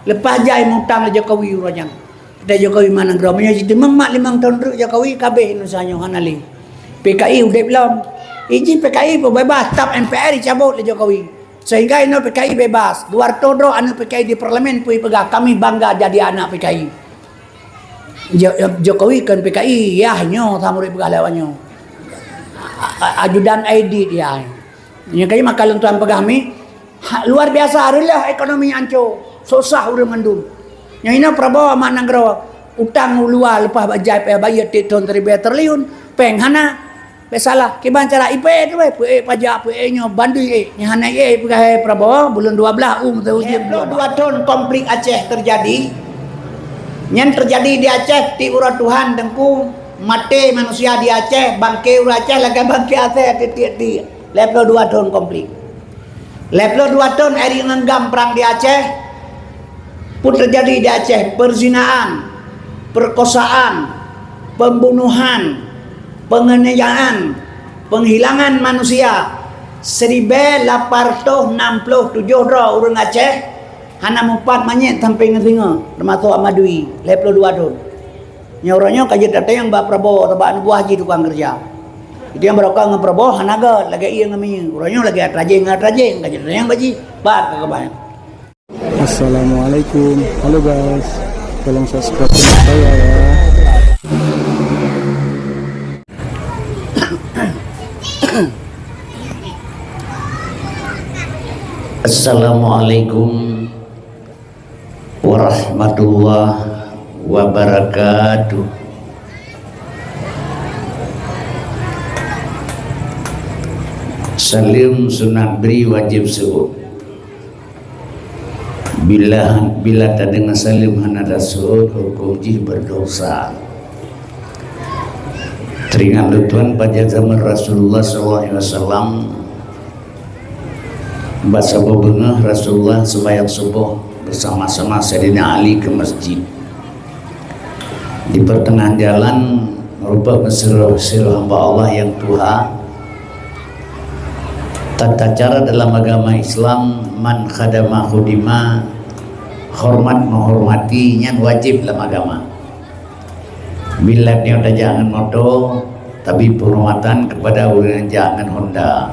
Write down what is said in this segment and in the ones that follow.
Lepas jai mutang Jokowi urang. Kita Jokowi mana geramanya situ mak 5 tahun dulu Jokowi kabeh nusanya hanali. PKI udah belum. Izin PKI pun bebas, tap MPR dicabut oleh Jokowi. Sehingga ini PKI bebas. Luar todo anak PKI di parlemen pun pegang. Kami bangga jadi anak PKI. Jokowi kan PKI yahnya sama pegang lawannya. Ajudan ID dia. Yang kaya makalang tuan pegami luar biasa adalah ekonomi hancur. Susah urang mandum. Yang ini Prabowo mana ngero utang luar lepas bajai bayar tahun 3 triliun penghana salah kiban cara IP tu pajak PE-nya bandui nya hana pegai Prabowo bulan 12 ujian 2 tahun konflik Aceh terjadi. Yang terjadi di Aceh ti urang Tuhan dengku mati manusia di Aceh bangke urang Aceh lagi bangke Aceh ti level 2 tahun konflik. Level 2 tahun eri ngenggam perang di Aceh pun terjadi di Aceh perzinaan, perkosaan, pembunuhan, penganiayaan, penghilangan manusia 1867 orang Aceh hana mumpat manyet sampai ngeringa termasuk Amadui level 2 tahun nyoranya kaji data yang Mbak Prabowo tebak buah haji tukang kerja itu yang berokah dengan Prabowo hanaga lagi iya ngami orangnya lagi rajin kaji data yang baji bat kebanyakan. Assalamualaikum, halo guys, tolong subscribe channel saya ya. Assalamualaikum warahmatullahi wabarakatuh. Salim sunat beri wajib suhud. Bila tak dengar salim hanada suhud hukum jih berdosa. Teringat Tuhan pada zaman Rasulullah SAW bahasa bengah Rasulullah sembahyang subuh bersama-sama Sayyidina Ali ke masjid. Di pertengahan jalan merupakan sirah hamba Allah yang tua. Tata cara dalam agama Islam man khadama khudima, hormat menghormati yang wajib dalam agama. Bila dia jangan moto tapi penghormatan kepada orang yang jangan Honda.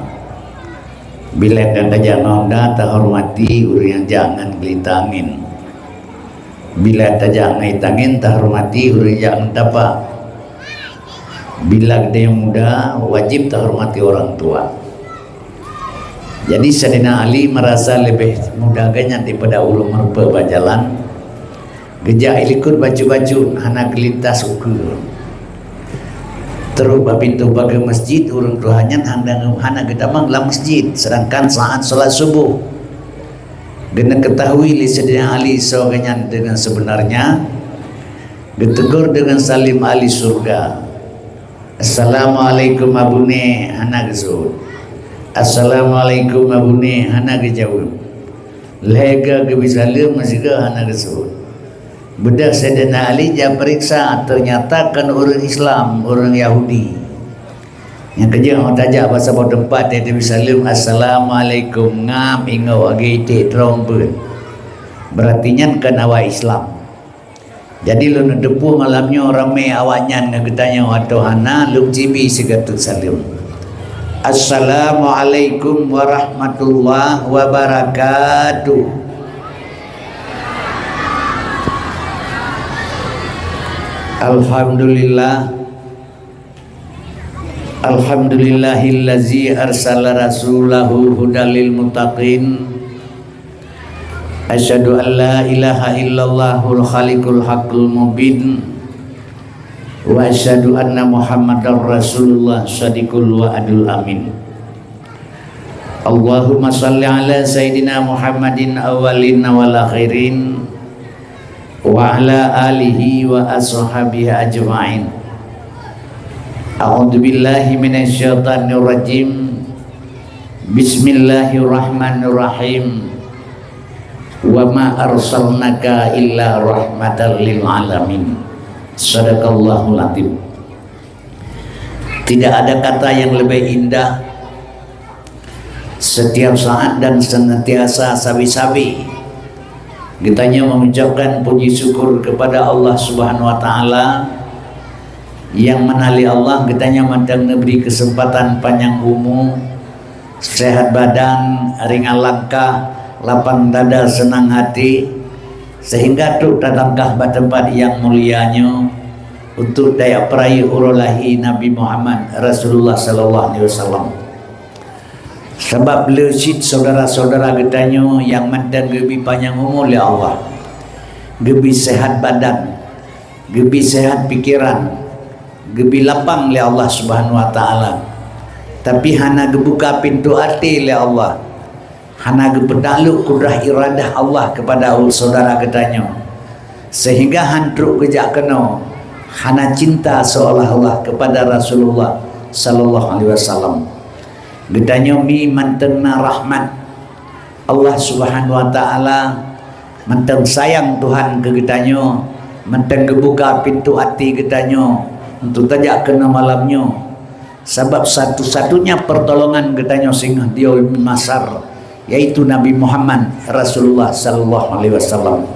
Bila dia jangan Honda tak hormati orang yang jangan gelitangin. Bila dia jangan gelitangin tak hormati orang yang jangan dapat. Bila dia muda wajib tak hormati orang tua. Jadi Sayyidina Ali merasa lebih mudahnya daripada ulun merupa berjalan. Gejak ikut baju-baju hana gelintas ukur. Terus pintu bagi masjid urang tuhannya hana gedamang lah masjid sedangkan saat salat subuh. Kena ketahui li Sayyidina Ali soganyan dengan sebenarnya ditegur dengan salim ahli surga. Assalamualaikum abune hana gesud. Assalamualaikum abune hana gejawab. Lega ke bisalim masih ke hana gesud. Bedah Sayyidina Ali dia periksa ternyata kan orang Islam, orang Yahudi. Yang kerja orang tajak bahasa bawah tempat dia bisalim assalamualaikum ngam ingau agi te trompun. Berartinya kan awak Islam. Jadi lu depu malamnya ramai awaknya ngegetanya atau hana lu cibi segatut salim. Assalamualaikum warahmatullahi wabarakatuh. Alhamdulillahillazi arsala rasulahu hudalil muttaqin. Asyhadu an la ilaha illallahul khaliqul haqqul mubin. Wa asyhadu anna Muhammadar Rasulullah shadiqul wa'adul amin. Allahumma salli ala Sayyidina Muhammadin awalin wal akhirin wa ala alihi wa ashabihi ajma'in. A'udzu billahi minasyaitonir rajim. Bismillahirrahmanirrahim. Wa ma arsalnaka illa rahmatan lil alamin. Sadaqallahul azim. Tidak ada kata yang lebih indah setiap saat dan senantiasa sabi-sabi Kitanya mengucapkan puji syukur kepada Allah Subhanahu wa taala yang menali Allah kitanya mandang memberi kesempatan panjang umur, sehat badan, ringan langkah, lapang dada, senang hati, sehingga tu datangkah ke tempat yang mulianya untuk daya peraih urulahi Nabi Muhammad Rasulullah sallallahu alaihi wasallam. Sebab lesit saudara-saudara getanya yang mandan gebi panjang umur oleh Allah, gebi sehat badan, gebi sehat pikiran, gebi lapang oleh Allah Subhanahu wa taala. Tapi hana gebuka pintu hati oleh Allah, hana gepedaluk kudrah iradah Allah kepada saudara getanya, sehingga hantruk kejak kena hana cinta seolah-olah kepada Rasulullah sallallahu alaihi wasallam. Getanya mi mantengna rahmat Allah Subhanahu wa taala, manteng sayang Tuhan ke getanya, manteng gebuka pintu hati getanya untuk tajak kena malamnya. Sebab satu-satunya pertolongan getanya singa dia masar, yaitu Nabi Muhammad Rasulullah sallallahu alaihi wasallam.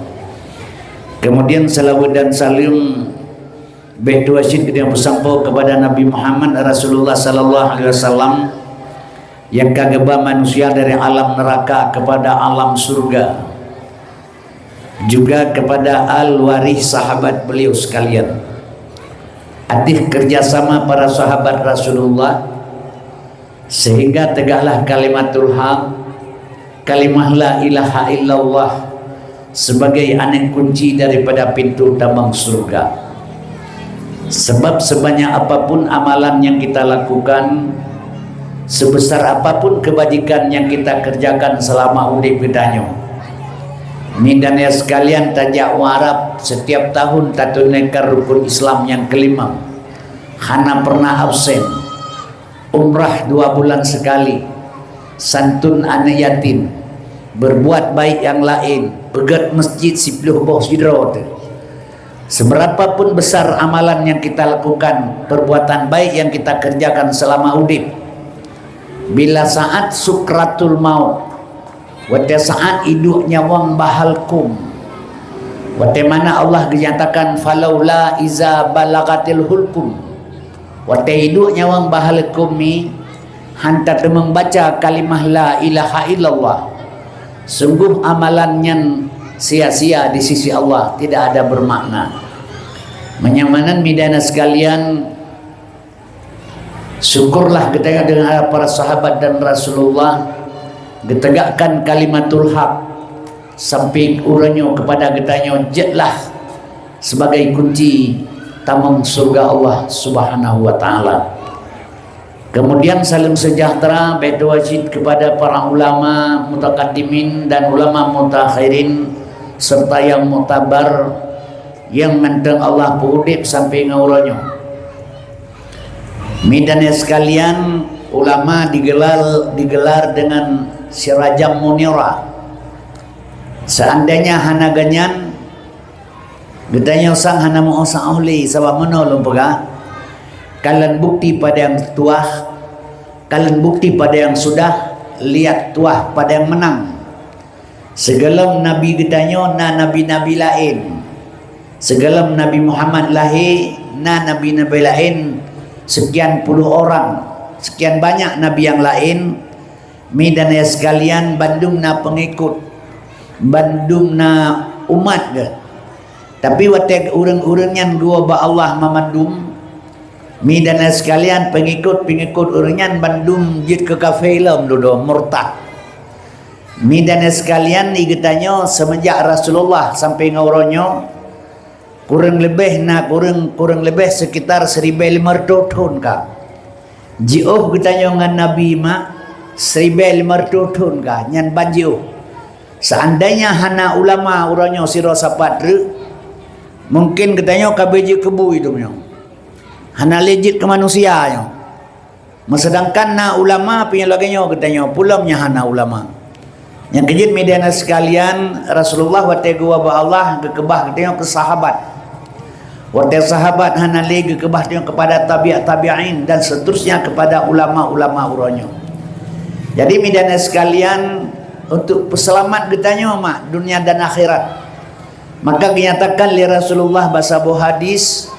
Kemudian salawat dan salim betul asyid kita bersampo kepada Nabi Muhammad Rasulullah sallallahu alaihi wasallam yang kageba manusia dari alam neraka kepada alam surga, juga kepada al-warith sahabat beliau sekalian. Adih kerjasama para sahabat Rasulullah sehingga tegaklah kalimatul haq, kalimah la ilaha illallah sebagai anak kunci daripada pintu tambang surga. Sebab sebanyak apapun amalan yang kita lakukan, sebesar apapun kebajikan yang kita kerjakan selama urip kitanya, midanya sekalian tajak warap setiap tahun tatunekar rukun Islam yang kelima, hana pernah absen, umrah 2 bulan sekali, santun anak yatim, berbuat baik yang lain, pegat masjid 10 bawah sidra. Seberapapun besar amalan yang kita lakukan, perbuatan baik yang kita kerjakan selama urip, bila saat sukratul maut, wate saat hidup nyawang bahalkum, wate mana Allah dinyatakan falaula iza balagatil hulkum, wate hidup nyawang bahalkum ni hantar membaca kalimah la ilaha illallah, sungguh amalannya sia-sia di sisi Allah, tidak ada bermakna. Menyamanan midana sekalian, syukurlah kita dengan para sahabat dan Rasulullah ditegakkan kalimatul haq sampai uranyo kepada getanya jetlah sebagai kunci tamang surga Allah Subhanahu wa taala. Kemudian salam sejahtera betul wajib kepada para ulama mutakaddimin dan ulama mutakhirin serta yang mutabar yang menteng Allah purudip sampai ngauranyo. Midanya sekalian, ulama digelar dengan sirajam munira. Seandainya hana ganyan gedanya sang hana mau sang ahli sabab menolong pega, kalian bukti pada yang tua, kalian bukti pada yang sudah, lihat tua pada yang menang. Segelam nabi gedanya na nabi-nabi lain, segelam Nabi Muhammad lahir na nabi-nabi lain, sekian puluh orang, sekian banyak nabi yang lain. Midana sekalian, bandung na pengikut, bandung na umat ke. Tapi watek urang-urang dua ba Allah memandum. Midana sekalian, pengikut urangnya bandung jid ke kafirlam dodo murtad. Midana sekalian igetanya semenjak Rasulullah sampai ngauronyo kurang lebih sekitar 1,500 tahun ka. Jauh getanya dengan Nabi ma 1,500 tahun ka nyan banjio. Seandainya hana ulama uranyo sira sapatre, mungkin getanya kabeji kebu hidupnya. Hana legit ke manusianya. Sedangkan na ulama punya laganya getanya pulamnya hana ulama. Yang kejut mediana sekalian, Rasulullah wate gua ba Allah kekebah getanya ke sahabat. Wate sahabat hana lagi kekebah kepada tabi'in dan seterusnya kepada ulama-ulama uranyo. Jadi mediana sekalian, untuk peselamat getanya mak dunia dan akhirat. Maka dinyatakan li Rasulullah basabu hadis,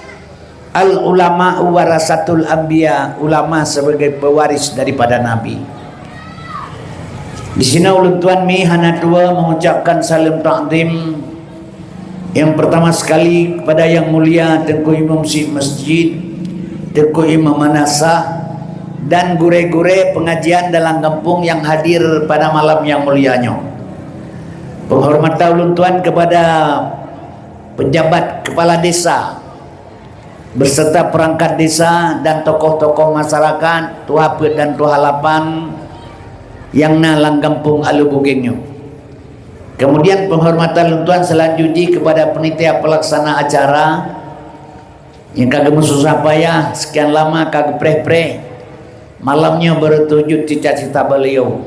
al ulama warasatul anbiya, ulama sebagai pewaris daripada nabi. Di sini ulun tuan mi hana dua mengucapkan salam ta'zim. Yang pertama sekali kepada yang mulia Tengku Imam Syed Masjid, Tengku Imam Manasah, dan gure-gure pengajian dalam kampung yang hadir pada malam yang mulianya. Penghormatan ulun tuan kepada pejabat kepala desa berserta perangkat desa dan tokoh-tokoh masyarakat, Tuha Pet dan Tuha Lapan yang nalang kampung Alubugengnya. Kemudian penghormatan luntuan selanjutnya kepada penitia pelaksana acara yang kagak susah payah sekian lama kagak preh-preh malamnya bertujuh cita-cita beliau.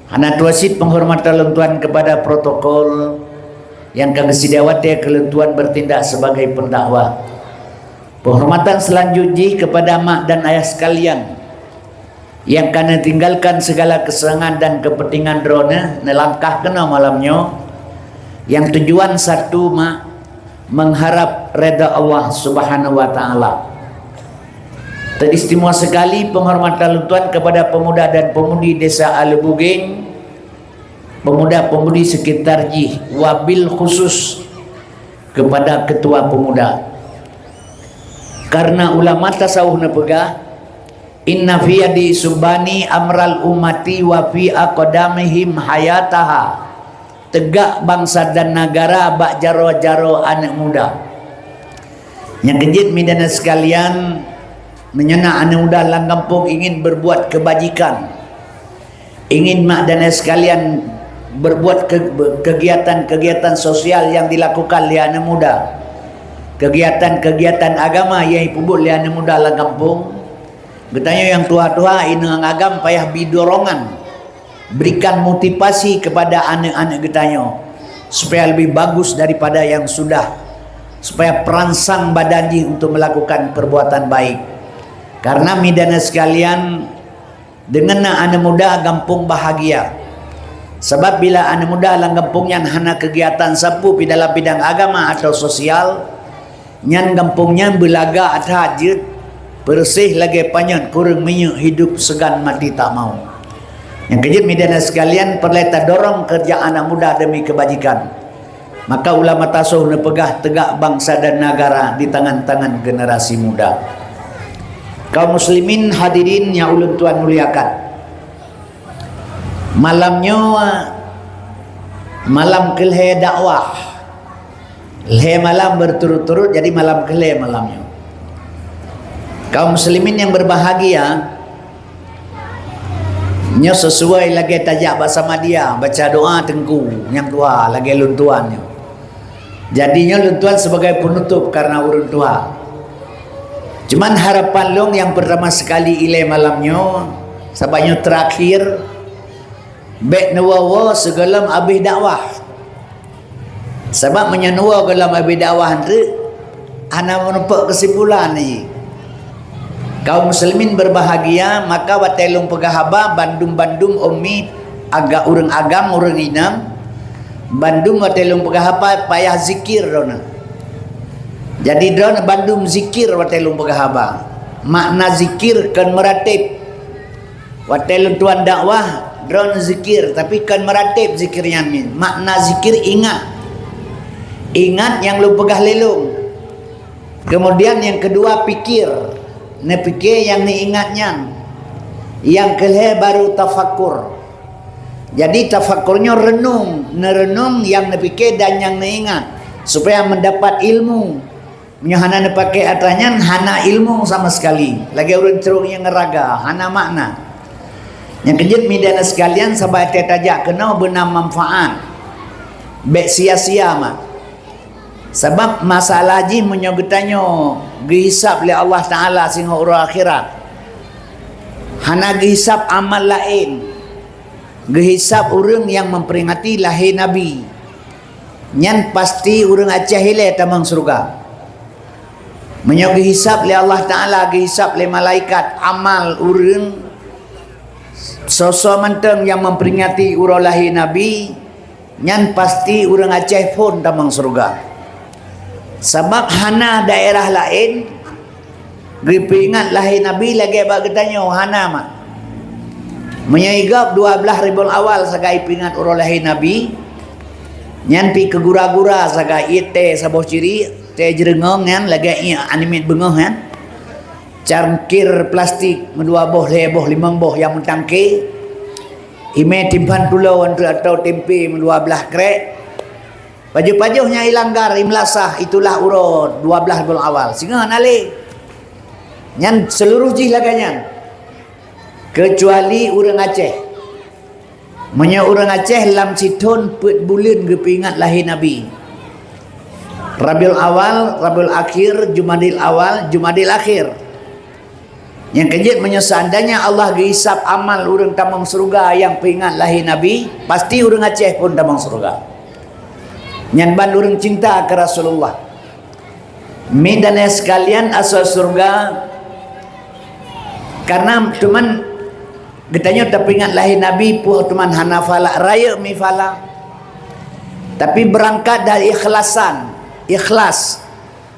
Hana tuasit penghormatan luntuan kepada protokol yang kagak sidawati keluntuan bertindak sebagai pendakwah. Penghormatan selanjutnya kepada mak dan ayah sekalian yang karena tinggalkan segala kesenangan dan kepentingan drone nelangkah kena malamnya yang tujuan satu mak mengharap reda Allah Subhanahu wa taala. Teristimewa sekali penghormatan luntuan kepada pemuda dan pemudi desa Alubugeng, pemuda-pemudi sekitar Jih, wabil khusus kepada ketua pemuda. Karena ulama tasawuf nepegah inna fi yadi subani amral ummati wa fi aqdamihim hayataha. Tegak bangsa dan negara bak jaro-jaro anak muda. Yang kejit midana sekalian, menyana anak muda lang kampung ingin berbuat kebajikan. Ingin mak dan sekalian berbuat kegiatan-kegiatan sosial yang dilakukan oleh anak muda. Kegiatan-kegiatan agama yang dibuat oleh anak muda lang kampung. Bertanya yang tua-tua ini agam payah bidorongan, berikan motivasi kepada anak-anak getanya supaya lebih bagus daripada yang sudah, supaya perangsang badannya untuk melakukan perbuatan baik. Karena midana sekalian, dengan anak muda kampung bahagia. Sebab bila anak muda dalam kampung yang hana kegiatan sapu di dalam bidang agama atau sosial, nyan kampungnya belaga atau hajat bersih lagi panjang kurang minyak hidup segan mati tak mau. Yang kejut midana sekalian perleta dorong kerja anak muda demi kebajikan. Maka ulama tasawuf nepegah tegak bangsa dan negara di tangan-tangan generasi muda. Kaum muslimin hadirin yang ulun tuan muliakan, malamnya malam kelhe dakwah, lhe malam berturut-turut jadi malam kelhe malamnya. Kaum muslimin yang berbahagia, nya sesuai lagi tajak bersama dia baca doa tengku yang tua lagi luntuannya. Jadinya luntuan sebagai penutup karena urun tua. Cuman harapan long yang pertama sekali ilai malamnya, sabanya terakhir bek nawawa segalam abih dakwah. Sebab menyenua galam abih dakwah tu ana menepuk kesimpulan ni. Kaum muslimin berbahagia, maka watelung pegahaba bandum-bandum ummi agak urang agam urang inam bandum watelung pegahaba payah zikir dona. Jadi dona bandum zikir watelung pegahaba. Makna zikir kan meratib. Watelung tuan dakwah drone zikir tapi kan meratib zikirnya min. Makna zikir ingat. Ingat yang lu pegah lelung. Kemudian yang kedua pikir. Ne fikir yang ni ingatnya. Yang kelih baru tafakur. Jadi tafakurnya renung, nerenung yang ne fikir dan yang ne ingat supaya mendapat ilmu. Hana ne pakai atanya hana ilmu sama sekali. Lagi urun ceruknya ngeraga, hana makna. Yang kejut midana sekalian sahabat tajak kena benar manfaat. Bek sia-sia mak. Sebab masalah haji menyogetannya dihisap oleh Allah Ta'ala sehingga urang akhirat. Hana dihisap amal lain. Dihisap orang yang memperingati lahir Nabi. Nyan pasti orang acah hilai tamang surga. Menyogehisap oleh Allah Ta'ala, dihisap oleh malaikat amal orang sosok menteng yang memperingati urang lahir Nabi. nyan pasti orang Aceh pun tamang surga. Sebab hana daerah lain ingat lahir Nabi lagi bagi tanya hana mah menyaigap 12 ribuan awal sagai pingat urang lahir Nabi nyan pi ke gura-gura sagai ite saboh ciri te jerengong nyan lagi animit bengah kan cangkir plastik mendua boh leboh limang boh yang mentangke ime timpan pulau atau tempe mendua belah krek pajuh-pajuhnya ilanggar imlasah itulah urut 12 bulan awal sehingga nali nyan seluruh jih laganya kecuali orang Aceh menya orang Aceh lam siton put bulan kepingat lahir Nabi Rabiul Awal, Rabiul Akhir, Jumadil Awal, Jumadil Akhir yang kejut menya seandainya Allah gehisap amal orang tamang surga yang pingat lahir Nabi pasti orang Aceh pun tamang surga nyan ban urang cinta ke Rasulullah. Midana sekalian asal surga karena cuman getanya teringat lahir Nabi puh cuman hanafala raya mifala tapi berangkat dari ikhlas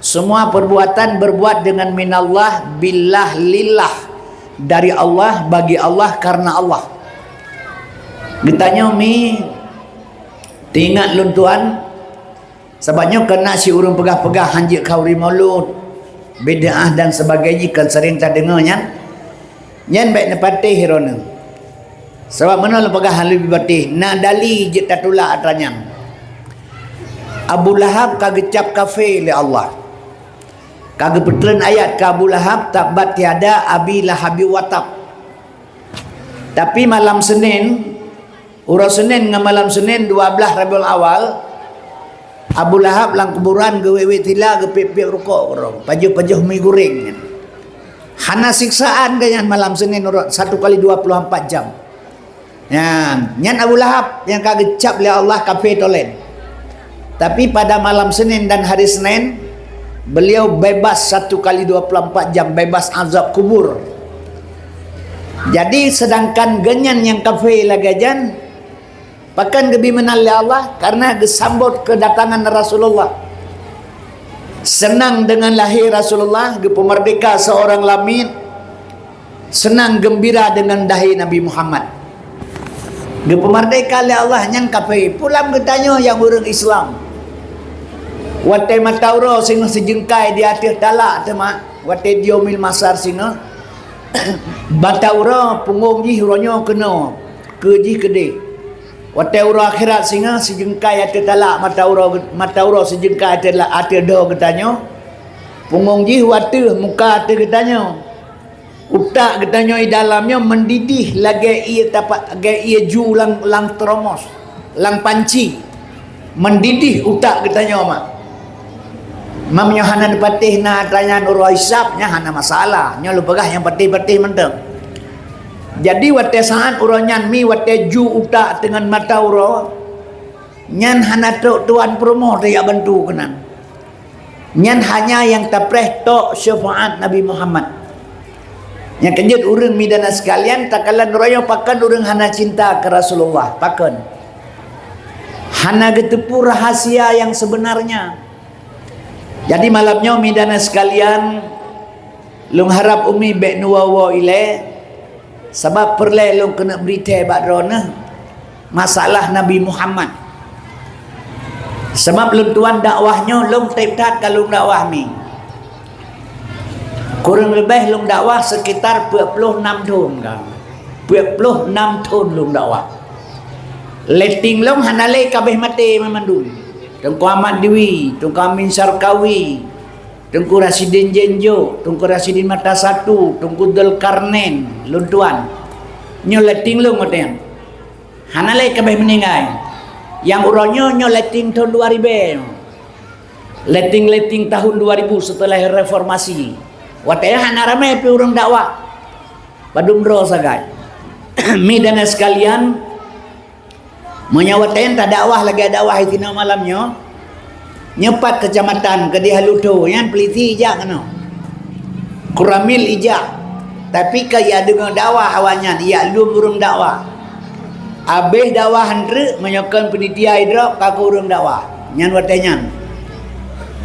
semua perbuatan berbuat dengan minallah billah lillah dari Allah bagi Allah karena Allah getanya mi tingat luntuan sebabnya kena si urang pegah-pegah hanjik kauri maulud bid'ah dan sebagainya kan sering tak dengar nyan baik nepatih hirona sebab mana lu pegah lebih batih na dali je tatula atanya Abu Lahab kagecap kafe li Allah kage petren ayat ka Abu Lahab tabat tiada abi lahabi watab tapi malam Senin urang Senin dengan malam Senin 12 Rabiul Awal Abu Lahab lang kuburan gewewe tila gepip-pip rukuk orang pajuh-pajuh mi goreng hana siksaan ganyan malam Senin 1 kali 24 jam nyan Abu Lahab yang kagecap oleh Allah kafe tolen tapi pada malam Senin dan hari Senin beliau bebas 1 kali 24 jam bebas azab kubur jadi sedangkan ganyan yang kafe lagajan pakan gebi menali Allah karena gesambut kedatangan Rasulullah senang dengan lahir Rasulullah gepemerdeka seorang lamin senang gembira dengan dahi Nabi Muhammad gepemerdeka oleh Allah yang kapai pulang getanya yang orang Islam watai matauro singa sejengkai di atas dalak tema watai diomil masar singa batauro punggung ji ronyo kena keji kede watai ura akhirat singa sejengkai ate talak mata ura sejengkai ate do getanya punggung ji wate muka ate getanya utak getanya di dalamnya mendidih lagi ia tapak ia ju lang teromos lang panci mendidih utak getanya mak mamnya hana patih na tanya ura hisapnya hana masalah nya lu pegah yang patih-patih menteng jadi wate saat uronyan mi wate ju utak dengan mata uro nyan hana tuan promo dia bantu kenan nyan hanya yang tapreh tok syafaat Nabi Muhammad yang kejut urang midana sekalian takalan royo pakan urang hana cinta ke Rasulullah pakan hana getepu rahasia yang sebenarnya jadi malamnya midana sekalian lung harap umi bek nuwawa ile sebab perle long kena berita badrona masalah Nabi Muhammad sebab long tuan dakwahnya long teptat kalau dakwah mi kurang lebih long dakwah sekitar 26 tahun kan 26 tahun long dakwah letting long hanale kabeh mati memandul Tengku Ahmad Dewi, Tengku Amin Sarkawi, Tengku Rasidin Jenjo, Tengku Rasidin Mata Satu, Tengku Dzulkarnain, luntuan. Nyoleting lu ngoten. Hanale kabeh meninggal. Yang uronyo nyoleting tahun 2000. Leting tahun 2000 setelah reformasi. Wataya hana rame pi urang dakwah. Padumro sagai. Mi dan sekalian menyawatain tak dakwah lagi dakwah itina malamnya nyepat kecamatan ke dihaluto yang peliti ijak kena kuramil ijak tapi kaya dengan dakwah awalnya dia lu burung dakwah Habis dakwah handre menyokong penitia idrop kaku urang dakwah. Nyan watenyan.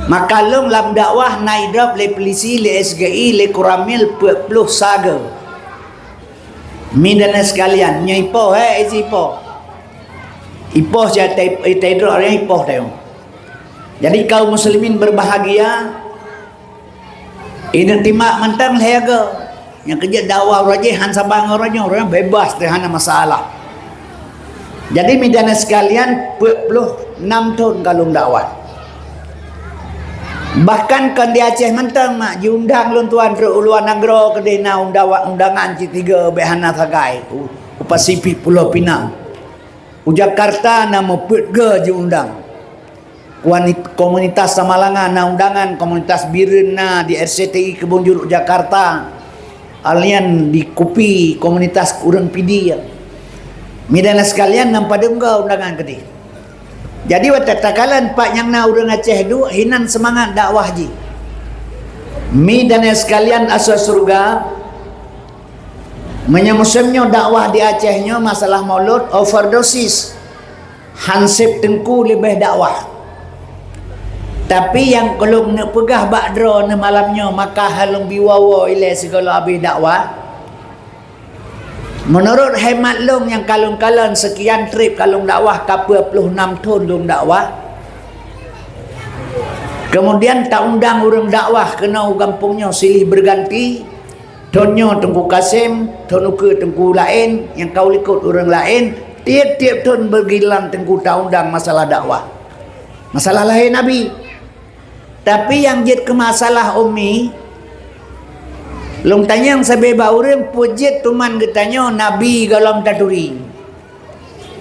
Maka long lam dakwah na idrop le polisi le SGI le kuramil pluh saga. Midana sekalian nyai po isi po. Ipoh saya idrop orang ipoh tayo. Jadi kaum muslimin berbahagia. Ini timak mentang lehaga. Yang kerja dakwah rajih han sabang orang bebas terhana masalah. Jadi midana sekalian 26 tahun kalung dakwah. Bahkan kan di Aceh mentang mak diundang lun tuan ke Uluan Negro ke dina undangan C3 behana sagai upasipi Pulau Pinang. Jakarta nama Putga diundang. Komunitas Samalangan na undangan komunitas Biren na di RCTI Kebun Jeruk Jakarta. Alian di Kupi komunitas urang pidi ya. Midana sekalian nampak dengar undangan kedai. Jadi watatakalan pak yang na urang Aceh du hinan semangat dakwah ji. Midana sekalian asal surga menyemusemnya dakwah di Acehnya masalah maulud overdosis. Hansip tengku lebih dakwah. Tapi yang kalau nak pegah bakdro na malamnya maka halung biwawa ilai segala habis dakwah. Menurut hemat long yang kalung-kalung sekian trip kalung dakwah ke 26 tahun long dakwah. Kemudian tak undang orang dakwah kena kampungnya silih berganti. Tonyo Tengku Kasim, Tonuke Tengku lain, yang kau ikut orang lain. Tiap-tiap tahun bergilang Tengku tak undang masalah dakwah. Masalah lahir Nabi. Tapi yang jid ke masalah Umi, long tanya yang sebeba orang pujit tuman getanya Nabi galam taturi.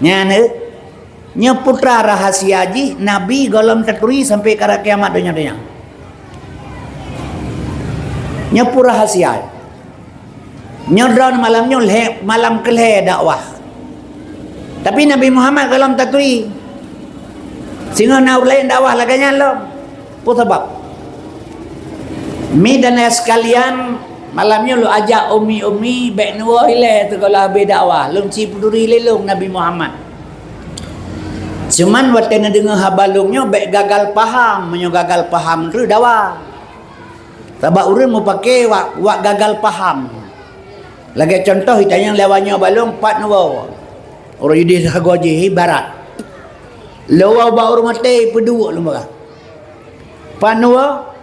Nya putra rahasia ji Nabi galam taturi sampai ke kiamat dunia. Nya pura rahasia. Nya drone malamnya malam keleh dakwah. Tapi Nabi Muhammad galam taturi. Sehingga nak lain dakwah laganya lo. Apa sebab? Mi dan sekalian malamnya lu ajak umi baik nuah ile tu kalau habis dakwah lung ci peduri lelung Nabi Muhammad. Cuman waktu na dengar habalungnya baik gagal paham, gagal paham tu dakwah. Sebab urang mau pakai wak gagal paham. Lagi contoh hitanya lewanya balung pat nuah. Orang jadi hagoji barat. Lawa ba urang mate pedua lumba. Panua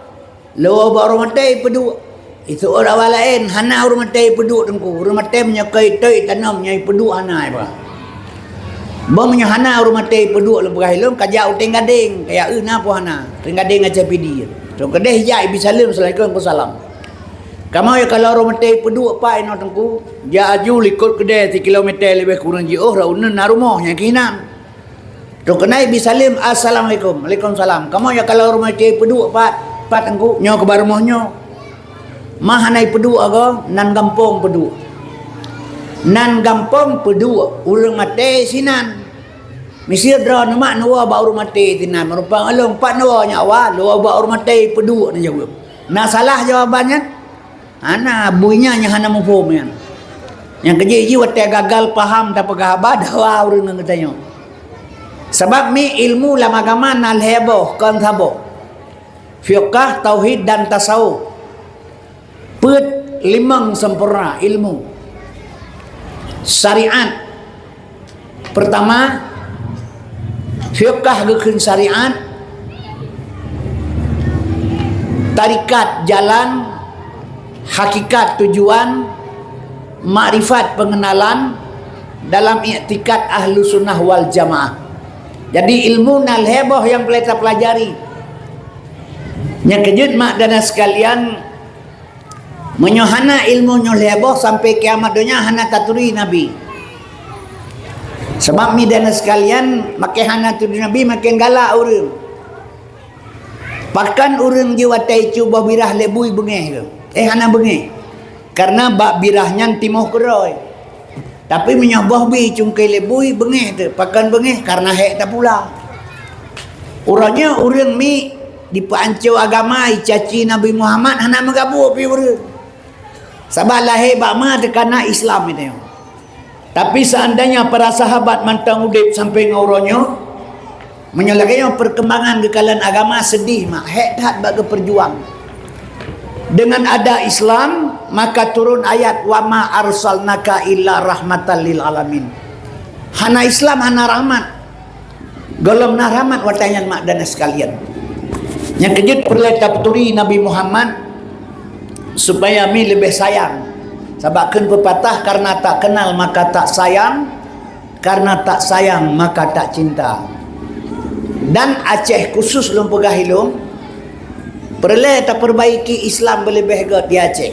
lawa ba urang mate pedua. Itu orang lain hana urang mate pedua tengku. Urang mate menyakai tai tanam nyai pedua hana ba. Ba menyahana urang mate pedua lumba hilum kajak uteng gading kaya na po hana. Uteng gading aja pidi. So kedeh jai bisalim assalamualaikum salam. Kamu ya kalau orang mati pedua pak ino tengku, dia aju likut kedai 3 kilometer lebih kurang jauh, raunan narumahnya kinan. Tu kenai bisalim assalamualaikum, waalaikumsalam. Kamu ya kalau orang mati pedua pak tengku, nyo ke barumahnya. Mahanai pedua go, nan gampong pedua. Nan gampong pedua, urang mati sinan. Misir dra nama nuwa ba urang mati tinan, merupang alung pak nuwa nyawa, luwa ba urang mati pedua na jawab. Nah salah jawabannya. Ana buinya yang hana mufum yan. Yang keji watai gagal paham tak pegah badawa urang nang katanya. Sebab mi ilmu lam agama nal heboh kan thabo. Fiqh, tauhid dan tasawuf. Put limang sempurna ilmu. Syariat. Pertama fiqh gekeun syariat. Tarikat jalan hakikat tujuan, makrifat pengenalan dalam i'tikad ahlu sunnah wal jamaah. Jadi ilmu nal heboh yang kita pelajari. Yang kejut mak dan sekalian, menyohana ilmu nyol heboh sampai kiamat dunia hana taturi Nabi. Sebab mi dan sekalian makin hana taturi Nabi makin galak urang. Bahkan urang jiwatai cuba birah lebui bengeh tu. Hana bengi. Karena bak birahnya timuh keroi. Tapi menyabah bi cungkai lebui bengi tu. Pakan bengi karena hek tak pula. Urangnya urang mi di pancau agama caci Nabi Muhammad hana mengabu pi urang. Sebab lahir bak ma tekana Islam itu. Tapi seandainya para sahabat mantang udip sampai ngauronyo menyelagainya perkembangan kekalan agama sedih mak hebat bagi perjuang. Dengan ada Islam maka turun ayat wa ma arsalnaka illa rahmatan lil alamin. Hana Islam hana rahmat. Golomna rahmat watanya mak dan sekalian. Yang kejut perleta peturi Nabi Muhammad supaya mi lebih sayang. Sabakkeun pepatah karena tak kenal maka tak sayang, karena tak sayang maka tak cinta. Dan Aceh khusus lum pegah hilum perlu tak perbaiki Islam lebih hebat di Aceh.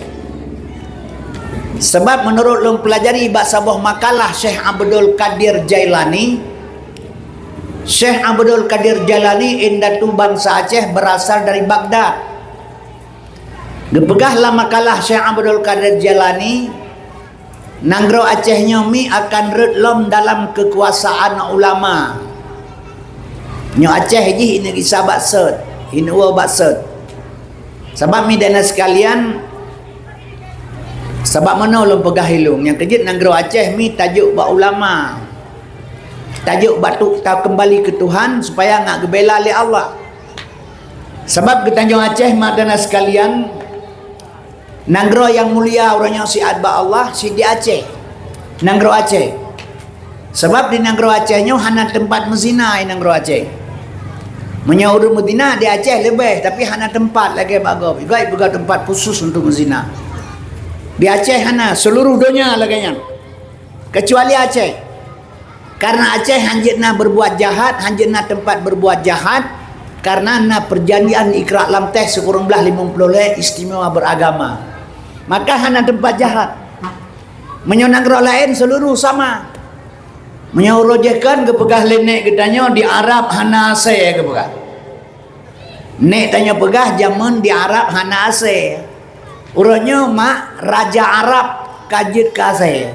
Sebab menurut lum pelajari bak sebuah makalah Syekh Abdul Qadir Jailani, Syekh Abdul Qadir Jailani indatu bangsa Aceh berasal dari Baghdad. Gepegahlah makalah Syekh Abdul Qadir Jailani nanggro Aceh nyomi akan redlom dalam kekuasaan ulama. Nyo Aceh ji ini kisah baksud, ini wa baksud. Sebab mi dana sekalian, sebab mana ulun pegah hilung yang kejut nanggro Aceh mi tajuk ba ulama. Tajuk batuk tak kembali ke Tuhan supaya ngak gebela oleh Allah. Sebab ke Tanjung Aceh mak dana sekalian, nanggro yang mulia orangnya si adba Allah si di Aceh. Nanggro Aceh. Sebab di nanggro Acehnya hana tempat mezina nanggro Aceh. Menyaur Medina di Aceh lebih tapi hana tempat lagi bagus. Juga tempat khusus untuk mezina. Di Aceh hana seluruh dunia lagi kecuali Aceh. Karena Aceh hanjitna berbuat jahat, hanjitna tempat berbuat jahat karena na perjanjian ikrar lam teh sekurang belah 50 istimewa beragama. Maka hana tempat jahat. Menyonang roh lain seluruh sama. Menyaurojekan kepegah lenek ketanya di Arab hana ase kepegah. Nek tanya pegah zaman di Arab hana ase. Urangnya mak raja Arab kajit kase.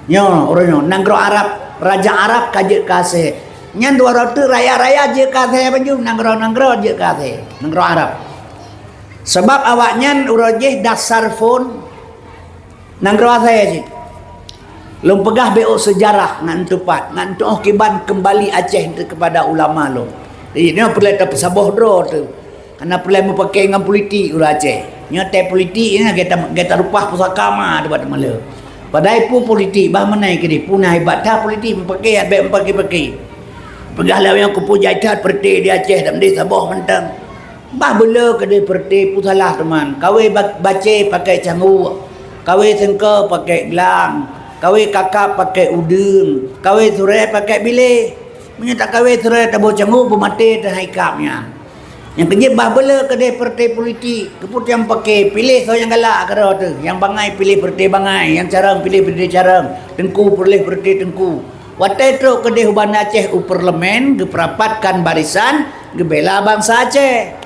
Nyo urangnya nanggro Arab raja Arab kajit kase. Nyan dua roti raya-raya je kase baju nanggro je kase. Nanggro Arab. Sebab awaknya urajih dasar phone nanggro saya sih. Lom pegah beo sejarah ngan tepat ngan tu kiban kembali Aceh kepada ulama lo. Jadi ni perlu tak pesaboh dro tu. Karena perlu pakai dengan politik ura Aceh. Nya teh politik ni kita rupah pusaka ma debat mala. Padai pu politik bah menai ke di punai batah politik pakai abek pakai. Pegah lah yang kupu jaitat perti di Aceh dan di Sabah mentang. Bah bela ke di perti pusalah teman. Kawe baca pakai canggu. Kawe sengka pakai gelang. Kawe kakak pakai udung, kawe surai pakai bilik. Menyata kawe surai tabo canggu pemati dan haikapnya. Yang kejip bah bela kedai partai politik. Keput yang pakai pilih so yang galak kera tu. Yang bangai pilih partai bangai, yang carang pilih partai carang. Tengku pilih partai tengku. Watai tu kedai huban Aceh u parlemen geperapatkan barisan gebela bangsa Aceh.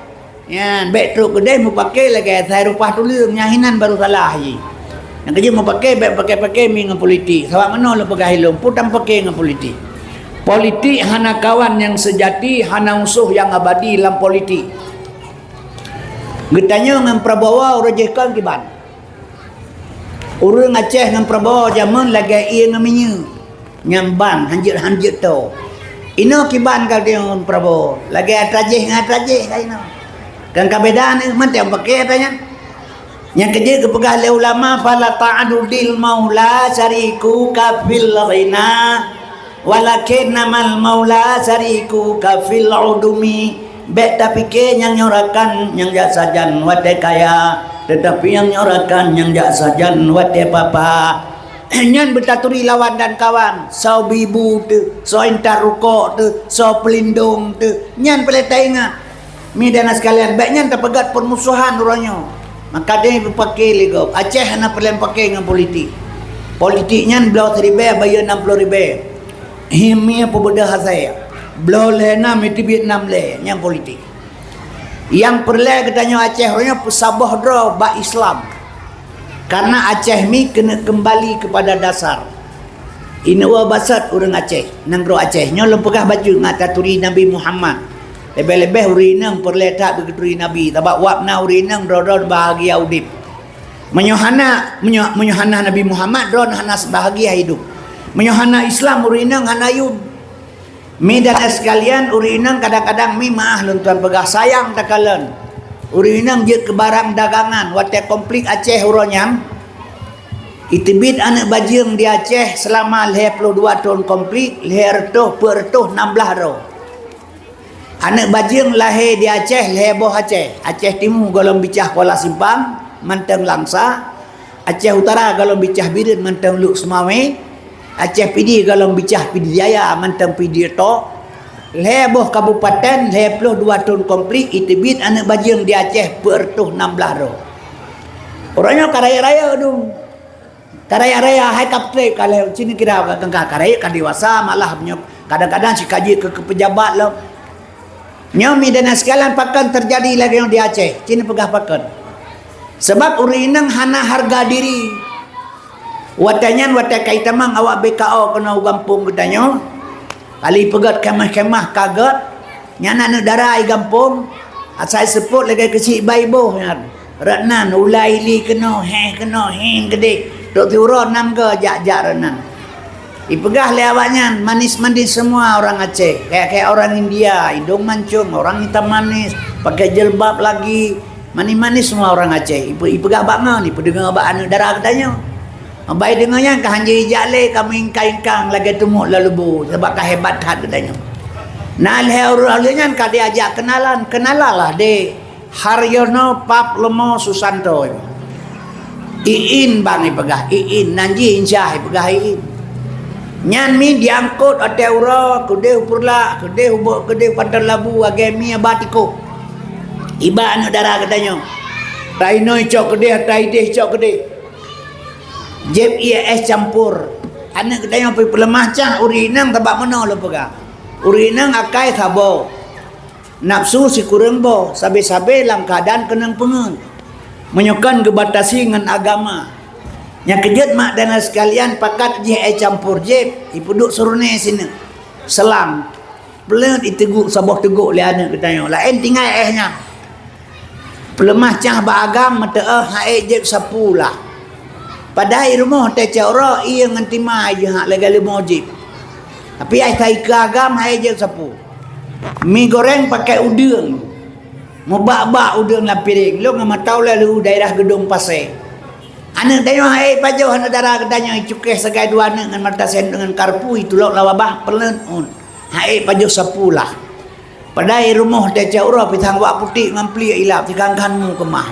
Ya, baik tu kedai mu pakai lagi saya rupah tulis nyahinan baru salah ye. Yang kerja mau pakai dengan politik. Sebab mana lo pakai hilung putam pakai dengan politik. Politik hana kawan yang sejati, hana musuh yang abadi dalam politik. Getanya dengan Prabowo urajihkan kiban. Urang Aceh dengan Prabowo zaman lagi ia namanya nyamban hanjit tu. Ino kiban kau dengan Prabowo. Lagi atrajih dengan atrajih kaino. Kan kabedaan ni mana yang pakai tanya. Yang kerja kepegah oleh ulama fala ta'adudil maula syariku kafil ghina walakin namal maula syariku kafil udumi. Bek tapi ke yang nyorakan yang jak sajan wate kaya tetapi yang nyorakan yang jak sajan wate papa. Nyan bertaturi lawan dan kawan so bibu tu so intar rukuk tu so pelindung tu nyan peletai ingat mi dan sekalian baiknya terpegat permusuhan orangnya. Maka dia berpakai lego. Aceh hanya perlu pakai dengan politik. Politiknya belau 1,000 bayar 60,000. Himi apa benda saya. Belau lena mesti Vietnam le yang politik. Yang perlu katanya Aceh orangnya pesabah draw ba Islam. Karena Aceh mi kena kembali kepada dasar. Ini wa basat orang Aceh. Nanggro Aceh nya lempegah baju ngataturi Nabi Muhammad. Lebih-lebih urinang perletak begitu Nabi. Sebab wapna urinang dron bahagia udip. Menyuhana Nabi Muhammad dron hanas bahagia hidup. Menyohana Islam urinang hanayun. Mi dan sekalian urinang kadang-kadang mi maah lun tuan pegah sayang takalan. Urinang je ke barang dagangan wate komplit Aceh uronyam. Itibit anak bajing di Aceh selama 22 tahun komplit, lehertuh pertuh 16 ro. Anak bajing lahir di Aceh, leboh Aceh. Aceh Timur golong bicah Kuala Simpang, Manteng Langsa. Aceh Utara golong bicah Birin, Manteng Luk Semawe. Aceh Pidi golong bicah Pidi Jaya, Manteng Pidi Tok. Leboh kabupaten, 22 tahun komplit, itibit anak bajing di Aceh pertuh 16 ro. Orangnya karaya-raya dong. Karaya-raya hai kapte kalau sini kira tengah karaya kan dewasa malah kadang-kadang si kaji ke pejabat lo. Nyomi dan sekalian pakan terjadi lagi yang di Aceh. Sini pegah pakan. Sebab urinang hana harga diri. Watanyan watai kaitamang awak BKO kena gampung katanya. Kali pegat kemah-kemah kaget. Nyana negara ai gampung. Asal sebut lagi kecil baibo. Ratnan ulai li kena heng gede. Dok tiuron nam ke jak-jak renan. Ipegah lewatnya manis-manis semua orang Aceh. Kayak orang India, hidung mancung, orang hitam manis, pakai jilbab lagi. Manis-manis semua orang Aceh. Ipegah bangun, ipedengar bak anak darah katanya. Baik dengarnya ke hanjir jale kami ingkang lagi temuk lalubu sebab kehebat hat katanya. Nah leher-lehernya kan dia ajak kenalalah de Haryono Pap Lemo Susanto. Iin bang ipegah Iin nanji insyah ipegah Iin. Nyan mi diangkut ateura kedeh purla kedeh ubok kedeh pantan labu agemi abatiko. Iba anak darah katanya. Rainoi cok kedeh taideh cok kedeh. Jeb IAS campur. Anak katanya pergi pelemah cah urinang tabak mana lo pegah. Urinang akai sabo. Nafsu si kurang bo sabe-sabe dalam keadaan kenang pengen. Menyukan kebatasi dengan agama. Yang kejut mak dan sekalian pakat je campur je ipuduk surune sini. Selang. Pelet iteguk sabah teguk le anak katanya. Lain tinggal ehnya. Pelemah cah ba agam mata hae je sapulah. Padahal rumah teh cara ia ngantima je hak legal mojib. Tapi ai tai ke agam hae je sapu. Mi goreng pakai udang. Mubak-bak udang dalam piring. Lu ngama tahu lalu daerah Gedung Pasir. Anak tanya hai pajau anak darah katanya cukeh segai dua anak dengan mata sen dengan karpu itu lo lawabah pelan on. Hai pajau sapulah. Padai rumah teh caura pitang wak putih ngampli ilap tikangkanmu kemah.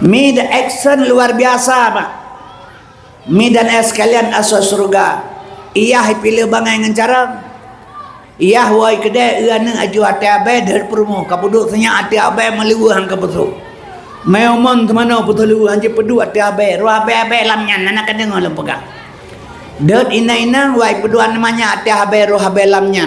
Mi the action luar biasa pak. Mi dan sekalian asal surga. Ia pilih bangai dengan cara iya wai kedai ana aju ate abe der permo kapuduk tanya ate abe meliwang ka betul. Meomon temano betul anje pedu ate abe ro abe lamnya anak kadang ngolong pegang. Det ina wai pedu namanya ate abe ro abe lamnya.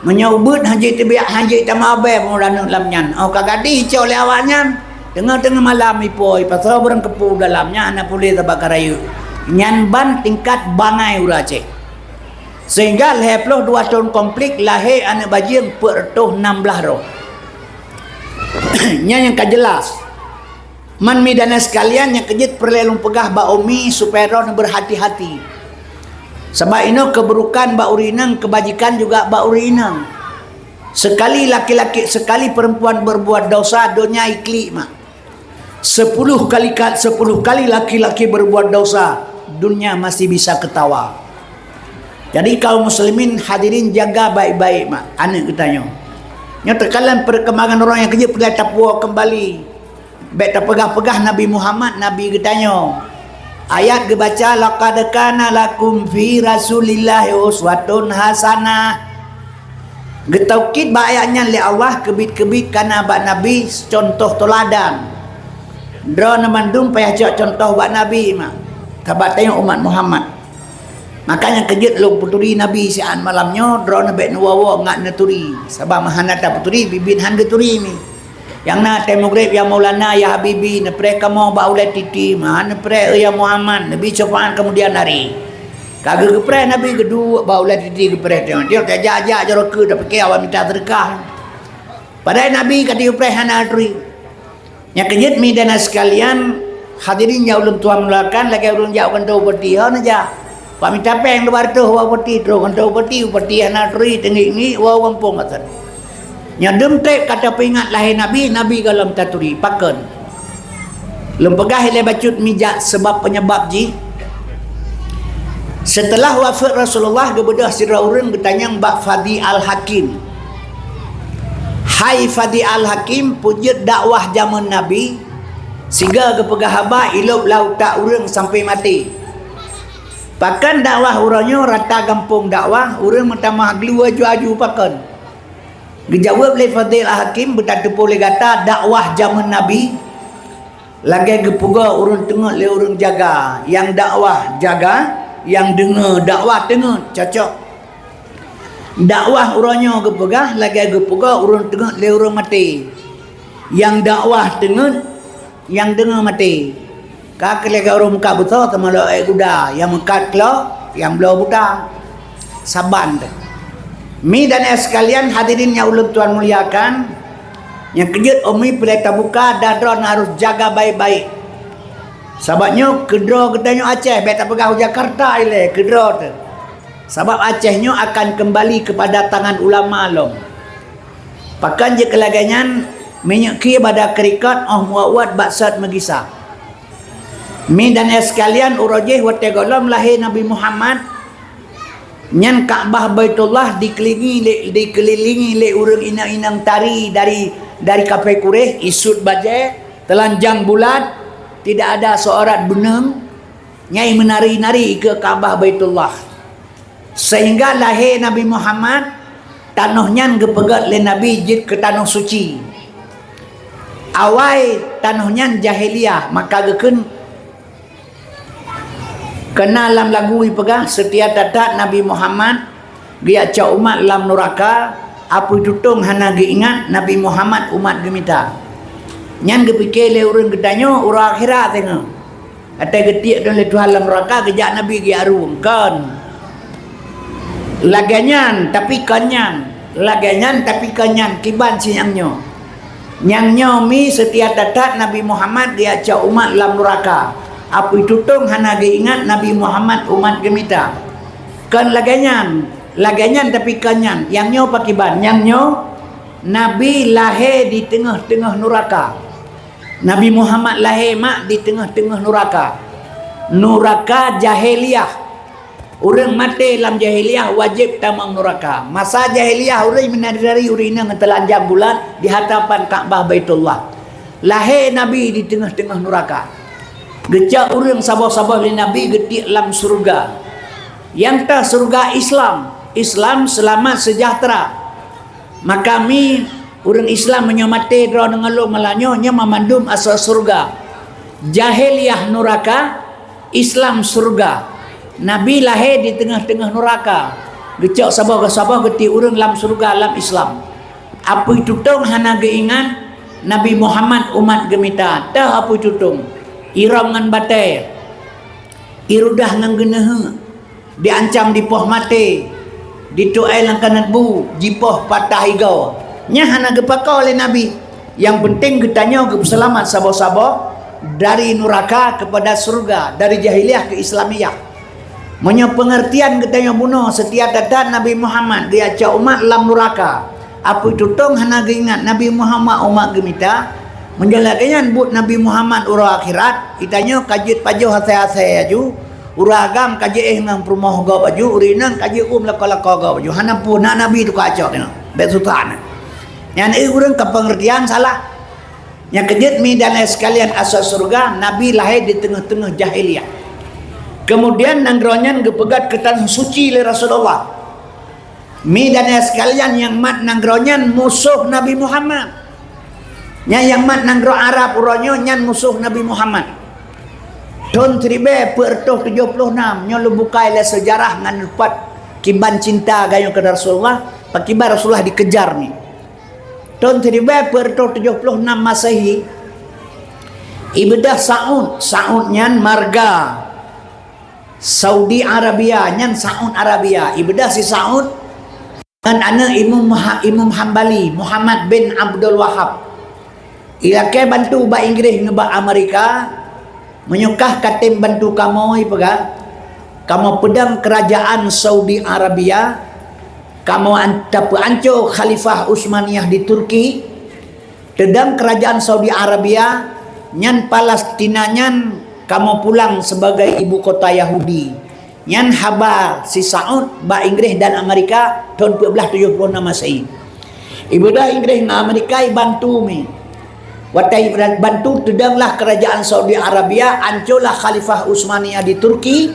Menyobut haji tibiak haji tama abe murana lamnya. Oh kagadi hijau lewatnya tengah-tengah malam ipoi pasal berang kepu dalamnya anak pulih tabakarayu. Nyan ban tingkat bangai urace. Sehingga leheploh 2 tahun komplit lahir anak bajing pertuh 16 roh. Yang kejelas. Man mi dana sekalian yang kejit perlelung pegah ba umi supaya roh berhati-hati. Sebab ini keburukan ba urinang, kebajikan juga ba urinang. Sekali laki-laki, sekali perempuan berbuat dosa, dunia ikli mak. 10 kali laki-laki berbuat dosa, dunia masih bisa ketawa. Jadi kaum muslimin hadirin jaga baik-baik mak. Anak katanya. Yang terkalan perkembangan orang yang kerja pergi tapua kembali. Baik terpegah-pegah Nabi Muhammad, Nabi katanya. Ayat kebaca laqad kana lakum fi Rasulillahi uswatun hasanah. Getaukid ba ayatnya li Allah kebit-kebit kana ba Nabi contoh teladan. Dra namandung payah contoh ba Nabi mak. Tabatnya umat Muhammad. Makanya kejut lu puturi Nabi sian malamnya drone bet nuwawa ngat neturi sabab mahanata puturi bibin han geturi mi yang na temugrib ya Maulana ya Habibi nepre kamu baulet titi man nepre ya Muhammad Nabi cobaan kemudian hari kagak gepre Nabi kedua baulet titi gepre dia jajak jorok ke dapat ke awak minta sedekah padahal Nabi kata gepre hanatri yang kejut mi dan sekalian hadirin ya ulun tuan melakukan lagi ulun jauhkan tahu berdihan aja. Pak minta peng luar tu wa peti tro kan peti anak tri tinggi ni wa kampung atan. Nya demtek kata peingat lahir Nabi galam taturi paken. Lempegah le bacut mijak sebab penyebab ji. Setelah wafat Rasulullah gebedah sira urang bertanya Mbak Fadi Al-Hakim. Hai Fadi Al-Hakim pujud dakwah zaman Nabi sehingga kepegah haba ilop laut tak urang sampai mati. Pakan dakwah urangnya rata kampung dakwah urang mentamah gelu aju pakan. Dijawab oleh Fadil Hakim bertatu boleh kata dakwah zaman Nabi lagi gepuga urang tengok le urang jaga, yang dakwah jaga, yang dengar dakwah tengok cocok. Dakwah urangnya gepuga lagi gepuga urang tengok le urang mati. Yang dakwah tengok, yang dengar mati. Kak lega orang muka betul sama lo kuda yang mekat lo yang belau buta saban tu. Mi dan sekalian hadirin yang ulun Tuhan muliakan, yang kejut umi pelita buka dadron harus jaga baik-baik. Sebabnya kedro katanya Aceh beta pegah Jakarta ile kedro tu. Sebab Acehnya akan kembali kepada tangan ulama long. Pakan je kelaganyan minyak ki pada kerikat muawat baksat megisah. Mi dan sekalian urajih wa tegolom lahir Nabi Muhammad nyan Kaabah Baitullah dikelilingi le urang inang-inang tari dari kafe Quraisy isut baje telanjang bulat tidak ada seorang benang nyai menari-nari ke Kaabah Baitullah sehingga lahir Nabi Muhammad tanahnya gepegat le Nabi jid ke tanah suci awai tanahnya jahiliyah maka geken kena lam lagu pegah setiap datat Nabi Muhammad dia cak umat lam neraka apa tutung hana ingat Nabi Muhammad umat gemita nyan gepikir le urang gedanyo urang akhirat tengok ate getik dan le Tuhan lam neraka gejak Nabi gi arum kan laganyan tapi kanyan laganyan tapi kanyan kiban sinyangnya nyangnya mi setiap datat Nabi Muhammad dia cak umat lam neraka apa itu tong hana ingat Nabi Muhammad umat gemita kan laganyan tapi kanyan yang nyo pakiban yang nyo Nabi lahir di tengah-tengah neraka Nabi Muhammad lahir mak di tengah-tengah neraka jahiliyah orang mati dalam jahiliyah wajib tamang neraka masa jahiliyah orang menari urina ngetelanjang bulan di hadapan Kaabah Baitullah lahir Nabi di tengah-tengah neraka gejak orang sabar-sabar oleh Nabi getik dalam surga yang tak surga Islam selamat sejahtera maka kami orang Islam menyamati draw dengan lo malanyo nya memandum asal surga jahiliyah neraka Islam surga Nabi lahir di tengah-tengah neraka gejak sabar-sabar getik orang dalam surga dalam Islam apa itu tong hana ingat Nabi Muhammad umat gemita tak apa itu tong iram ngan batai irudah ngan genehe diancam di poh mati dituai langkanan bu jipoh patah higau nya hana gepaka oleh Nabi yang penting getanya selamat sabar-sabar dari neraka kepada surga dari jahiliyah ke Islamiyah punya pengertian getanya bunuh setiap datat Nabi Muhammad dia cak umat lam neraka apa itu tong hana ingat Nabi Muhammad umat gemita menjalakannya but Nabi Muhammad ura akhirat itanya kajit pajo hasai-hasai aju ura agam kajit ngang perumah ga baju urinang kajit laka-laka ga baju hana pun nak Nabi tu kacau tengok bet sultan yang urang ke pengertian salah yang kejut mi dan sekalian asal surga Nabi lahir di tengah-tengah jahiliyah kemudian nangronyan gepegat ke tanah suci le Rasulullah mi dan sekalian yang mat nangronyan musuh Nabi Muhammad yang mat nanggro Arab uronyo nyan musuh Nabi Muhammad tahun 1776 nyo lu bukai le sejarah ngan lepat kiban cinta gayo ke Rasulullah pakibar Rasulullah dikejar ni tahun 1776 Masehi ibadah Saud nyan marga Saudi Arabia nyan Saud Arabia ibadah si Saud dan anak Imam Hambali Muhammad bin Abdul Wahab Ilake bantu ba Inggris ngebak Amerika menyukah katim bantu kamu pega kamu pedang kerajaan Saudi Arabia, kamu ancur Khalifah Utsmaniyah di Turki, pedang kerajaan Saudi Arabia, nyan Palestina nyan kamu pulang sebagai ibu kota Yahudi. Nyan habar si Saud ba Inggris dan Amerika tahun 1476 Masehi. Ibadah Inggris dan Amerika bantu mi. Watai bantu tedanglah kerajaan Saudi Arabia, ancurlah Khalifah Utsmaniyah di Turki.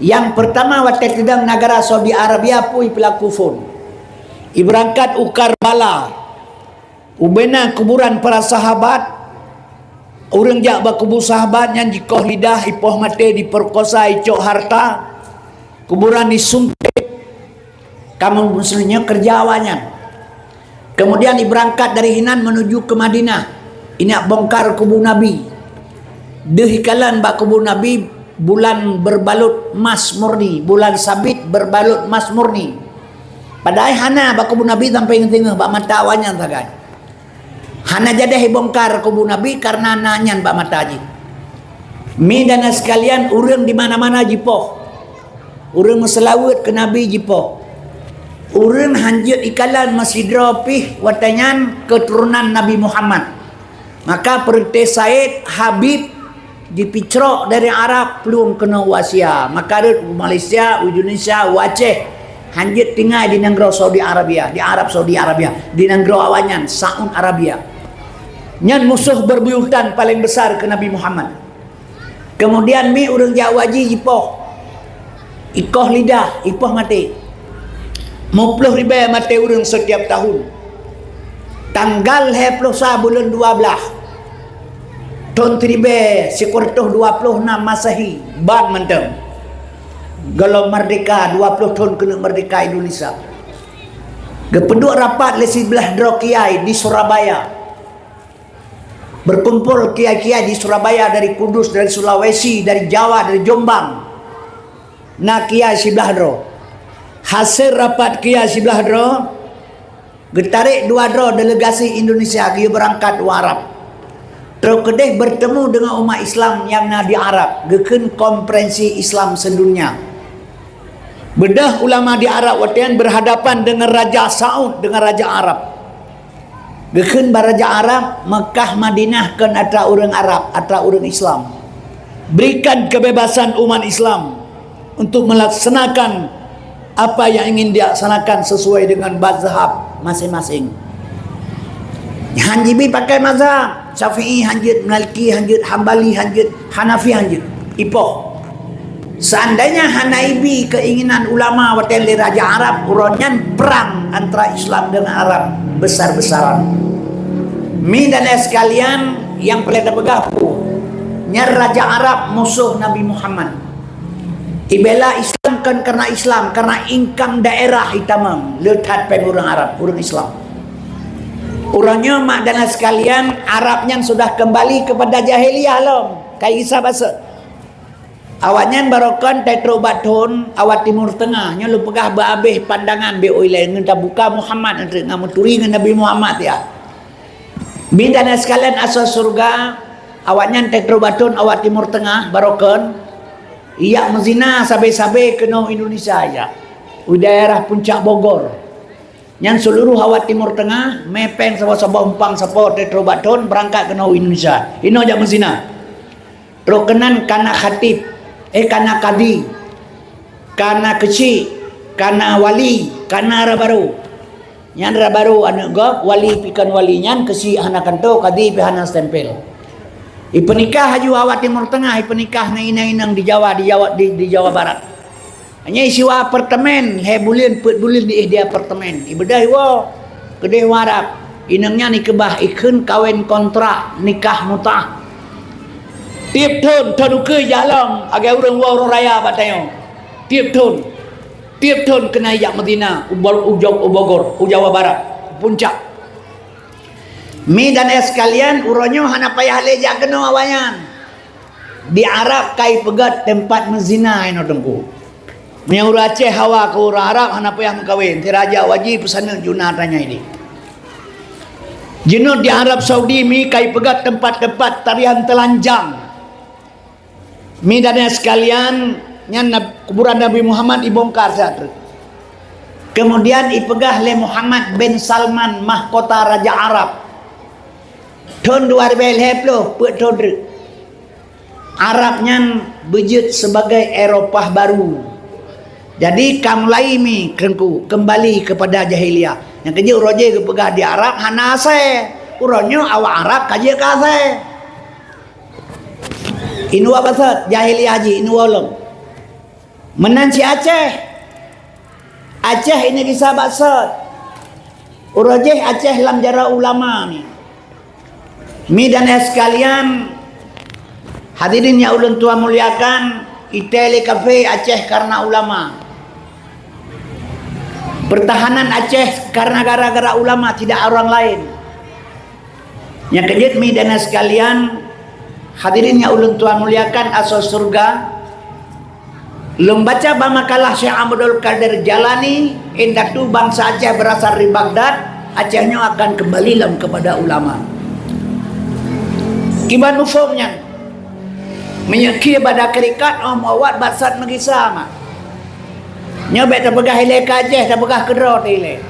Yang pertama watai tedang negara Saudi Arabia pui pelaku fun. Iberangkat Karbala. Ubena kuburan para sahabat. Orang jak bakubur sahabat yang jikoh lidah ipoh mati diperkosa icok harta. Kuburan disumpit. Kamu muslimnya kerja awalnya. Kemudian berangkat dari Hinan menuju ke Madinah. Ini bongkar kubur Nabi. Dehikalan bak kubur Nabi bulan berbalut emas murni, bulan sabit berbalut emas murni. Padahal hana bak kubur Nabi sampai tengah bak mata awalnya tagai. Hana jadi bongkar kubur Nabi karena nanyan bak mata haji. Mi dan sekalian urang di mana-mana jipoh. Urang selawat ke Nabi jipoh. Urang hanjut ikalan masih dropih watanyan keturunan Nabi Muhammad. Maka perintah Said Habib dipicrok dari Arab belum kena wasia. Maka ada Malaysia, Indonesia, Aceh hanjut tinggal di negara Saudi Arabia, di Arab Saudi Arabia, di negara awanyan Saudi Arabia. Nyan musuh berbuyutan paling besar ke Nabi Muhammad. Kemudian mi urang Jawaji jipoh. Ikoh lidah, ipoh mati. 50 ribu mati urang setiap tahun. Tanggal 20 bulan 12 tahun 1426 Masehi ban mentem. Kalau merdeka 20 tahun kena merdeka Indonesia. Gependuk rapat le 11 dro kiai di Surabaya. Berkumpul kiai-kiai di Surabaya dari Kudus, dari Sulawesi, dari Jawa, dari Jombang. Nah kiai 11 dro. Hasil rapat kiai 11 dro, getarik 2 dro delegasi Indonesia dia berangkat ke Arab. Terus kedeh bertemu dengan umat Islam yang di Arab, geken konferensi Islam sedunia. Bedah ulama di Arab watian berhadapan dengan Raja Saud, dengan Raja Arab. Geken baraja Arab, Mekah Madinah kan atra orang Arab, atra orang Islam. Berikan kebebasan umat Islam untuk melaksanakan apa yang ingin dilaksanakan sesuai dengan mazhab masing-masing. Hanjibi pakai mazhab Syafi'i, hanjit Maliki, hanjit Hambali, hanjit Hanafi, hanjit Ipoh. Seandainya Hanaibi keinginan ulama watan li Raja Arab, uronyan perang antara Islam dengan Arab besar-besaran. Mi dan sekalian yang peleda begapu, nyar Raja Arab musuh Nabi Muhammad. Ibela Islam kan karena Islam, karena ingkang daerah hitamam letat pen orang Arab, orang Islam. Orangnya mak dan sekalian Arabnya sudah kembali kepada jahiliyah lom. Kayak kisah bahasa. Awaknya barokan tetro baton awat timur tengah nya lu pegah baabeh pandangan be oile ngenta buka Muhammad entre ngamuturi dengan Nabi Muhammad ya. Min dan sekalian asal surga awaknya tetro baton awat timur tengah barokan. Iya mezina sabe-sabe kena Indonesia aja. Di daerah puncak Bogor. Yang seluruh awak timur tengah mepeng sabah-sabah umpang sapor tetrobaton berangkat kena Indonesia. Ini aja mezina. Rokenan kana khatib, kana kadi, kana kecil, kana wali, kana rabaru. Yang rabaru anak gop, wali pikan wali nyan kecil anak kanto, kadi pihana stempel. Ipenikah haju awak timur tengah, ipenikah na inang-inang di Jawa, di Jawa Barat. Hanya isiwa apartemen, bulan di dia apartemen. Ibedah wo, kedeh warap. Inangnya ni kebah ikun kawin kontrak nikah mutah. Tiap tahun ke jalan agak orang raya batayo. Tiap tahun kena yak Madinah, Bogor, Jawa Barat, puncak. Mi dan sekalian uronyo hana payah leja kena awayan. Di Arab kai pegat tempat mezina ino tengku. Yang Aceh hawa ke orang Arab hana payah mengkawin. Ti raja wajib pesana junah tanya ini. Jenuh di Arab Saudi mi kai pegat tempat-tempat tarian telanjang. Mi dan sekalian kuburan Nabi Muhammad dibongkar satu. Kemudian ipegah le Muhammad bin Salman mahkota Raja Arab. Tahun 2020 put tahun Arabnya bejut sebagai Eropah baru. Jadi kamulai mi kerengku kembali kepada jahiliyah. Yang kerja uroje ke pegah di Arab hana ase. Uronyo awak Arab kaje kase. Inua basat jahiliyah haji inua long. Menan si Aceh. Aceh ini kisah basat. Uroje Aceh lam jara ulama ni. Mi dan sekalian hadirin yang ulun tua muliakan, Itali Cafe Aceh karena ulama. Pertahanan Aceh karena gara-gara ulama, tidak orang lain. Yang kejut mi dan sekalian, hadirin yang ulun tua muliakan asal surga. Lum baca makalah Syekh Abdul Qadir Jalani, indah tu bangsa Aceh berasal dari Baghdad, Acehnya akan kembali kepada ulama. Kiban ufumnya menyekir pada kerikat awat batsat mengisah mak nyobek terpegah hilai kajeh terpegah kedrot hilai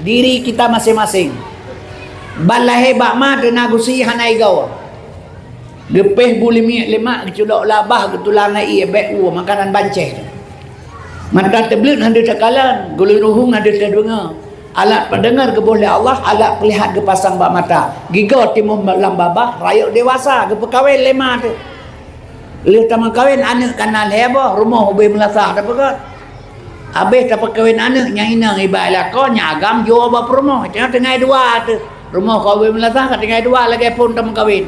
diri kita masing-masing balahe bakma tenagusi hanai gawa gepeh bulimi lemak keculok labah ketulang nai beku makanan banceh mata teblit hendak tekalan gulun uhung hendak terdengar alat pendengar ke boleh Allah, alat pelihat ke pasang bak mata giga timuh lam babah rayuk dewasa ke pekawin lema tu leh taman kawin anak kanal heboh rumah ubay melasah tak pegat habis tak kawin anak yang inang ibai lakonnya agam jual bap rumah tengah dua tu rumah kau ubay melasah tengah dua lagi pun taman kawin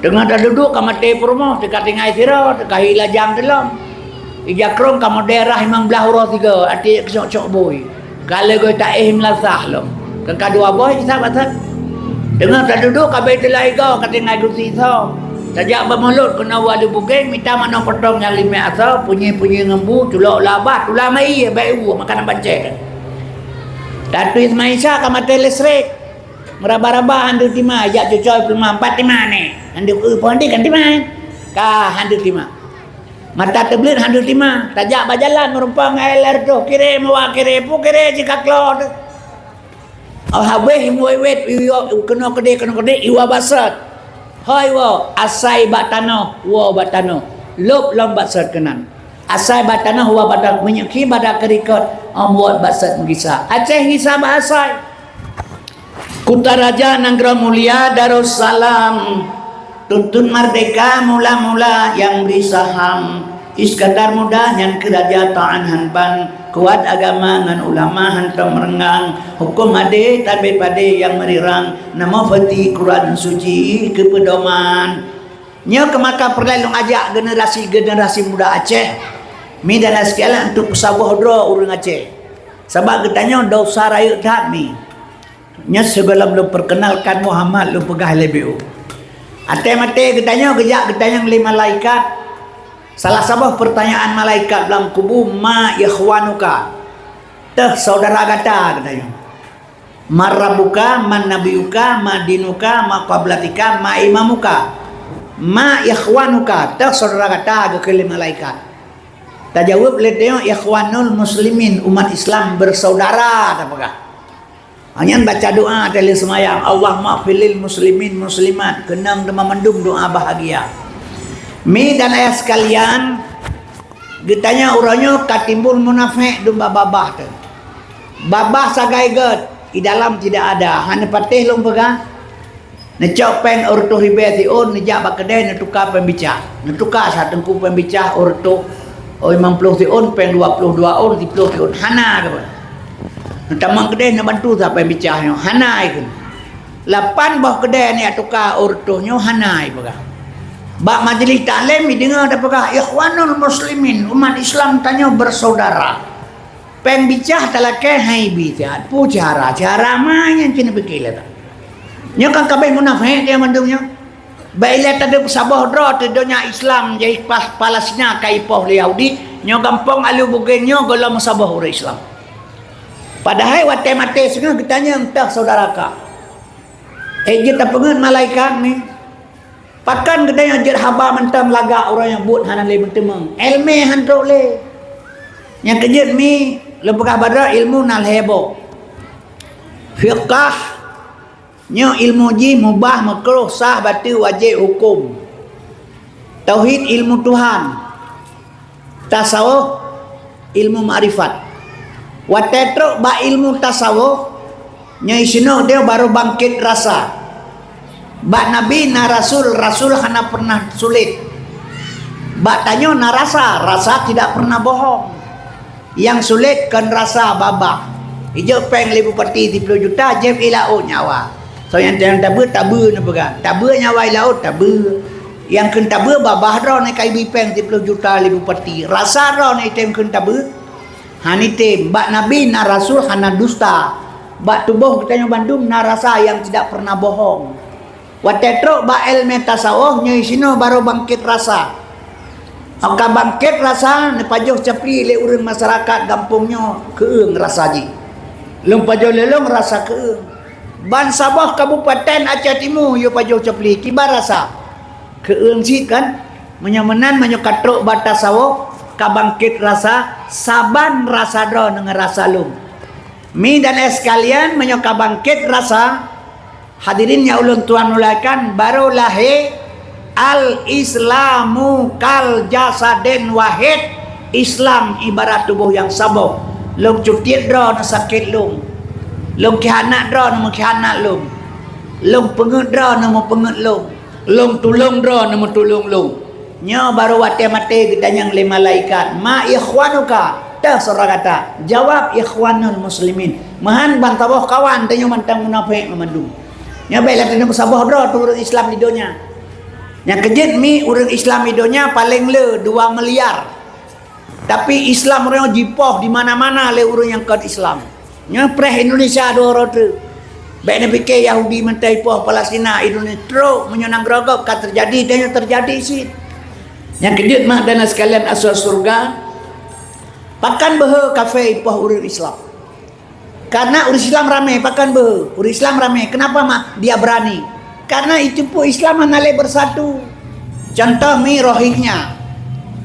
tengah dah duduk kamar teh rumah dekat tengah sirah dekat hilajang dalam ijakrong kamar daerah imang belah urah tiga ati kesok-sok boy kalau kau tak melasah lo kan dua boy sahabat tengah dah duduk kabeh telah igau kat tengah gusi so tajak bermulut kena wali bugeng minta mana potong yang 5 asal punyi-punyi ngembu culok labah tulang mai baik makanan bancet Datu Ismail Shah kamar telesrek meraba-raba handu tima ajak cocoy pelma 4 tima ni handu pondi kan tima ka handu tima mata teblit handu tima tajak berjalan merumpang air tu kire mawa kire pu kire jika klot habis muwet kena kede iwa basat hai wa asai batano wa batano lop lam basat kenan asai batano wa batano menyeki pada kerikot buat basat mengisah Aceh ngisah bahasai Kutaraja Nanggra Mulia Darussalam tuntun merdeka mula-mula yang beri saham Iskandar muda yang kerajaan hanban kuat agama ngan ulama hantam merengang hukum ade tabe pade yang merirang nama fati Quran suci kepedoman nya kemaka perlailung ajak generasi muda Aceh mi dan sekalian untuk pesabuh dro urang Aceh sebab ketanya dosa rayu tak mi nya sebelum lu perkenalkan Muhammad lu pegah lebiu ate mate ketanya gejak ketanya 5 malaikat. Salah satu pertanyaan malaikat dalam kubur ma ikhwanuka teh saudara kata katanya marabuka man nabiyuka ma dinuka ma qablatika ma imamuka ma ikhwanuka teh saudara kata ke malaikat tak jawab leteo ikhwanul muslimin umat Islam bersaudara apakah hanya baca doa tali semayang Allah ma'filil muslimin muslimat kenang demam mendung doa bahagia mi dan ayah sekalian ditanya urangnya katimbul munafik dumba babah tu babah sagai ged di dalam tidak ada hanya patih lom pegang necok pen urtu hibeti on nejak bakedai netukar pembicah netukar satengku pembicah urtu 50 ti on pen 22 on 30 ti on hana ke tamang kedai nak bantu sa pembicahnya hana ikun 8 bah kedai ni tukar urtunya hana pegang bak majlis taklim dengar dapakah ikhwanul muslimin umat Islam tanya bersaudara peng bicah talakai hai bicah pu cara mana cina bekila tak nya kan kabeh munafik dia mandungnya baile tade sabah dro tedonya Islam jadi pas Palestina kai poh Yahudi nya gampang alu bugengnya golam sabah orang Islam padahal wate mate semua kitanya entah saudara ka kita pengen malaikat ni Pakan kedai ajar haba mentam lagak orang yang buat hanan le mentemeng. Ilmu hantrok le. Yang kejut mi lepakah badra ilmu nal hebo. Fiqah nyo ilmu ji mubah makruh sah batil wajib hukum. Tauhid ilmu Tuhan. Tasawuf ilmu ma'rifat. Watetro ba ilmu tasawuf nya isino dia baru bangkit rasa. Bak Nabi na Rasul hana pernah sulit. Bak tanyo na rasa tidak pernah bohong. Yang sulit kan rasa babah. Ijo peng 5 peti 30 juta jem ilaut nyawa. So yang tabu na pegang. Tabu nyawa ilaut tabu. Yang kun tabu babah ro na kai bipeng 30 juta 5 peti. Rasa ro na item kun tabu. Hani tem bak Nabi na Rasul hana dusta. Bak tubuh kita nyo Bandung na rasa yang tidak pernah bohong. Watetro ba ilmu tasawuf nya isino baru bangkit rasa. Aka bangkit rasa ne pajoh capri le urang masyarakat kampungnya keung rasa ji. Lung pajoh lelong rasa keung. Ban Sabah Kabupaten Aceh Timur yo pajoh capri kibar rasa. Keung sit kan menyamenan menyokatrok ba tasawuf ka bangkit rasa saban rasa dro dengan rasa lung. Mi dan sekalian menyoka bangkit rasa. Hadirin ya ulun tuan ulaikan baru lahir al-islamu kal jasadin wahid. Islam ibarat tubuh yang sabuh. Lung cutit dro na sakit lung. Lung kihanat dro na kihanat lung. Lung pengut dro na pengut lung. Lung tulung dro na tulung lung. Nya baru wate mate kita yang le malaikat. Ma ikhwanuka. Dah seorang kata. Jawab ikhwanul muslimin. Mahan bang tabuh kawan tanyo mantang munafik memandung. Nya baiklah kena bersabah dah tu urang Islam di dunia. Yang kejut mi urang Islam di dunia paling le 2 miliar. Tapi Islam orang jipoh di mana-mana le urang yang kat Islam. Nya preh Indonesia 200. Baik nak fikir Yahudi mentai poh Palestina Indonesia teruk menyenang gerogop kan terjadi dan yang terjadi sih. Yang kejut mah dan sekalian asal surga. Pakan behe kafe poh urang Islam. Karena urus Islam ramai, pakan be. Urus Islam ramai. Kenapa mak dia berani? Karena itu pun Islam menalai bersatu. Contoh mi Rohingya.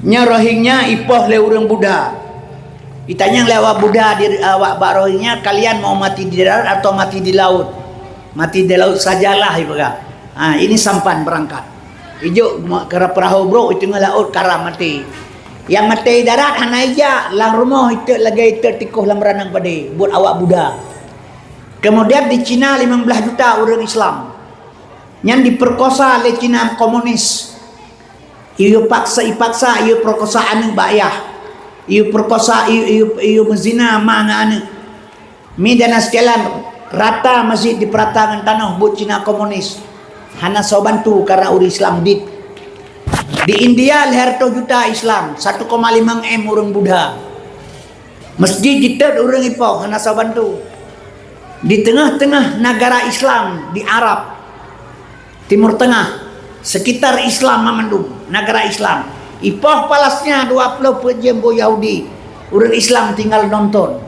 Nya Rohingya ipoh le urang Buddha. Ditanya lewat Buddha di awak bak Rohingya, kalian mau mati di darat atau mati di laut? Mati di laut sajalah ibu kak. Ini sampan berangkat. Ijo kera perahu bro itu ngelaut karam mati. Yang mati darat hana ija lang rumah itu lagi itu tikuh lam ranang pade buat awak Buddha. Kemudian di Cina 15 juta orang Islam yang diperkosa oleh Cina komunis. Iu paksa iu perkosa anu bayah. Iu perkosa iu mezina mana anu. Mi dan sekalian rata masjid di peratangan tanah buat Cina komunis. Hana so bantu karena urang Islam dit. Di India leher 2 juta Islam, 1,5 M orang Buddha. Masjid kita orang ipoh hana sabantu. Di tengah-tengah negara Islam di Arab Timur Tengah, sekitar Islam memandung negara Islam. Ipoh palasnya 20 pejembo Yahudi. Orang Islam tinggal nonton.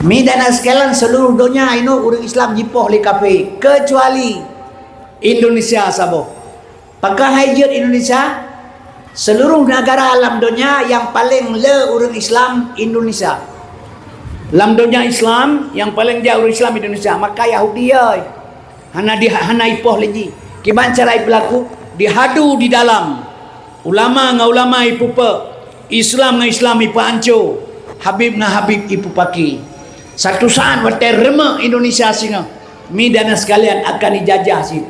Mi dan sekalian seluruh dunia ini orang Islam jipoh li kafe kecuali Indonesia sabo. Pakai hajat Indonesia seluruh negara alam dunia yang paling le orang Islam Indonesia. Alam dunia Islam yang paling jauh orang Islam Indonesia. Maka Yahudi ay hana ipoh lagi. Kiban cara berlaku dihadu di dalam ulama nga ulama ipupa Islam nga Islam ipa anco Habib nga Habib ipu paki. Satu saat wate rema Indonesia singa mi dana sekalian akan dijajah sih.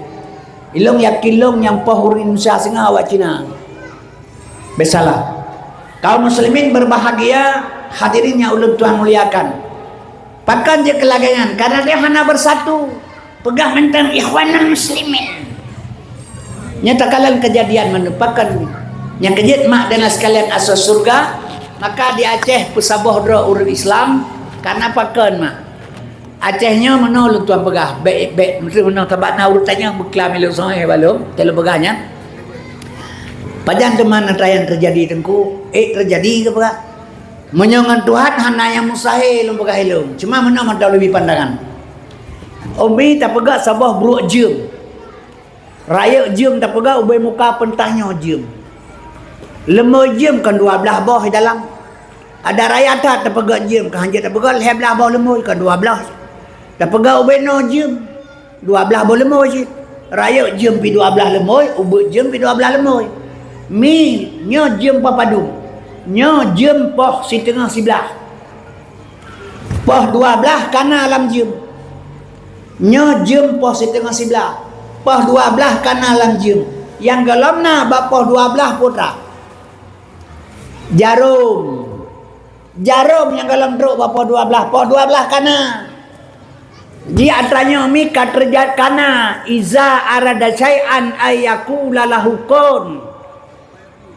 Ilong yakilong yang pohur Indonesia singa awak Cina. Besalah. Kaum muslimin berbahagia, hadirinnya ulun Tuhan muliakan. Pakan je kelagangan karena dia hana bersatu. Pegang mentang ikhwanul muslimin. Nyata kalian kejadian menupakan yang kejut mak dan sekalian asas surga, maka di Aceh pesaboh dro urang Islam karena pakan mak. Acehnya mana lu tuan pegah baik mesti mana tabatna urutannya berklam lu soe balum telu pegahnya pajan teman yang terjadi tengku terjadi ke pegah menyongan Tuhan hana yang mustahil lu pegah lu cuma mana mata lebih pandangan obi tak pegah sabah bro jem Raya jam tak pegang ubay muka pentahnya jam. Lemah jam kan 12 bawah dalam. Ada raya tak pegang jam kan hanjat tak pegang 11 bawah lemah kan 12. Tak pegang ubay no jam. 12 bawah lemah je. Raya jam pi 12 lemah, ubay jam pi 12 lemah. Mi nyo jam papadung. Nyo jam poh setengah 11. Poh 12 kana alam jam. Nyo jam poh setengah 11. Poh 12 kana alam jam. Yang gelamna ba poh 12 putra. Jarum yang galam druk ba poh 12. Poh 12 kana. Di antaranya mi katerjat kana iza arada syai'an ayyakula lahu kun.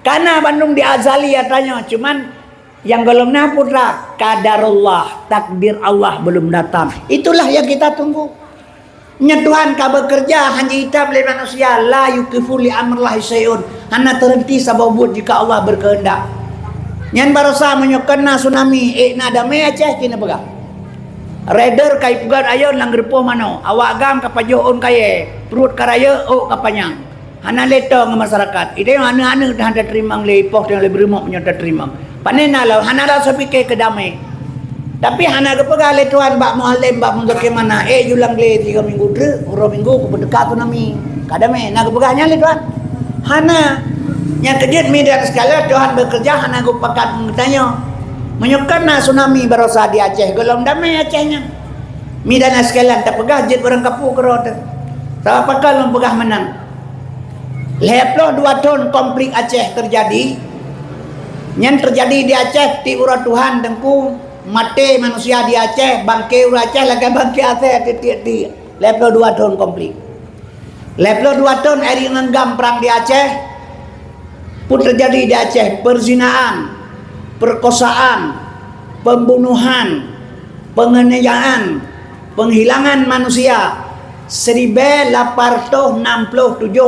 Kana Bandung di azali katanya, cuman yang gelamna putra qadarullah, takdir Allah belum datang. Itulah yang kita tunggu. Nya Tuhan ka bekerja hanya hitam oleh manusia, la yukifu li amrillahi syai'un. Hana terhenti sababut jika Allah berkehendak. Nyan barosa menyokena tsunami na damai Aceh kena pegang. Raider kai pegat ayo nang gerpoh mano. Awak gam kapajoon kaye, perut karaya kapanyang. Hana leto ng masyarakat. Ito yung hana-hana dah terima le ipok yang lebih rumah punya terima. Panena law hana law sapi ke kedamai. Tapi hana kepegal le tuan bak muallim bak mundur ke mana julang le 3 minggu dre, 2 minggu ku berdekat tu nami. Kadame na kepegahnya le tuan. Hana yang kejut mi dan sekala Tuhan bekerja hana ku pakat mengetanya. Menyukana tsunami barosa di Aceh, gelom damai Acehnya. Mi dan sekalian tak pegah jet orang kapu kerot. Tak pakal pegah menang. Leploh 2 tahun konflik Aceh terjadi. Yang terjadi di Aceh ti urat Tuhan dengku mati manusia di Aceh, bangke urat Aceh lagi bangke Aceh ti leploh 2 tahun konflik. Leploh 2 tahun eri ngenggam perang di Aceh pun terjadi di Aceh perzinaan, perkosaan, pembunuhan, penganiayaan, penghilangan manusia. 1867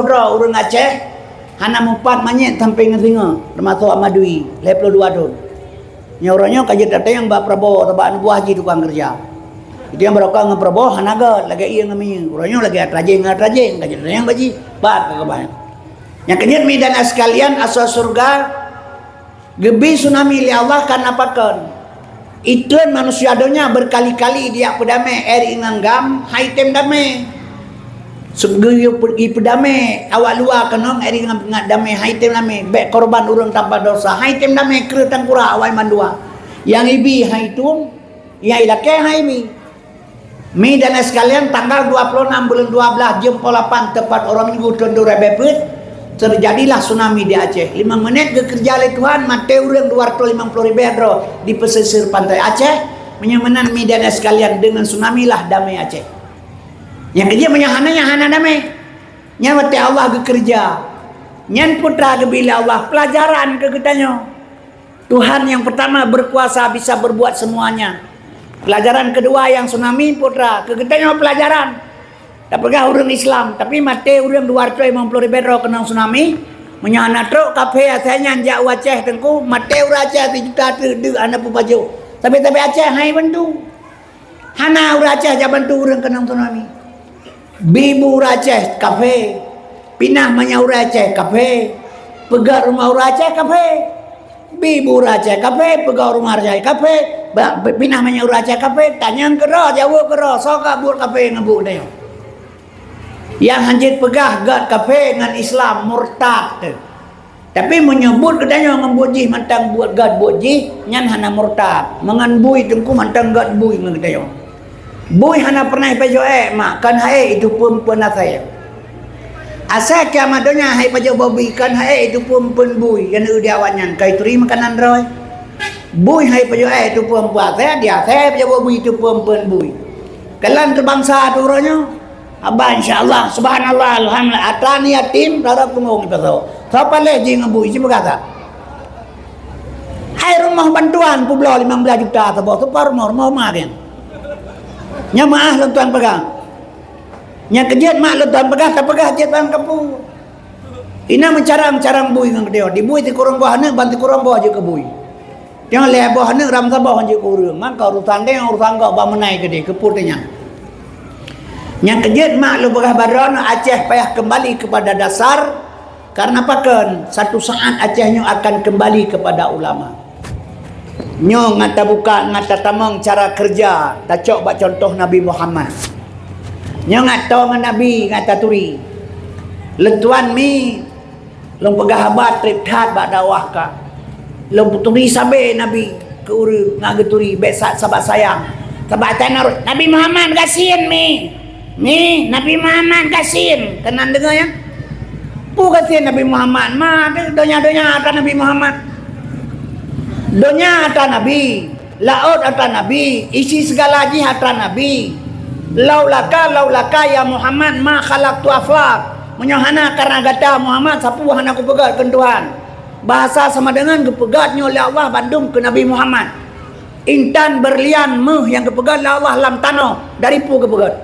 orang Aceh hana mumpat manyet sampai ngesinga termasuk Amadui leplo 2 tahun nyoranya kajet data yang Mbak Prabowo tabaan buah haji tukang kerja itu yang berokah nge Prabowo hanaga lagi iya ngemi uranya lagi atrajeng kajet data yang baji bat kebanyak yang kenyat midan sekalian asal surga gebi tsunami li Allah kan apakan itu manusia donya berkali-kali dia pedame eri nganggam haitem dame segeyo pergi pedame awak luar kenong eri ngat dame haitem dame bek korban urang tanpa dosa haitem dame keretang kura awai mandua yang ibi haitum ya ilake haibi mi dan sekalian tanggal 26 bulan 12 jam 8 tepat orang minggu tundur bebet terjadilah tsunami di Aceh. 5 menit bekerja oleh Tuhan mati urang 250.000 di pesisir pantai Aceh menyamanan medan sekalian dengan tsunami lah damai Aceh. Yang kerja menyahana damai. Nyawati Allah bekerja. Nyan putra kebila Allah pelajaran ke kitanya. Tuhan yang pertama berkuasa bisa berbuat semuanya. Pelajaran kedua yang tsunami putra ke kitanya pelajaran. Tak pegah orang Islam tapi mati orang 250.000 kena tsunami menyana truk kafe asalnya jak Aceh tengku mati orang Aceh 3 juta tu anda pu baju tapi Aceh hai bantu hana orang Aceh jak bantu orang kena tsunami bibu orang Aceh kafe pinah manya orang Aceh kafe pegar rumah orang Aceh kafe bibu orang Aceh kafe pegar rumah orang Aceh kafe pinah manya orang Aceh kafe tanya kero jawab kero soka buat kafe ngebuk dia yang hanjit pegah gad kafe dengan Islam murtad tapi menyebut katanya ngembuji mantang buat gad buji nyan hana murtad mangan bui tengku mantang gad bui katanya bui hana pernah pejo mak kan hae itu pun saya asa kiamadonya hai pejo babi kan hae itu pun bui yang dia awanyan kai turi makanan roy bui hai pejo itu pun saya dia saya pejo babi itu pun bui kalan terbangsa turunnya Abah insyaAllah subhanallah alhamdulillah atani yatim rara punggung ipasau siapa leh je ngebui siapa kata hai rumah bantuan publo 15 juta sebab separ rumah makin nya maah lentuan pegang nya kejet mak lentuan pegang tak pegang jet bang kapu ina mencarang bui ngang dia di bui ti kurang bawah ne bantu kurang bawah je ke bui jangan leh bawah ne ram sabah je ke urang man ka urusan dia urusan kau ba menai ke dia ke putnya Yang kejut mak lu berah baron Aceh payah kembali kepada dasar. Karena apa kan? Satu saat Acehnya akan kembali kepada ulama. Nyo ngata buka ngata tamang cara kerja. Tak cok bak contoh Nabi Muhammad. Nyo ngata dengan Nabi ngata turi. Lentuan mi long pegah habat trip tat bak dakwah ka. Long puturi sabe Nabi ke uru ngageturi besat sabat sayang. Sabat tanarut Nabi Muhammad kasihin mi. Mi Nabi Muhammad kasihin. Kenan dengar ya? Pu kasihin Nabi Muhammad. Ma donya-donya atas Nabi Muhammad. Donya atas Nabi. Laut atas Nabi. Isi segala haji atas Nabi. Laulaka ya Muhammad ma khalaqtu aflak. Menyohana karena kata Muhammad sapu hana ku pegat ke Tuhan. Bahasa sama dengan kepegatnya oleh Allah bandung ke Nabi Muhammad. Intan berlian meh yang kepegat oleh Allah lam tanah dari pu kepegat.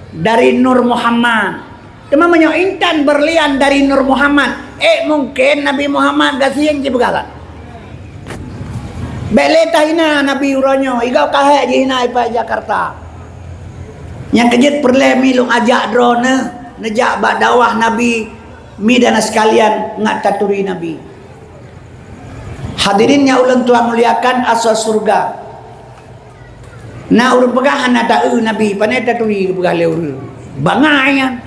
Dari Nur Muhammad. Temamanya intan berlian dari Nur Muhammad. Mungkin Nabi Muhammad kasihan je pegat. Beleta hina Nabi uranyo igau kahek je hina ipa Jakarta. Yang kejut perlemi lu ajak drone nejak bak dakwah Nabi mi dan sekalian ngat taturi Nabi. Hadirinnya ulang Tuhan muliakan asal surga. Na urang pegahan ada Nabi panai taturi pegah leur. Bangaian.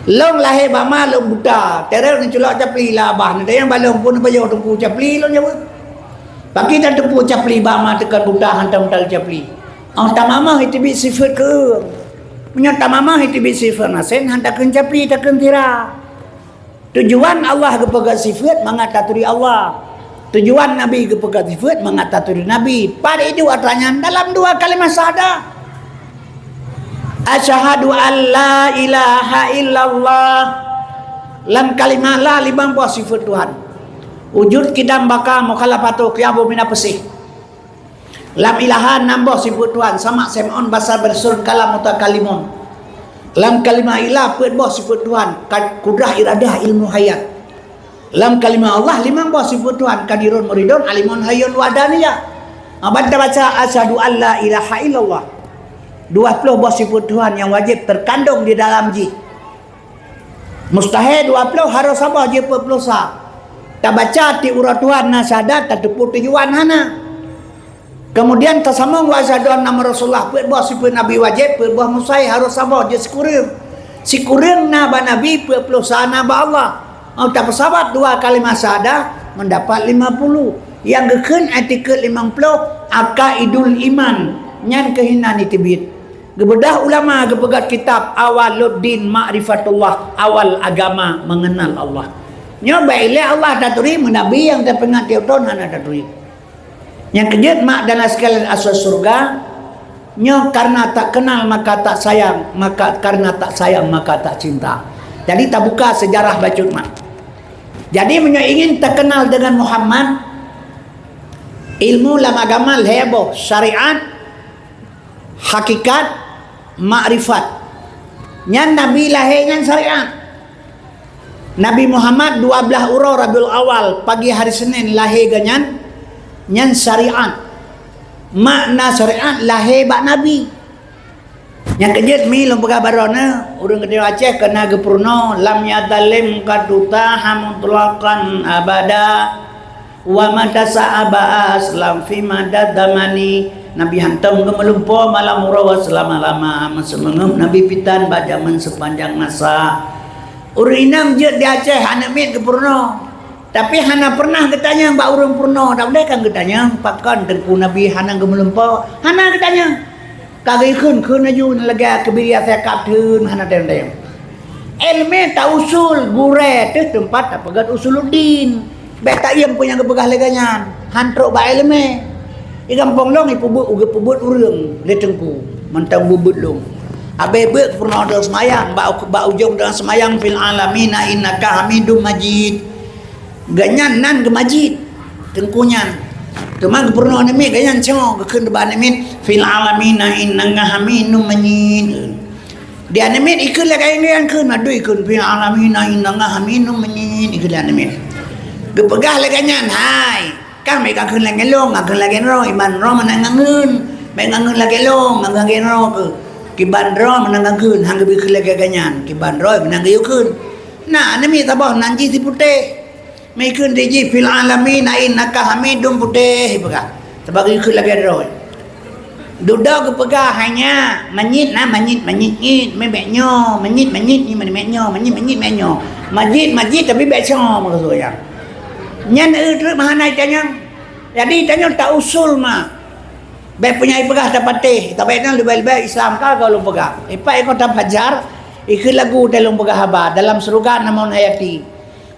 Long lahir bama long buta. Terel ni culak capli lah bah. Ada yang balong pun bayo tungku capli long jawab. Bagi dan tungku capli bama tekan buta hantam tal capli. Tamama itu bi sifat ke. Punya tamama itu bi sifat nasen hantakeun capli takeun tira. Tujuan Allah kepegat sifat mengataturi Allah. Tujuan Nabi kepegat sifat mengataturi Nabi. Pada itu artinya dalam dua kalimat syahadah. Asyhadu an la ilaha illallah. Lam kalimah la limang buah sifat Tuhan. Wujud kidam baka mukhalafatu qiyamu mina pesih. Lam ilaha nambah sifat Tuhan sama semon basar bersun kalam mutakalimun. Lam kalimah ilah pun bawah sifat Tuhan kudrah iradah ilmu hayat. Lam kalimah Allah limang bawah sifat Tuhan kadirun muridun alimun hayyun wadaniyah. Baca asyhadu an la ilaha illallah. 20 bawah sifat Tuhan yang wajib terkandung di dalam ji. Mustahil 20 harus sabah je perpulusa. Tak baca ti urat Tuhan nasyadat tak tepu tujuan hana. Kemudian tersamung wa asyhadu anna Rasulullah buat sifat Nabi wajib buat musai harus sabar je sikurim na ba Nabi pelusa na ba Allah. Tak bersahabat dua kalimat syahadah mendapat 50. Yang gekeun artikel 50 aqaidul iman nyan kehinan itibit. Gebedah ulama gepegat kitab Awaluddin Ma'rifatullah, awal agama mengenal Allah. Nyo baile Allah taturi menabi yang terpengat teuton hana taturi. Yang kejut mak dan sekalian asal surga. Nyo karena tak kenal maka tak sayang, maka karena tak sayang maka tak cinta. Jadi tak buka sejarah bacut mak. Jadi menyo ingin terkenal dengan Muhammad, ilmu lam agama heboh, syariat, hakikat, makrifat. Nyan Nabi lahir nyan syariat. Nabi Muhammad 12 Ura Rabiul Awal pagi hari Senin lahir ganyan nyan syariat. Makna syariat lahir bak Nabi. Yang kejut mi long pegah barona urang gede Aceh kena gepurno lam yadalim kaduta hamutlaqan abada wa matasa abas lam fi madadamani. Nabi hantam gemelumpo malam murawa selama-lama masemengem Nabi pitan bajaman sepanjang masa. Urinam je di Aceh hana mit gepurno. Tapi hana pernah ketanya mbak urang purno. Tak boleh kan ketanya pakkan tenku Nabi hana gemelumpo. Hana ketanya. Kagak kun aju lega kebiria saya kapten hana tendem. Ilmu tak usul gure tu tempat tak pegat usuluddin. Bet tak yang punya kepegah leganya. Hantrok ba ilmu. I kampung long i pubut uga pubut urang le tengku. Mantang bubut long. Abe bet purna ada semayang ba ujung dengan semayang fil alamina innaka hamidum majid. Ganyan nan ke majid tengkunyan. Cuma purna nemi ganyan cemo keun ba nemi fil alamina innaka hamidum majid. Dia nemi ikut la kain yang keun adu ikut fil alamina innaka hamidum majid ikut la nemi. Gepegah la ganyan hai. Kang mai kang keun la gelong, kang keun la genro iman ro manangangeun. Mai ngangeun la gelong, ngangeun ro ke. Kibandro menanggang kun hang gebi kele gaganyan. Kibandro menanggang yu kun. Nah, ni mi tabah nanji si putih. Mai kun diji fil alamin innaka hamidum putih pega. Sebagai kun lagi ro. Duduk ke pega hanya manyit ni memeknyo, manyit ni memeknyo, manyit menyo. Majid tapi beso maksudnya. Nyan terus mahanai tanya. Jadi tanya tak usul mah. Baik punya pegah dapat teh. Tapi itu lebih Islam kah kalau pegah. Ipa ikut tak belajar. Ikut lagu dalam pegah haba. Dalam surga namun hayati.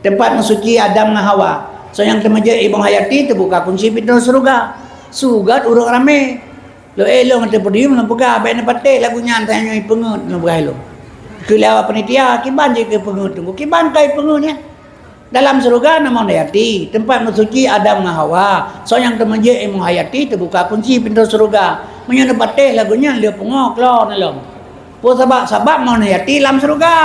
Tempat mensuci Adam dan Hawa. So yang termaja ibang hayati terbuka kunci pintu surga. Surga urut rame. Lo elo ngata podium dalam pegah. Baik dapat teh lagunya tanya pengut dalam pegah elo. Kelawa penitia kiban je ke pengut tunggu. Kiban kai pengutnya. Dalam surga namun hayati, tempat mensuci Adam dan Hawa. So yang termaja ilmu hayati terbuka kunci pintu surga. Menyana patih lagunya dia pengok lo nalong. Po sebab mon hayati dalam surga.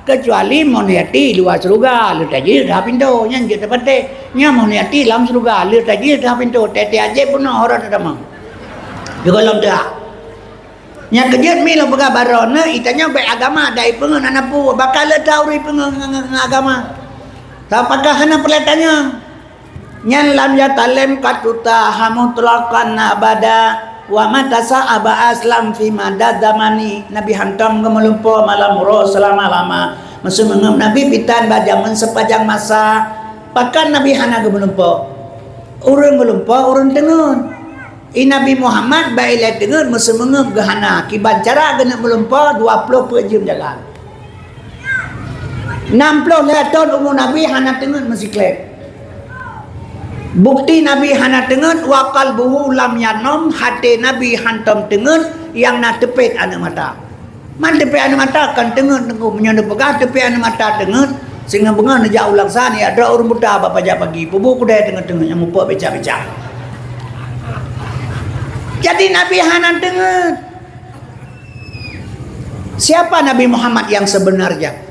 Kecuali mon hayati luar surga, lu tajir dah pintu. Yang dia patih, nya mon hayati dalam surga, lu tajir dah pintu. Tete aje puno orang ada mang. Juga lom dah. Nya kejut mi lo pega barona itanya baik agama dai pengen anapu bakal tahu ri pengen agama. Apakah hana perlatannya? Nyan lam ya talem katuta hamutlakan abada wa matasa aba aslam fi madad zamani Nabi hantam gemelumpo malam ro selama lama masih mengem Nabi pitan bajaman sepanjang masa pakan Nabi hana gemelumpo urang gelumpo urang tengun Nabi Muhammad bailat tengun masih mengem gehana kiban cara gena melumpo 20 jam jalan 60 tahun umur Nabi hana tengen masih klaim. Bukti Nabi hana tengen wakal buhu lam yanom hati Nabi hantam tengen yang nak tepet anak mata. Man tepet anak mata kan tengen tengku menyana pegah tepet anak mata tengen sehingga bengan aja ulang sana ada orang buta apa aja pagi pubu kudai tengen yang mupuk beca-beca. Jadi Nabi hana tengen. Siapa Nabi Muhammad yang sebenarnya?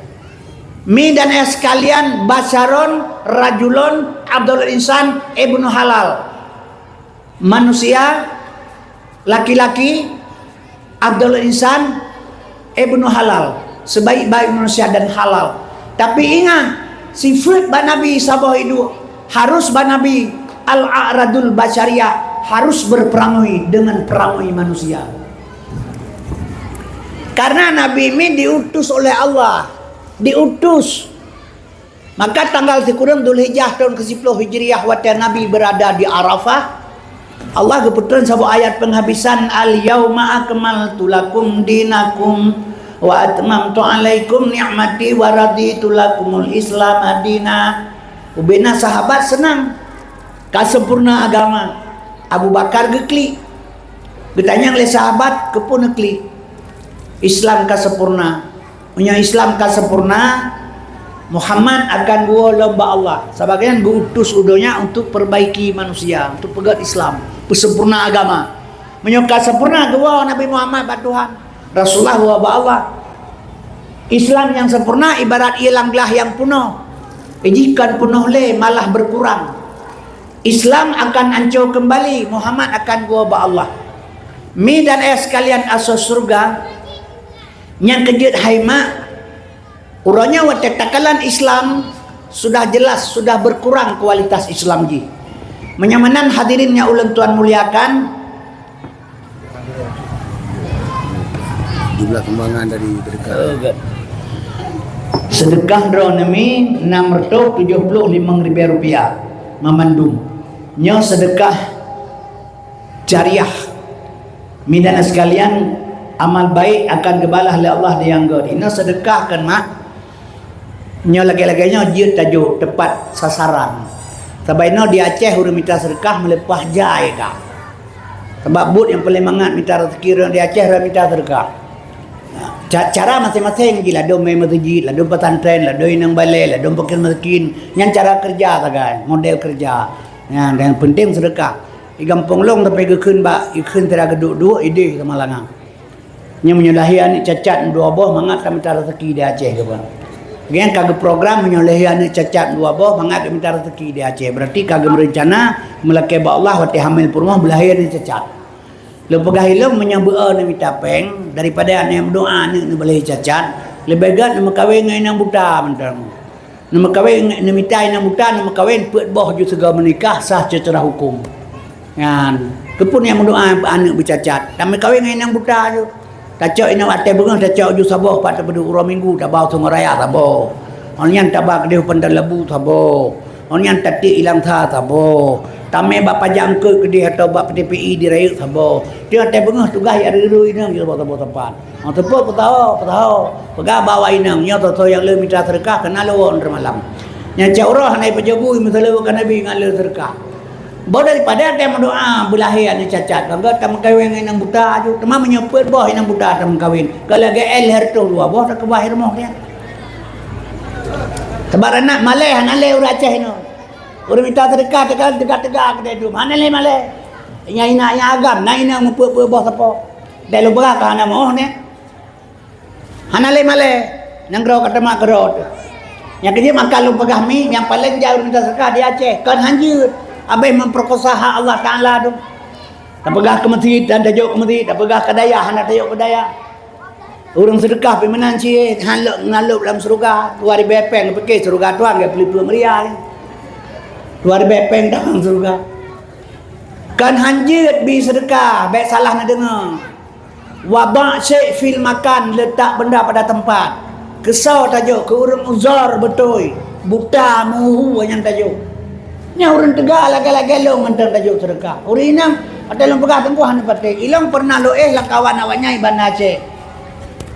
Mi dan sekalian basyaron rajulun abdul insan ibnu halal. Manusia laki-laki abdul insan ibnu halal, sebaik-baik manusia dan halal. Tapi ingat sifat Nabi sabah itu harus Nabi al-a'radul basyariyah harus berperangai dengan perangai manusia. Karena Nabi ini diutus oleh Allah. Diutus. Maka tanggal sekurang Dzulhijjah tahun ke-10 Hijriah waktu Nabi berada di Arafah, Allah keputusan sebuah ayat penghabisan al-yauma akmaltu lakum dinakum wa atmamtu alaikum ni'mati wa raditu lakumul islam adina. Ubena sahabat senang kasempurna agama. Abu Bakar geklik. Bertanya oleh sahabat kepun geklik. Islam kasempurna. Punya Islam kan sempurna, Muhammad akan gua lomba Allah. Sebagian diutus udonya untuk perbaiki manusia, untuk pegat Islam, persempurna agama. Menyukai sempurna gua Nabi Muhammad bat Tuhan. Rasulullah wa Allah. Islam yang sempurna ibarat ialang gelah yang penuh. Jika penuh le malah berkurang. Islam akan hancur kembali, Muhammad akan gua Allah. Mi dan sekalian asal surga. Yang kejut haima urangnya waktu takalan Islam sudah jelas sudah berkurang kualitas Islam ji. Menyamanan hadirinnya ulang tuan muliakan jumlah kembangan dari berkah. Sedekah dronemi 675.000 rupiah memandung. Nyo sedekah jariah. Midana sekalian amal baik akan kebalah oleh Allah dianggur. Ini sedekah kan mak. Nyo lagi-laginya jut tajuk tepat sasaran. Sebab ini di Aceh orang minta sedekah melepah jai kah. Sebab but yang paling mangat minta rezeki orang di Aceh orang minta sedekah. Cara masing-masing gila dom main masjid, lah dom pesantren, lah dom inang balai, lah dom fakir miskin. Yang cara kerja kan, model kerja. Yang yang penting sedekah. Di kampung long tapi gekun ba, gekun tera geduk ide sama langang. Yang menyulahian cacat dua boh mangat kami minta rezeki di Aceh ke bang. Yang kagak program menyulahian cacat dua boh mangat kami minta rezeki di Aceh. Berarti kagak berencana melakai ba Allah wati hamil purmah belahian cacat. Lu pegah ilmu menyambut ni minta peng daripada yang berdoa ni boleh cacat. Lebih baik nak kahwin dengan yang buta mentang. Nak kahwin nak minta yang buta nak kahwin put boh ju segala menikah sah secara hukum. Kan. Kepun yang berdoa anak bercacat. Tak kahwin dengan yang buta je. Tak cak ina atai bengah tak cak ju sabah pada urang minggu tak bau sungai raya sabah. Orang yang tabak dia pandai lebu sabah. Orang yang tatik hilang tha sabah. Tamai bak pajak angkut ke dia atau bak PTPI di raya sabah. Dia atai bengah tugas yang riru inang dia sabah tempat. Tepat petau. Pegah bawa inang nya to yang le minta sedekah kena lawan malam. Yang caurah naik pejabu misalnya bukan nabi ngalir sedekah. Bawa daripada ada mendoa belahi anak cacat. Bangga tak mengkawin dengan buta aja. Tema menyeput boh yang buta tak mengkawin. Kalau lagi herto dua boh tak kebahir moh dia. Tebar anak malai hanale ur Aceh ini. Ur minta sedekah tegak-tegak kedai tu. Mana le malai? Yang agam, nak ina memput boh siapa. Dah lu berak anak moh ni. Hanale malai nang grau kata mak grau. Yang kerja makan lu pegah mi yang paling jauh minta sedekah di Aceh. Kan hanjut. Habis memperkosa hak Allah Ta'ala tu. Tak pegah ke masjid dan tajuk ke masjid. Tak pegah ke daya, hendak tajuk ke daya. Orang sedekah pergi menan cik. Hanluk ngalup dalam surga. 2 bepeng pergi surga tuan. Dia beli 2 meriah. 2 bepeng dalam surga. Kan hanjit bi sedekah. Baik salah nak dengar. Wabak syek fil makan. Letak benda pada tempat. Kesau tajuk. Ke orang uzar betul. Buta muhu yang tajuk. Nya orang tegak lagi-lagi long mentang tajuk sedekah. Orang inang ada long pegah tengkuhan patik. Ilang pernah loeh lah kawan awaknya Iban Aceh.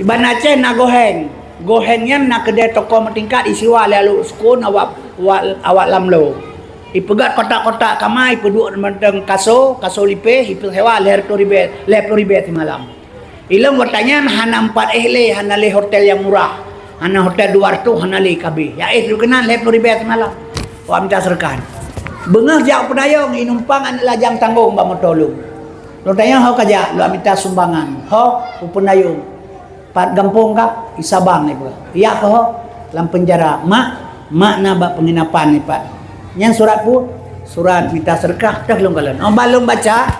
Iban Aceh nak goheng. Gohengnya nak kedai toko mentingkat isiwa lalu skun awak lamlo. Ipegat kotak-kotak kamai peduk mentang kaso lipe ipe sewa leher ribet malam. Ilang bertanya hana 4 ehle hana le hotel yang murah. Hana hotel 200 hana le kabe. Ya lu kenal leher ribet malam. Wa minta sedekah. Bengah jak pedayong inumpang anak lajang tanggung ba motolung. Lo tanya hau kaja lo minta sumbangan. Ho upendayung. Pat gampung ka isabang ni pula. Ya ko lam penjara. Mak na ba penginapan ni pat. Yang surat pu surat minta sedekah dah belum kalan. Balum baca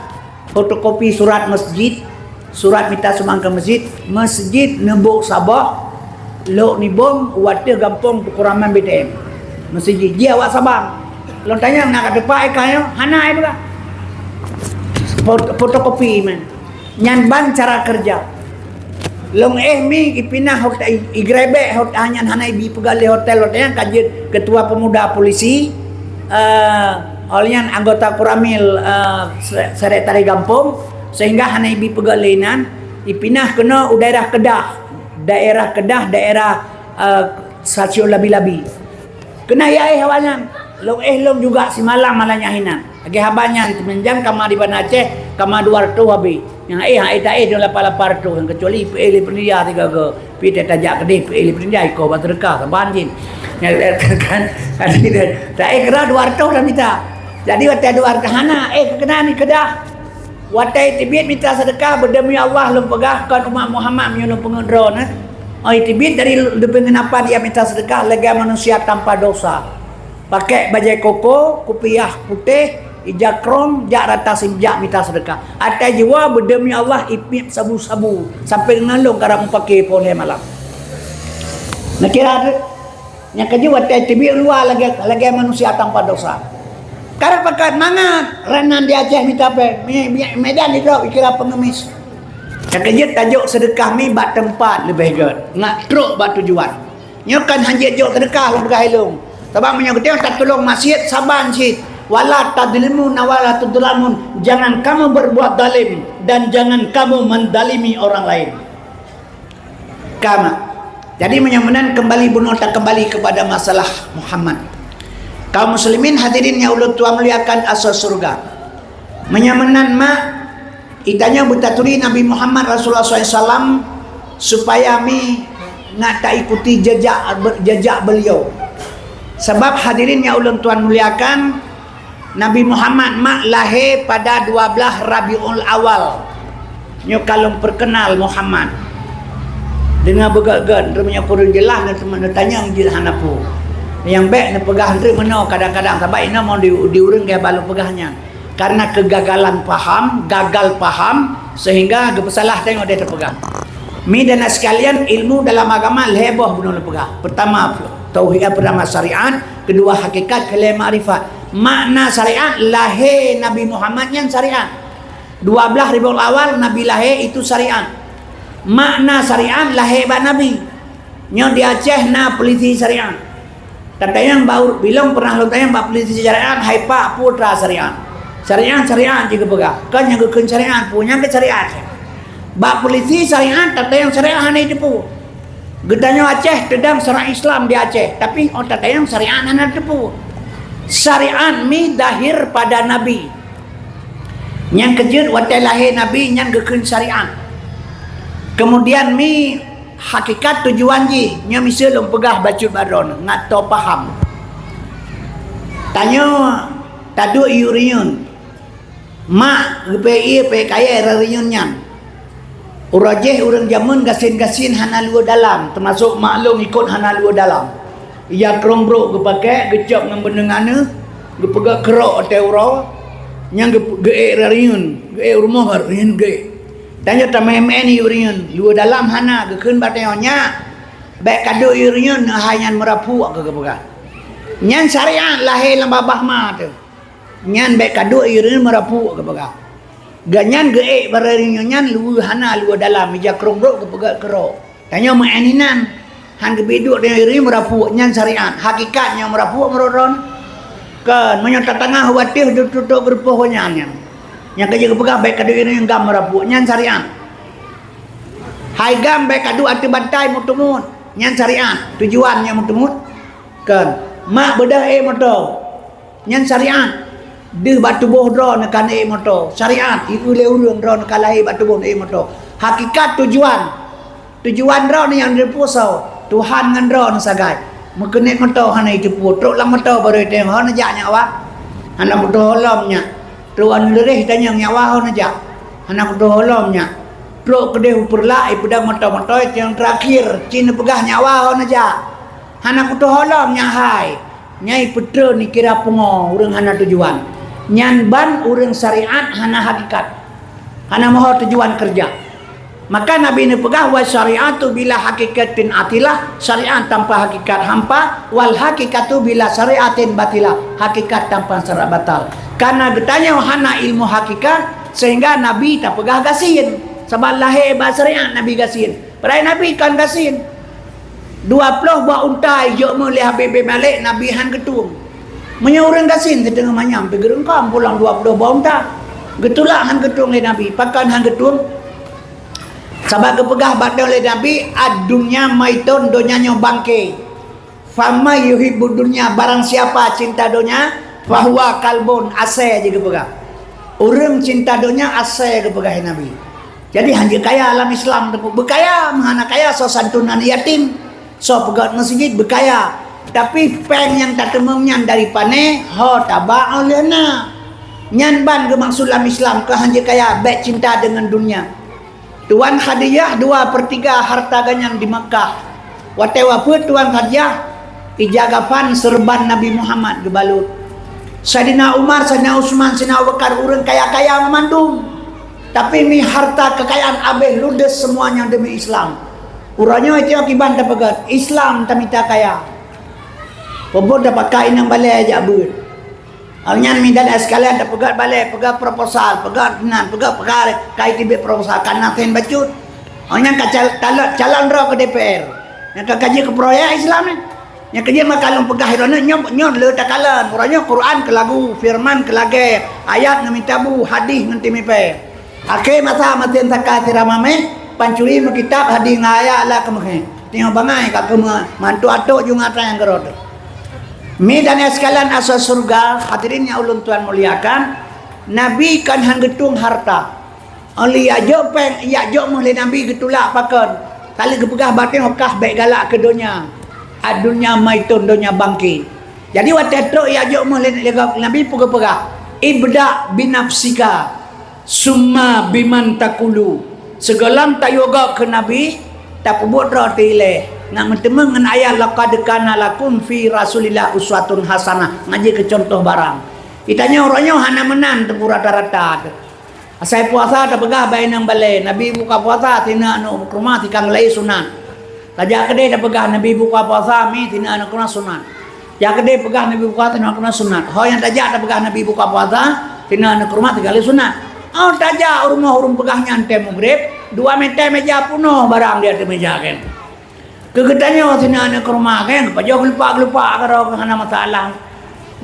fotokopi surat masjid, surat minta sumbang ke masjid nebuk Sabah. Lo ni bom wadah gampung kuraman BTM. Masjid dia awak Sabang. Lo tanya nak ada pak kayo, hana itu lah. Fotokopi man. Nyan ban cara kerja. Long mi ipinah hotel igrebe hotel hanya hana ibi pegali hotel yang kajian ketua pemuda polisi olehnya anggota Kuramil Sekretari Gampung sehingga hana ibi pegalinan ipinah kena daerah Kedah daerah Stasiun Labi-Labi. Kena ya awalnya. Long juga si malam malahnya hina. Agi habanya menjang kama di Banda Aceh kama 200 habis. Yang tak dia lapar tu yang kecuali pilih pendia 3 ke. Pi tajak kedih pilih pendia iko batrekah banjin. Kan tak kira 200 dah minta. Jadi watai 200 hana kena ni Kedah. Watai tibit minta sedekah berdemi Allah lu pegahkan umat Muhammad menyuruh pengedron. Tibit dari penginapan dia minta sedekah lega manusia tanpa dosa. Pakai bajai koko, kupiah putih, ijak krom, jak rata simjak minta sedekah. Atai jiwa berdemi Allah ipip sabu-sabu sampai ngalung karang pakai poleh malam. Nak kira ada yang kejuat tibi luar lagi manusia tanpa dosa. Karena pakai mangat renan di Aceh minta apa? Medan itu kira pengemis. Yang kejut tajuk sedekah mi bat tempat lebih good. Nak truk bat tujuan. Nyokan hanjit jok sedekah lu bergahilung. Sebab menyangkutnya tak tolong masjid saban syid. Wala tadlimun wala tudlamun. Jangan kamu berbuat zalim dan jangan kamu mendalimi orang lain. Kama. Jadi menyamanan kembali kembali kepada masalah Muhammad. Kaum muslimin hadirin yang Allah Tuhan muliakan asal surga. Menyamanan itanya butaturi Nabi Muhammad Rasulullah SAW supaya mi nak tak ikuti jejak beliau. Sebab hadirin yang ulun Tuhan muliakan, Nabi Muhammad lahir pada 12 Rabiul Awal. Nyo kalau perkenal Muhammad dengan begagan remnya kurun jelas dan teman tanya jelas hanapu. Yang baik nak pegah entre meno kadang-kadang sebab ina mau diurang ke balu pegahnya. Karena gagal paham Sehingga gepesalah tengok dia terpegang. Mi dan sekalian, ilmu dalam agama heboh bunuh pegang. Pertama tauhid, pertama syariat, kedua hakikat, kelima ma'rifat. Makna syariat lahir Nabi Muhammad yang syariat. 12 Rabiul Awal Nabi lahir itu syariat. Makna syariat lahir ba Nabi. Nyo di Aceh na polisi syariat. Tatayang bau bilang pernah lu tayang ba polisi syariat hai pak putra syariat. Syariat juga pegang. Kan yang keun syariat punya ke syariat. Ba polisi syariat tatayang syariat hana depu. Gedanya Aceh tedang syariat Islam di Aceh, tapi tatayang syariat hana depu. Syariat mi dahir pada Nabi. Yang kejut watai lahir Nabi yang keun syariat. Kemudian mi hakikat tujuan ji nya misal pegah bacut baron ngato paham. Tanya tadu yuriun. Mak GPI PKI reunian. Urajeh urang jamun gasin-gasin hana luar dalam, termasuk maklum ikut hana luar dalam. Ia kerombrok gepake gecap ngan benengane, gepegak kerok teuro, yang ge reunion, ge rumah reunion ge. Tanya tamen reunion, luar dalam hana gekeun bateonya. Baik kado reunion hayan merapu ke gepegak. Nyan syariat lahir lam babah ma tu. Nyan baik kado reunion merapu ke gepegak. Ganyan geek bararinyan lu hana lu dalam meja kerombrok kepegat kerok. Tanya ma'aninan han gebeduk dengan iri merapu nyan syariat. Hakikatnya merapu meroron kan menyata tengah watih tutup berpoh nyan. Yang kerja kepegat baik kadu iri yang gam merapu nyan syariat. Hai gam baik kadu ati bantai mutumut nyan syariat. Tujuannya mutumut kan mak bedah motor nyan syariat. Dia batu boh drone kan motor syariat itu le urang drone kalai batu boh motor hakikat tujuan drone yang dipusau Tuhan ngan drone sagai mengkenek motor hana itu putruk lang motor baru teng hana jaknya awak hana motor holomnya tuan lereh tanya nyawa hana jak hana motor holomnya truk kedeh perlai pedang motor yang terakhir cina pegah nyawa hana jak hana motor holomnya hai nyai putra ni kira pengo urang hana tujuan nyan ban urang syariat hana hakikat hana mahu tujuan kerja. Maka Nabi ni pegah wa syariatu bila hakikatin atilah, syariat tanpa hakikat hampa, wal hakikatu bila syariatin batilah, hakikat tanpa syariat batal. Karena getanya hana ilmu hakikat sehingga Nabi tak pegah gasin. Sebab lahir ba syariat Nabi gasin. Padahal Nabi kan gasin 20 buah untai jok mu le Habib Malik Nabi han ketung. Menya orang gasin setengah manyam pergi rengkam pulang 20 bawang tak getulak han getung oleh Nabi pakan han getung sabak kepegah badan oleh Nabi adunya maitun donyanya bangke fama yuhibbu dunya barang siapa cinta dunya fahuwa kalbun ase je kepegah orang cinta dunya ase kepegah Nabi. Jadi hanya kaya alam Islam berkaya mana kaya so santunan yatim so pegat masjid berkaya. Tapi peng yang tak temunya dari pane ho taba olehna nyan ban ke maksulam Islam ke hanya kaya baik cinta dengan dunia. Tuan hadiah 2/3 harta ganyan di Makkah watewa pun tuan hadiah ijagafan serban Nabi Muhammad gebalut Sayyidina Umar, Sayyidina Utsman, Sayyidina Abu Bakar urang kaya-kaya memandung tapi mi harta kekayaan abeh ludes semuanya demi Islam. Uranya itu akibat dapat Islam tamita kaya. Pebut dapat kain yang balai aja abud. Alnyan minta sekalian dapat pegat balai, pegat proposal, pegat nan, pegat perkara kai tibe proposal kana ten bacut. Alnyan calon roh ke DPR. Yang kaji ke proyek Islam ni. Yang kerja makalung pegah hirana nyot le takalan. Uranya Quran ke lagu, firman ke lagi, ayat ngami tabu, hadis nganti mipe. Akhir masa maten takat tiramame, pancuri kitab hadis ngaya lah kemeh. Tengok bangai kat kemeh, mantu atuk juga yang gerot. Mi dan sekalian asal surga hadirin yang ulun Tuhan muliakan Nabi kan hang getung harta oli ajo peng ya jo mulai Nabi getulak pakan kali kepegah batin hokah baik galak ke dunia adunya maitun dunia bangki jadi watetro ya jo mulai Nabi pegah ibda binafsika summa biman takulu segalam tayoga ke Nabi tak pebut roti le nak mentemeng dengan ayat laqad kana lakum fi rasulillah uswatun hasanah ngaji ke contoh barang ditanya orangnya hana menan tempu rata-rata Asai puasa tak pegah bayi nang balai. Nabi buka puasa tina anu rumah tikang lai sunat. Raja kedai tak pegah Nabi buka puasa mi tina anu kena sunat. Ya kedai pegah Nabi buka tina kena sunat. Ho yang tajak tak pegah Nabi buka puasa tina anu rumah tikang lai sunat. Oh tajak rumah pegah nyante maghrib 2 meter meja puno barang dia di meja kan. Kegetanya tina anu rumah kan. Pajak lupa karo kena masalah.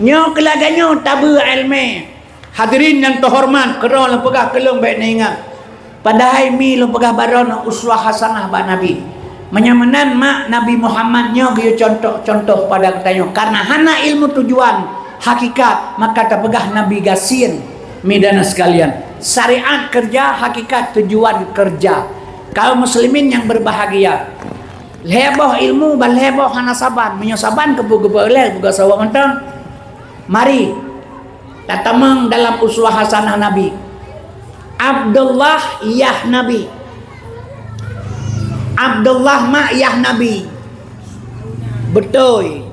Nyo kelaganyo tabu ilmu. Hadirin yang terhormat, kerana pegah kelong baik ingat. Padahal mi lo pegah baron uswah hasanah ba Nabi. Menyamanan mak Nabi Muhammad nyo dia contoh pada katanya. Karena hana ilmu tujuan hakikat, maka tak pegah Nabi gasin midana sekalian. Syariat kerja, hakikat tujuan kerja. Kaum muslimin yang berbahagia. Leboh ilmu ban leboh hana saban, menyosaban kebu-kebu oleh buka sawang mentang. Mari tatamang dalam uswah hasanah Nabi. Abdullah yah Nabi. Abdullah mak yah Nabi. Betul.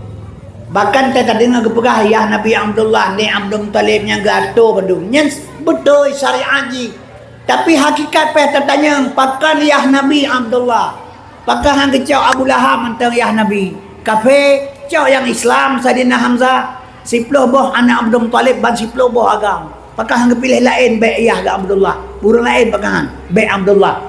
Bahkan kita dengar kepegah yah Nabi Abdullah ni Abdul Talibnya gato badung. Nyens betul syariat ji. Tapi hakikat pe tertanya pakan yah Nabi Abdullah. Pakan hang kecau Abu Lahab mentang yah Nabi. Kafe cau yang Islam Saidina Hamzah. Siploh boh anak Abdul Talib ban siploh boh agam. Pakah hang pilih lain baik ayah ke Abdullah. Burung lain pakahan baik Abdullah.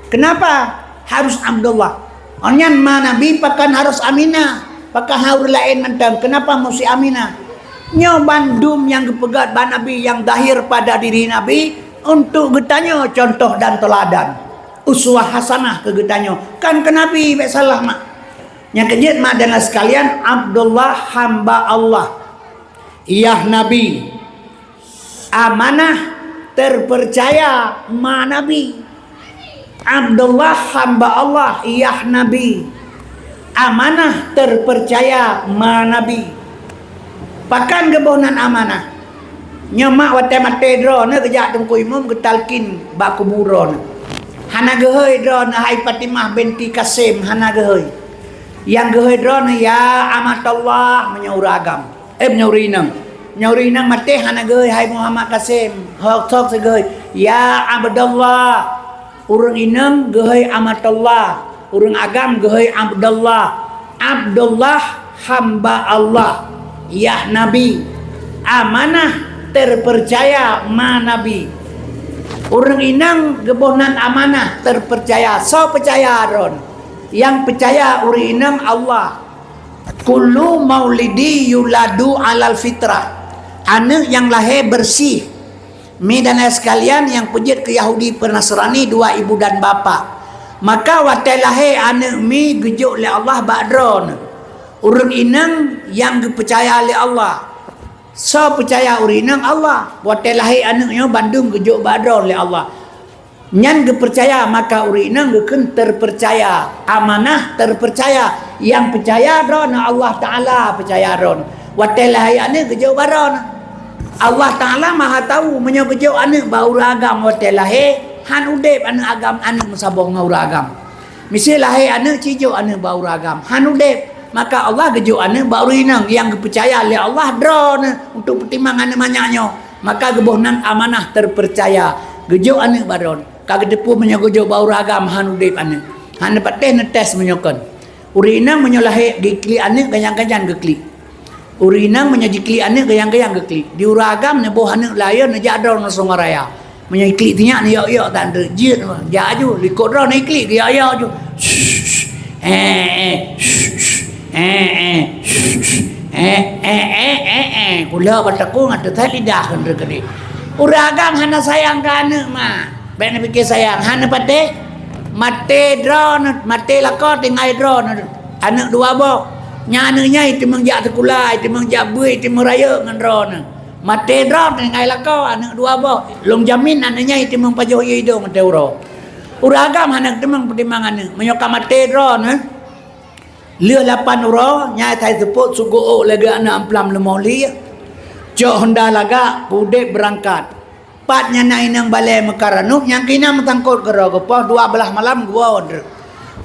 Kenapa harus Abdullah? Onyan ma Nabi pakan harus Aminah. Pakah harus lain mentang. Kenapa mesti Aminah? Nyo bandum yang kepegat ban Nabi yang dahir pada diri Nabi untuk getanya contoh dan teladan. Uswah hasanah ke getanya. Kan ke Nabi baik salah mak. Yang kejut mak dan sekalian Abdullah hamba Allah. Yah Nabi amanah terpercaya ma Nabi. Abdullah hamba Allah yah Nabi amanah terpercaya ma Nabi. Pakan kebonan amanah nyamak wate mate dro na kejak tengku imam ketalkin bak kuburon hana gehoi dro na hai Fatimah binti Kasim hana gehoi yang gehoi dro na ya amatullah menyauragam nyaurinang mati hana geuy hai Muhammad Kasim hok tok segeuy ya Abdullah urang inang geuy amatullah urang agam geuy Abdullah hamba Allah ya Nabi amanah terpercaya ma Nabi urang inang gebohnan amanah terpercaya so percaya ron yang percaya urang inang Allah. Kullu maulidi yuladu alal fitrah. Anak yang lahir bersih. Midana sekalian yang pejit ke Yahudi Nasrani dua ibu dan bapa. Maka watai lahir anak mi gejuk oleh Allah ba'dron. Urang inang yang percaya oleh Allah. So percaya urang inang Allah. Watai lahir anaknya bandung gejuk ba'dron oleh Allah. Nyan percaya maka urang geken terpercaya. Amanah terpercaya. Yang percaya ron Allah Ta'ala percaya ron. Watelah anak kejauh baron. Allah Ta'ala maha tahu menyokejauh anak bau ragam watelah han udep anak agam anak musabong ngau ragam. Misalnya anak cijau anak bau ragam han udep. Maka Allah kejauh anak bau rinang yang percaya oleh Allah dron untuk pertimbangan banyaknya. Maka gebohnan amanah terpercaya. Kejauh anak baron. Kagak depu menyokejauh bau ragam han udep anak. Han dapat netes menyokon. Urinang menyolahi gikli anak gayang-gayang gekli. Urinang menyajikli anak gayang-gayang gekli. Di uragam nebo anak layar nejador na songaraya. Menyikli tinya ni yok tak derjit jaju likut ro nikli dia ya ju. Kula bataku ngata tali dah kan rekeni. Uragam hana sayang ka anak ma. Ben pikir sayang hana pate mate drone mate lakot tingai drone anak dua bok nyananya itu mengjak sekolah itu mengjak buih itu meraya dengan drone mate drone tingai lakot anak dua bok long jamin anaknya itu mempajoh hidung mate uro uragam anak temang pertimbangan menyoka mate drone lừa 8 euro nyai thai support sugo lega anak amplam lemoli jok Honda laga pudek berangkat patnya naik nang balai mekaranuk yang kina metangkut ke rogo poh 12 malam gua order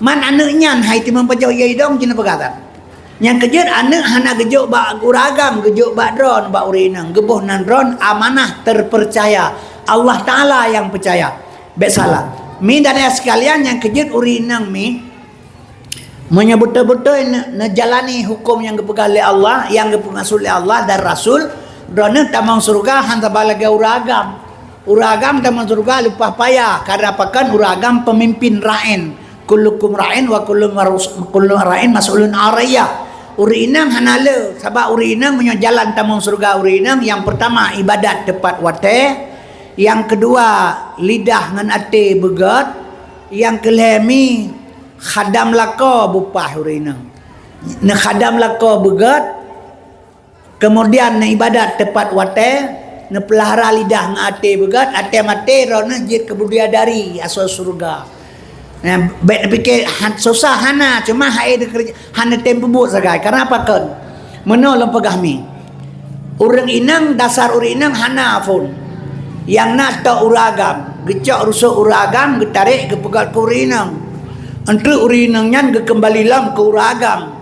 man anaknya hai timang pajau yai dong cina pegatan yang kejut anak hana gejuk ba uragam gejuk ba drone ba urinang geboh nan drone amanah terpercaya Allah Ta'ala yang percaya. Baik salah. Mi dan sekalian yang kejut urinang mi menyebut betul jalani hukum yang dipegang oleh Allah, yang dipengasul oleh Allah dan Rasul. Drone tamang surga hanta balaga uragam. Uragam tamang surga lupa payah karena apakan uragam pemimpin ra'in. Kullukum ra'in wa kullu ra'in mas'ulun araya. Urinang hanala sebab urinang punya jalan tamang surga urinang. Yang pertama ibadat tepat wate, yang kedua lidah ngan ate begat, yang kelemi khadam lako bupah urinang. Ne khadam lako begat, kemudian ne ibadat tepat wate, ne pelihara lidah ngan ate begat, ate mate rona jid kebudia dari asal surga. Nah, baik fikir susah hana cuma hai kerja hana tempo buat sagai. Karena apa kan? Menolong pegahmi. Urang inang dasar urang inang hana pun. Yang nak tak uragam, gecak rusuk uragam, getarik ke pegat ke urinang. Entre urinang nyan ke kembali lam ke uragam.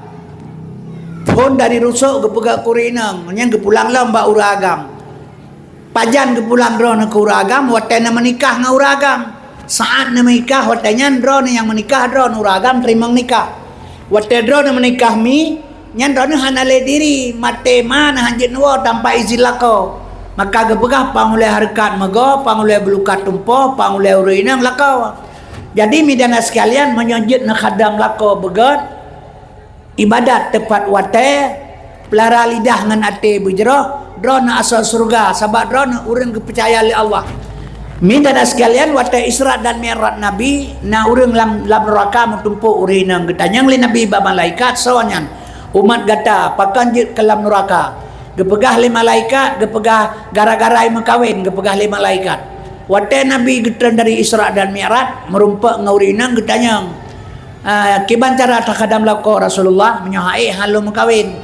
Pun dari rusuk ke pegat ke urinang, nyan ke pulang lam ba uragam. Pajan ke pulang drone ke uragam, watena menikah dengan uragam. Saat nak menikah watanya drone yang menikah drone uragam terima nikah. Wate drone menikah mi nyan drone hanale diri mate mana hanjit nuwa tanpa izin lako. Maka gepegah pangulai harkat mego, pangulai belukat tumpo, pangulai urinang lako. Jadi midana sekalian menyonjit nak khadam lako begat ibadat tepat wate pelara lidah ngan ate bujroh drone asal surga sebab drone urang kepercaya oleh Allah. Minta sekalian wata Isra dan Mi'raj Nabi na urang lam neraka mentumpuk urinang getanyang li Nabi ba malaikat sawanyan umat gata pakan jit ke lam neraka gepegah li malaikat gepegah gara-gara mengkawin gepegah li malaikat wata Nabi getan dari Isra dan Mi'raj merumpak ngaurinang getanyang kiban cara takadam lako Rasulullah menyohai halu mengkawin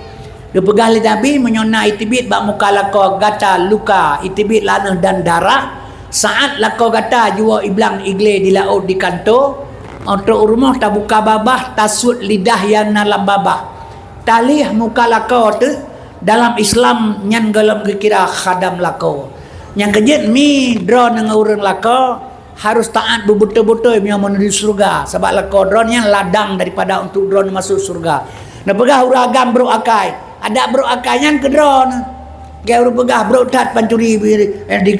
gepegah li Nabi menyona itibit bak muka lako gata luka itibit lanah dan darah. Saat lako kata jua iblang igle di laut di kanto untuk rumah tak buka babah tasut lidah yang dalam babah talih muka lako tu dalam Islam nyan galam kira khadam lako yang kejut mi drone dengan orang lako harus taat betul-betul yang menuju surga sebab lako drone yang ladang daripada untuk drone masuk surga. Nah pegah uragam bro akai ada bro akainya ke drone gaya pegah berotat pancuri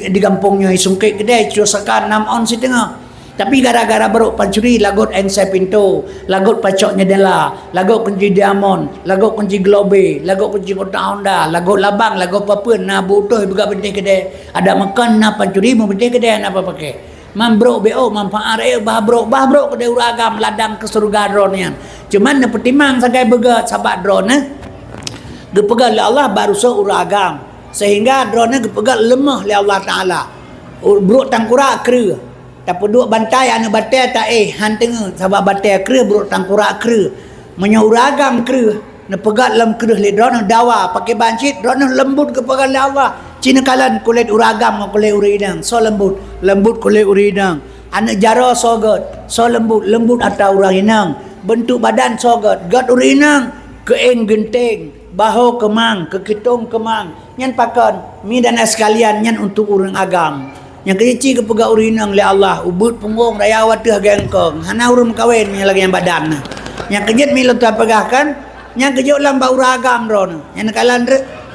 di kampungnya sungkit kedai cuasakan 6 on si tengah tapi gara-gara berok pancuri lagot ensai pintu lagot pacoknya dela lagot kunci diamond lagot kunci globe lagot kunci kota Honda lagot labang lagot papen na butuh juga penting kedai ada makan na pancuri mau penting kedai apa pakai man bro bo manfaat bah bro kedai uragam ladang ke surga drone cuman na pertimang sagai begat sahabat drone gepegal oleh Allah baru uragam sehingga drone gepegal lemah oleh Allah Ta'ala buruk tangkura kera tak peduk bantai anak batai tak hanteng sebab batai kera buruk tangkura kera menyuragam kera nak pegat lem kera le drone dawa pakai bancit drone lembut gepegal oleh Allah cina kalan kulit uragam kulit urinang so lembut kulit urinang anak jaro sogot so lembut atau urinang bentuk badan sogot gat urinang keeng genteng bahu kemang kekitung kemang nyan pakan mi dan sekalian nyan untuk urang agam yang kecil kepegak urinang oleh Allah ubud punggung raya watih gengkong hana urang kawin yang lagi yang badan yang kejut mi letak pegahkan yang kejut lamba uragam ron yang kalan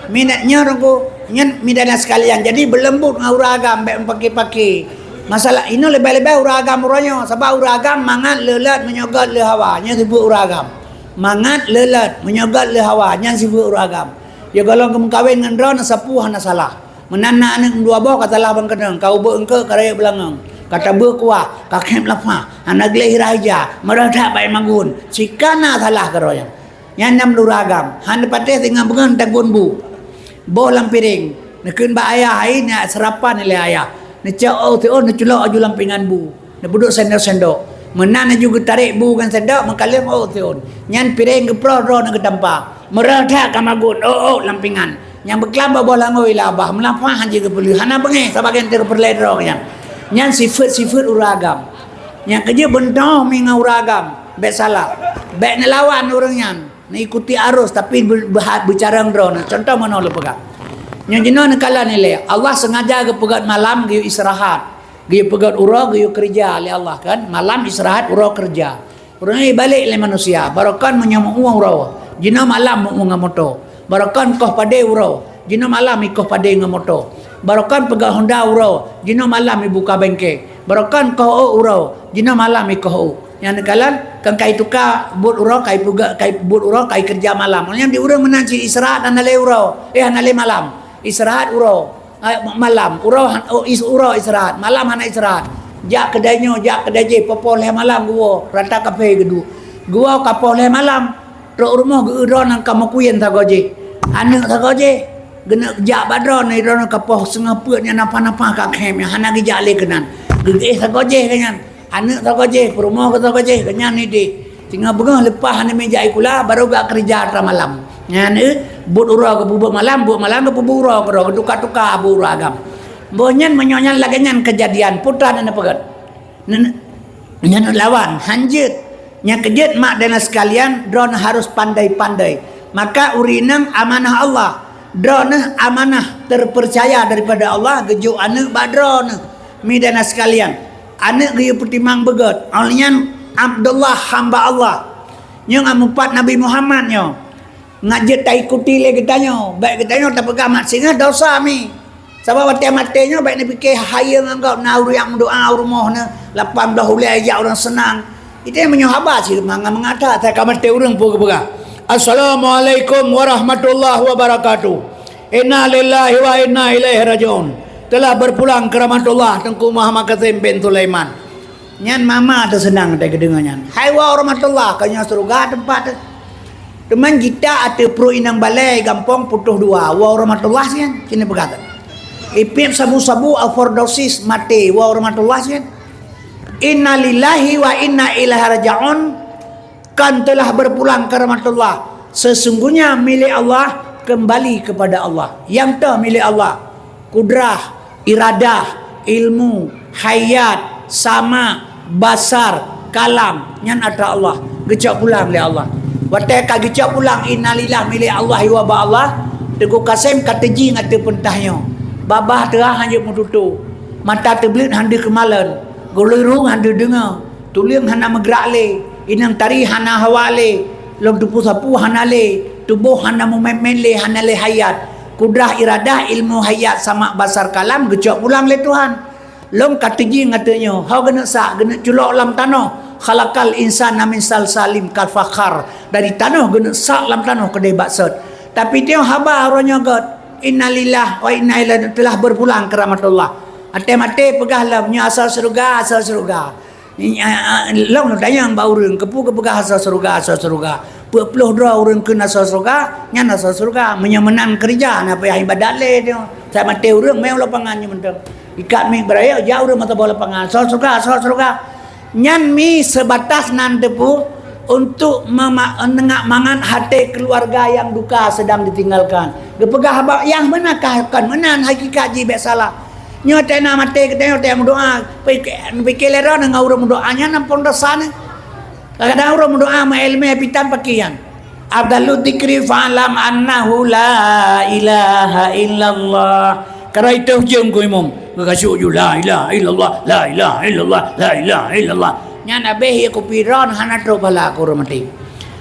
minatnya rongko nyan mi dan sekalian jadi berlembut dengan uragam baik pakai masalah ini lebih-lebih uragam uranyo sebab uragam mangat lelat menyogot le hawa nya disebut uragam mangat lelat menyogat le hawa nyan sibuk uragam ya kalau kamu kawin dengan drone sapu hana salah menana anak dua boh kata lah bang kenang kau be engke karaya belangang kata be kuah kakem lapa anak gleh raja merada bae magun sikana salah karoyan nyan nam uragam hana pateh tinggal bengan tagun bu boh lampiring nekeun ba ayah ai nya serapan le ayah ne cao tu on culok aju lampingan bu ne buduk sendok menana juga tarik bu kan sedap mengkalim tion nyan piring ke pro ro nak tampa merada kamagun lampingan yang berkelamba bola ngoi labah melampah hanje ke beli hana benge sebagian ter perledro nyan sifat uragam yang kerja bentong minga uragam bek salah bek nelawan orang nyan ikuti arus tapi bicara drone contoh mana lu pegang Yang jenuh ni kala ni le. Allah sengaja ke pegat malam giu istirahat. Giu pegat ura giu kerja le Allah kan. Malam istirahat ura kerja. Ura ni balik le manusia. Barakan menyamuk uang ura. Jenuh malam mu ngamoto. Barakan koh pade ura. Jenuh malam ikoh pade ngamoto. Barakan pegat Honda ura. Jenuh malam buka bengkel. Barakan koh ura. Jenuh malam ikoh. Yang nekalan kan kai tukar but ura kai puga kai but ura kai kerja malam. Yang di urang menanci istirahat anale ura. Anale malam. Istirahat ura malam ura istirahat malam hana istirahat jak kedainya jak kedai je popoleh malam gua rata kafe gedu gua kapoleh malam ro rumah geudon nang kamakuyen tagoje anak tagoje gena jak badron ni ron kapoh sengapeutnya napa-napa ka kem hana ge jak le kenan ge tagoje kenyan anak tagoje rumah tagoje kenyan ni di tinggal begah lepas ni meja ikula baru gak kerja ra malam ngan but ura ke bubuk malam ke bubuk ura ke tukar-tukar abu ura agam bonyan menyonyan laganyan kejadian putra dan pegat nyan lawan hanjit nya kejet mak dan sekalian drone harus pandai-pandai maka urinang amanah Allah drone amanah terpercaya daripada Allah gejuk anak badron mi dan sekalian anak geyu pertimang begat alnyan Abdullah hamba Allah nyong ampat Nabi Muhammad nyo ngajet tak ikuti le katanya baik katanya tak pegang mat singa dosa mi sebab mati-matinya baik ni fikir haya engkau naur yang doa rumah na 18 bulan aja orang senang itu yang menyohaba sih mengata tak mati urang pun pegang Assalamualaikum warahmatullahi wabarakatuh inna lillahi wa inna ilaihi rajiun telah berpulang ke rahmatullah Tengku Muhammad Kasim bin Sulaiman nyan mama tu senang tak kedengannya hai wa rahmatullah kanya surga tempat teman kita ada pro inang balai gampang putuh dua wa rahmatullah sian sini berkata ipip sabu-sabu overdosis mati wa rahmatullah sian inna lillahi wa inna ilaihi rajiun kan telah berpulang ke rahmatullah sesungguhnya milik Allah kembali kepada Allah yang tu milik Allah kudrah iradah ilmu hayat sama basar kalam nyan ada Allah gecak pulang oleh Allah watai ka gecak pulang innalillah milik Allah wa ba Allah Teguh Kasim kata ji ngata pentahnya babah terah hanya mututu mata terbelit handa kemalan golurung handa dengar tuliang hana megrak le inang tari hana hawale lom tupu sapu hana le tubuh hana mumen le hana le hayat kudrah iradah ilmu hayat sama basar kalam gecak pulang le Tuhan lom kata ji ngatanya hau kena sak kena culok lam tanah khalaqal insan min salsalim kal fakhar dari tanah guna sak lam tanah kedai baksud tapi dia haba orangnya god innalillah wa inna ilaihi telah berpulang ke rahmatullah ate-mate pegah lamnya asal surga long tanya bau urang kepu pegah asal surga puluh dua urang ke asal surga nyan asal surga menyemenan kerja apa yang ibadat le dia saya mate urang meh lapangannya mentang ikat mi beraya jauh urang mata bola lapangan asal surga nyan mi sebatas nan depu untuk menengak mangan hati keluarga yang duka sedang ditinggalkan. Gepegah habak yang benarkah kan menan hakikat ji bek salah. Nyo tena mate ketenya tena doa pikir lera nang urang doanya nang pondasana. Kadang urang doa ma ilmu pitan pakian. Abdallu dzikri fa'lam annahu la ilaha illallah. Karena itu jeng ku imam ngasuh ju la ilaha illallah la ilaha illallah la ilaha illallah nya nabe ku piron hana tro bala ku mati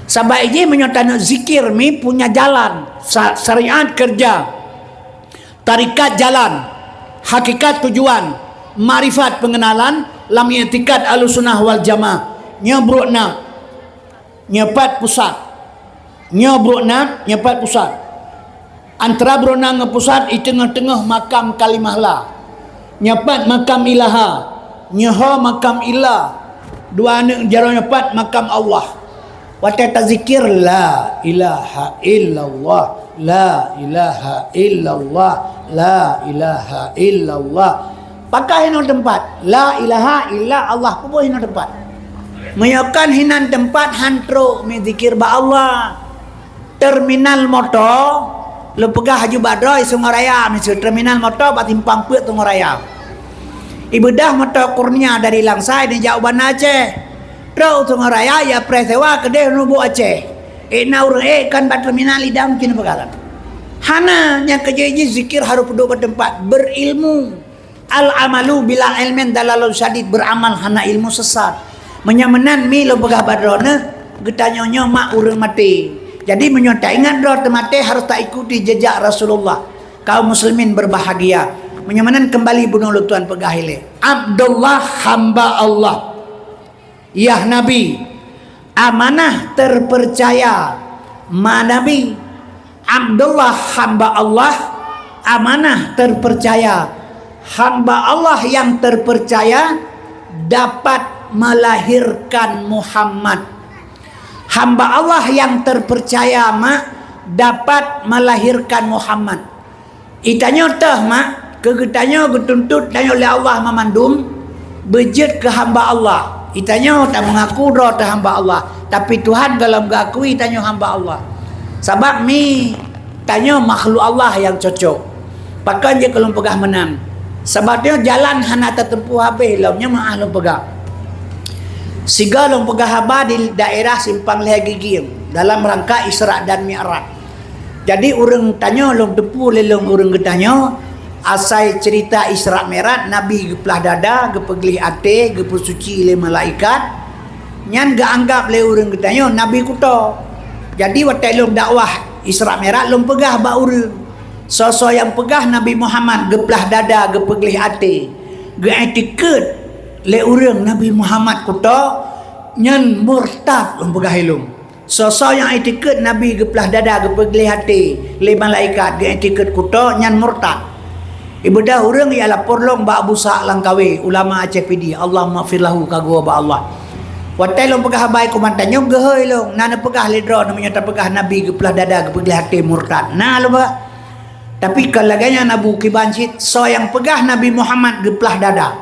sabai je menyotana zikir mi punya jalan syariat kerja tarikat jalan hakikat tujuan marifat pengenalan lam i'tikad ahlussunnah wal jamaah nyobrokna nyepat pusat antara beronang ngepusat di tengah-tengah makam kalimah la nyapat makam ilaha nyaha makam ilah dua anak jaro nyapat makam Allah watai tazikir la ilaha illallah la ilaha illallah la ilaha illallah pakai hino tempat la ilaha illa Allah pubuh hino tempat menyakan hinan tempat hantro menzikir ba Allah terminal motor lu pegah Haji Badroi Sungaraya misalnya terminal motor batimpang pek Sungaraya ibadah motor kurnia dari Langsai di Jauban Aceh terus Sungaraya ya presewa kedai nubu Aceh naur kan bat terminal idam kini pegalan Hana yang kerja zikir harus duduk bertempat, berilmu. Al-amalu bila ilmin dalalun syadid, beramal hana ilmu sesat. Menyamenan mi lo begah badrona, getanyonyo mak urang mati. Jadi menyontak ingat doa mati harus tak ikuti jejak Rasulullah. Kaum muslimin berbahagia. Menyamanan kembali bunuh lutuan pegahile. Abdullah hamba Allah. Ya Nabi, amanah terpercaya. Ma Nabi, Abdullah hamba Allah, amanah terpercaya. Hamba Allah yang terpercaya dapat melahirkan Muhammad. Hamba Allah yang terpercaya mak dapat melahirkan Muhammad. Itanya tah mak kegetanya getuntut dan oleh Allah memandum bejit ke hamba Allah. Itanya tak mengaku doa tah hamba Allah, tapi Tuhan dalam mengakui itanya hamba Allah. Sebab mi tanya makhluk Allah yang cocok. Pakai je kalau pegah menang. Sebabnya jalan hana tertempuh habis lamnya maah lo pegah. Siga long pegah haba di daerah Simpang Leher Gigi dalam rangka Isra dan Mi'raj. Jadi orang tanya long tepu lelong orang getanya asai cerita Isra Mi'raj Nabi geplah dada gepeglih ate gepu suci le malaikat nyan ga anggap le orang getanya Nabi kuto. Jadi waktu long dakwah Isra Mi'raj long pegah ba urang. Sosok yang pegah Nabi Muhammad geplah dada gepeglih ate ge etiket le urang Nabi Muhammad kuto nyan murtad long pegah ilung. Sosok yang etiket Nabi geplah dada gepeglih hati le malaikat ge etiket kuto nyan murtad. Ibadah urang ia lapor long ba Abu Sa'd Langkawi ulama Aceh PD Allah maghfirlahu kagua ba Allah. Watai long pegah baik kumantannya gehoi long nana pegah ledro namanya tak pegah Nabi geplah dada gepeglih hati murtad. Nah lo ba. Tapi kalaganya Nabu Kibansit so yang pegah Nabi Muhammad geplah dada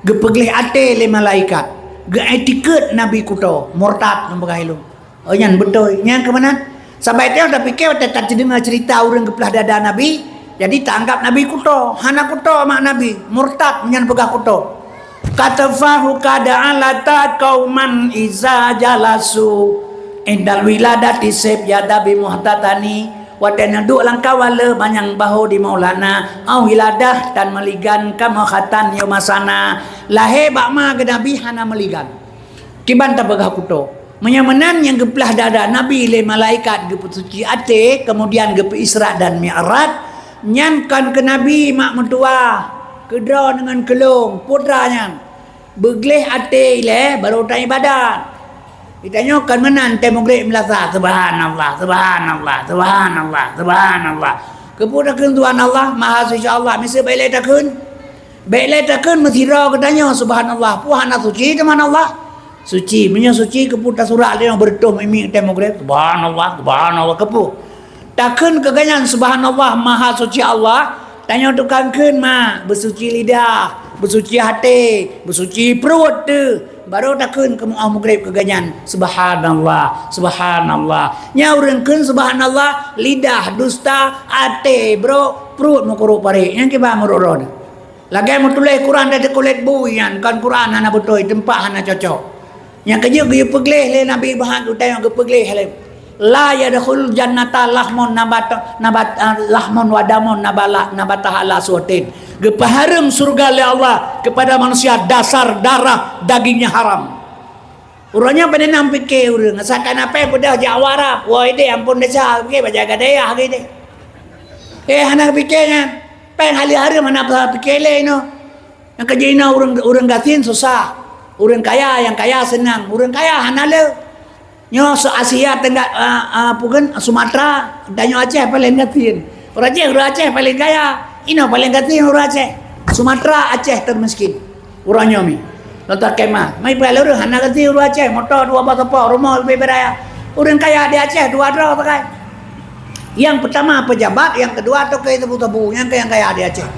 gepeglih ate le malaikat ge etiket Nabi kuto murtad long pegah ilung. Oh nyan betul nyan ke mana sampai dia dah fikir tak dengar cerita orang geplah dada Nabi jadi tak anggap Nabi kuto hana kuto mak Nabi murtad nyan pegah kuto. Katafahu kada'alata qauman iza jalasu indal wiladati sib yada bi muhtatani wadana duk langkawala banyang bahu di Maulana au wiladah dan meligan kamukhatan yomasana lahe bakma ke Nabi hana meligan kiban ta pegah kuto. Menyamanan yang geplah dada Nabi le malaikat gepe suci ate kemudian gepe Isra dan Mi'raj nyankan ke Nabi mak mentua kedra dengan kelung putranya begleh ate le baru tak ibadat ditanya kan menan temu grek melasa subhanallah subhanallah subhanallah subhanallah kepudakeun Tuhan Allah maha suci Allah mesti baik takun mesti ra katanya subhanallah puhana suci teman Allah suci punya suci keputar surah dia yang berdoa mimi temu grek subhanallah subhanallah kepu takun keganyan subhanallah maha suci Allah tanya tukangkeun mah bersuci lidah bersuci hati bersuci perut tu baru takun ke muah mugrib keganyan subhanallah subhanallah nyaurengkeun subhanallah lidah dusta hati bro perut mukuru pare yang kiba mururod lagi mau tulis Quran dari kulit buyan kan Quran hana betul tempat hana cocok yang kerja dia pegleh le Nabi bahan tu tengok ke pegleh le la yadkhul jannata lahmun nabat lahmun wadamun nabatah ala suatin gepaharum surga le Allah kepada manusia dasar darah dagingnya haram. Urangnya pada nam fikir urang asalkan apa pada jawara woi de ampun desa ke baca gadaya hari de hana fikirnya pen hari-hari mana fikir le ino yang kerja ina urang gatin susah urang kaya yang kaya senang urang kaya hana le nyo se Asia Tenggara pugan Sumatera danyo Aceh paling gatin urang Aceh paling kaya ino paling gatin urang Aceh Sumatera Aceh termiskin urangnya mi lontar kemah mai pala urang hana gatin urang Aceh motor dua bapa rumah lebih beraya urang kaya di Aceh dua dra pakai yang pertama pejabat yang kedua tu ke tebu-tebu yang kaya di Aceh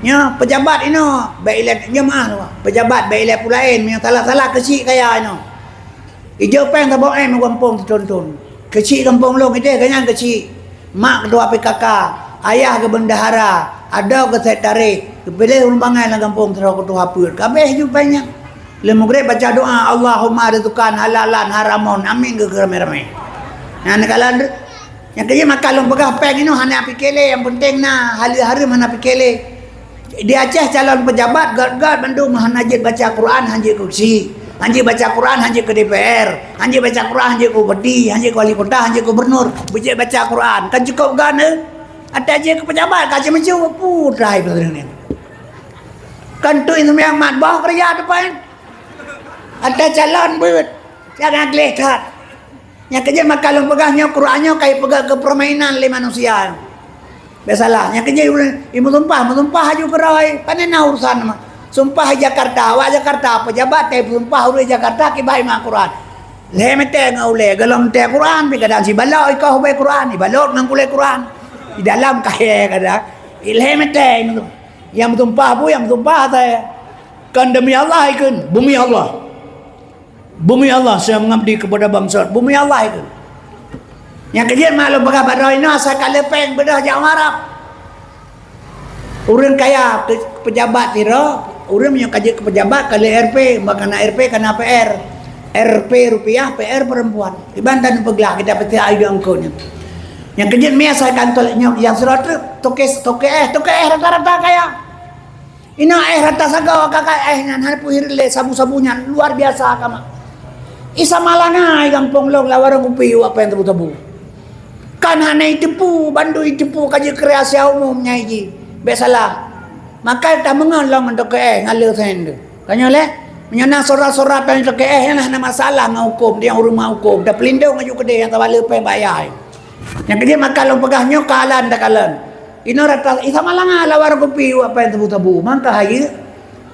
nya pejabat ino bailet jemaah pejabat bailet pulain yang salah-salah kecil kaya ino ijo peng tabo em kampung tonton kecil kampung long itu ganyan kecil mak kedua PKK ayah ke bendahara ada ke sekretari kepilih rumbangan dalam kampung terus ketua hapur kabeh jupanya le maghrib baca doa Allahumma rizqan halalan haramun amin ke rame-rame nah Yang kerja makan long pegah peng ini hana pikele yang penting na hari-hari mana pikele. Di Aceh calon pejabat gad-gad Bandung hanajid baca Quran hanjid kursi. Hanjid baca Quran hanjid ke DPR. Hanjid baca Quran hanjid ke bupati, hanjid ke wali kota, hanjid ke gubernur. Bujik baca Quran kan cukup gana. Ada aja ke pejabat kaca macam putrai betul ni. Kan tu itu yang mat bah kerja depan. Ada calon buat jangan gelekat. Yang kerja makan long pegahnya Qurannya kayak pegang ke permainan le manusia. Biasalah, yang kerja ibu tumpah haju kerai, panena urusan mah. Sumpah Jakarta, awak Jakarta pejabat teh sumpah urus Jakarta ki bae mak Quran. Le mete ngau le galong teh Quran pi kadang si balok ikau bae Quran, balok nang kule Quran. Di dalam kaya kadang. Le mete yang tumpah bu yang tumpah teh. Kan demi Allah ikun, bumi Allah. Bumi Allah saya mengabdi kepada bangsa. Bumi Allah itu. Yang kejadian maklum bagai badai ini asal kalepeng bedah jauh Arab. Urang kaya pejabat tiro, urang yang kaji ke pejabat kali RP, makana RP kana PR. RP rupiah, PR perempuan. Dibantan peglah kita peti ide angkonya. Yang kejadian biasa kantornya yang surat toke rata-rata kaya. Ina rata saga kakak nan harpu hirle sabu-sabunya luar biasa kama. Isa malanga kampung long lawarang upi apa yang tebu-tebu. Kan hanai tepu, bandu tepu kaji kreasi umumnya iki. Biasalah. Maka tak mengalong untuk ngalir sendu. Kanya le, menyana sora-sora pen ke nah masalah ngau hukum dia rumah hukum. Dah pelindung ngaju kede yang tawale pe bayar. Yang kede makalong pegahnya kalan dak kalan. Ino rata isa malanga lawarang upi apa yang tebu-tebu. Maka hayi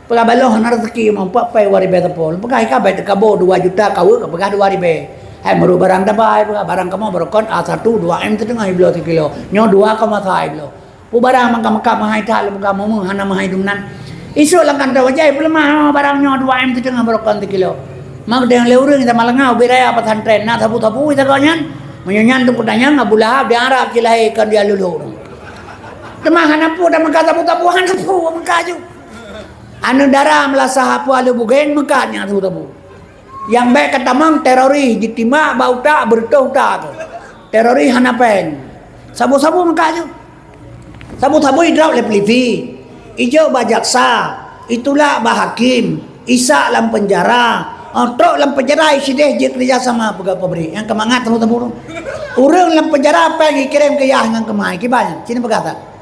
pagabaloh na rezeki mampu pay wari beta pol pagay ka bet kabo 2 juta kau ka pagad wari be ay maru barang dabay barang kamo barokon A1 2M tengah iblo 3 kilo nyo 2 ka matay iblo pu barang mangka mahay tal mga mo hana mahay dumnan isu lang kan dawajay pulma barang nyo 2M tengah barokon 3 kilo mag deng leureng ita malangau biraya patantren na tabu-tabu ita kanyan menyanyan tungkudanya ngabulah diarap kilai kan dia lulu temah hanapu dan mangka tabu-tabu hanapu mangkaju anu darah melasah apa alu bugeng mekanya tabu-tabu. Yang baik katamang teroris ditima bauta bertauta tu. Teroris hanapen. Sabu-sabu mekanya. Sabu-sabu hidrap le peliti. Ijo bajaksa. Itulah bahakim. Isa lam penjara. Untuk lam penjara isideh je kerja sama pegawai. Yang kemangat tabu-tabu. Urang lam penjara apa yang kirim ke yah ngang kemai kibanya. Cina berkata.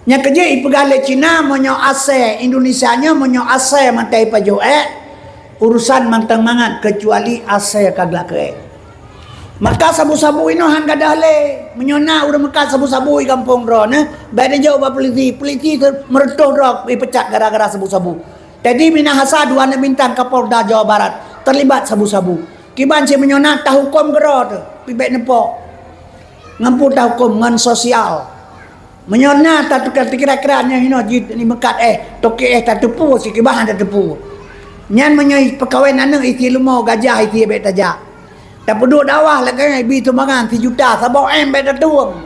Nya kerja ipegale Cina monyo ase Indonesia nya monyo ase mantai pajo urusan mantang mangat kecuali ase kagla ke maka sabu-sabu ino han gadale menyona urang maka sabu-sabu i kampung ro ne bade jauh ba polisi meretuh rok dipecat gara-gara sabu-sabu jadi Minahasa 2 bintang Kapolda Jawa Barat terlibat sabu-sabu kiban si menyona tah hukum gero tu pibek nepok ngampu tah hukum ngan sosial menyona tak tukar kira-kiranya hino ni mekat toke tak tepu si kibahan tak tepu nyan menyoi pekawai nanang iti lumo gajah iti bet tajak tak peduk dawah lagi bi tu mangan 3 juta sabau bet tuang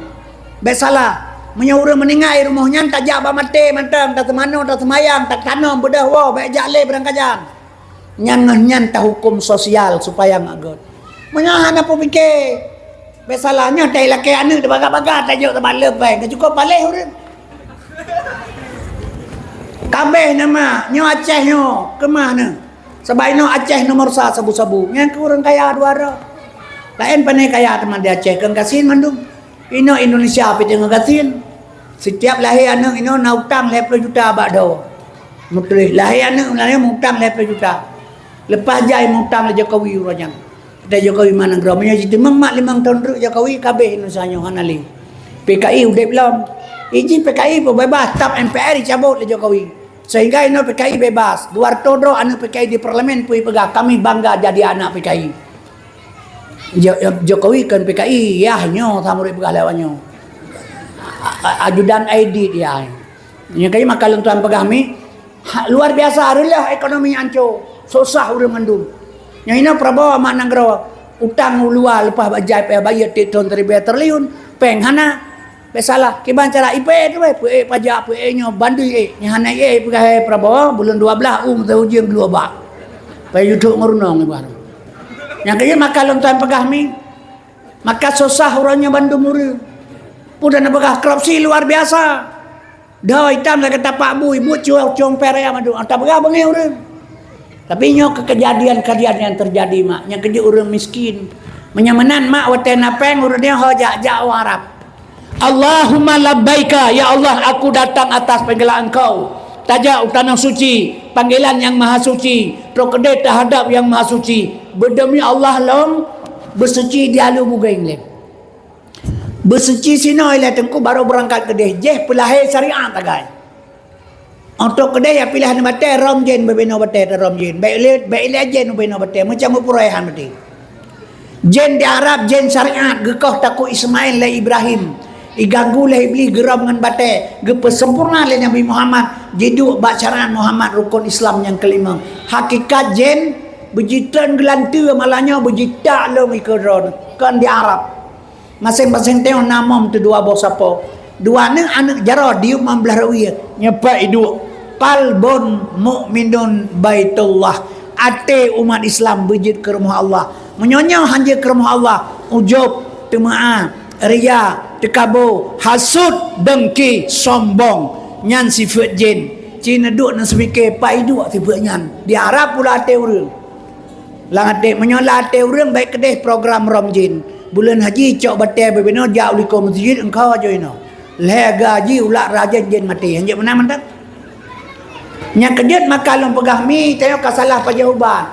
bet salah menyaura meningai rumah nyan tajak ba mate mantang tak semano tak semayang tak tanam bedah wow bet jale berang kajang nyan tak hukum sosial supaya ngagot menyahan apa pikir besalahnya tai laki anu de baga-baga tajuk teman lepai ke cukup balik urang kabeh nama nyo Aceh nyo ke mana sebab no Aceh nomor 1 sabu-sabu yang ke urang kaya duara lain panai kaya teman di Aceh kan kasin mandung ino Indonesia pe tengah kasin setiap lahir anak ino na utang 20 juta bak do mutri lahir anak utang 20 juta lepas jai utang le Jokowi urang kita Jokowi mana geramnya jadi mak 5 tahun dulu Jokowi kabeh Indonesia hanali PKI udah belum izin PKI bebas tap MPR dicabut oleh Jokowi sehingga ini PKI bebas luar todro anak PKI di parlemen pui pegah kami bangga jadi anak PKI Jokowi kan PKI ya nyo samuri pegah lawannya ajudan ID dia yang kayak makalun tuan pegah kami luar biasa harilah ekonomi anco susah urang mandum yang ini Prabowo mana ngero utang luar lepas bajai bayar tahun 3 triliun penghana besalah kiban cara IP tu pajak nya bandui nya hana pegawai Prabowo bulan 12 tahun 2 pay YouTube ngerunong ibarat yang kaya makalong tuan pegah mi Maka susah orangnya Bandung Murah. Pudah nak begah korupsi luar biasa. Dah hitam lah kata Pak Bu, ibu cuang perea madu. Tak begah bengai orang. Tapi nyok kejadian-kejadian yang terjadi mak. Yang kerja orang miskin. Menyamanan mak wate napeng urutnya hojak jak Arab. Allahumma labbaika, ya Allah aku datang atas panggilan Engkau. Tajak tanah suci, panggilan yang maha suci. Prokede terhadap yang maha suci. Berdemi Allah long bersuci dia lu bugaing lem. Bersuci sino ile tengku baru berangkat kedai. Jeh pelahir syariat tagai. Untuk kedai ya pilihan bate rom jen bebeno bate rom jen. Baik le jen bebeno bate macam puraihan bate. Jen di Arab jen syariat gekoh taku Ismail le Ibrahim. Iganggu le iblis geram dengan bate. Gepesempurna le Nabi Muhammad. Jeduk bacaan Muhammad rukun Islam yang kelima. Hakikat jen bejitan gelantu malahnya bejitak lo mikron kan di Arab. Masing-masing tengok nama tu dua bos apa. Dua ni anak jara diuk mambelah rawi nyepak hidup. Qalbun mu'minun baitullah. Ate umat Islam bejit ke rumah Allah. Menyonya hanya ke rumah Allah. Ujub, temaah, ria, tekabur, hasud, dengki, sombong. Nyan sifat jin. Cina duk nak sepikir pak hidup sifat nyan. Di Arab pula ate urang. Lang ate menyola ate urang baik kedeh program Romjin. Bulan haji cok batai berbina jauh liko masjid engkau aja ino. Leh gaji ulak raja jen mati. Hanjak mana mantak? Nya kejut maka long pegah mi tengok kasalah pajahuban.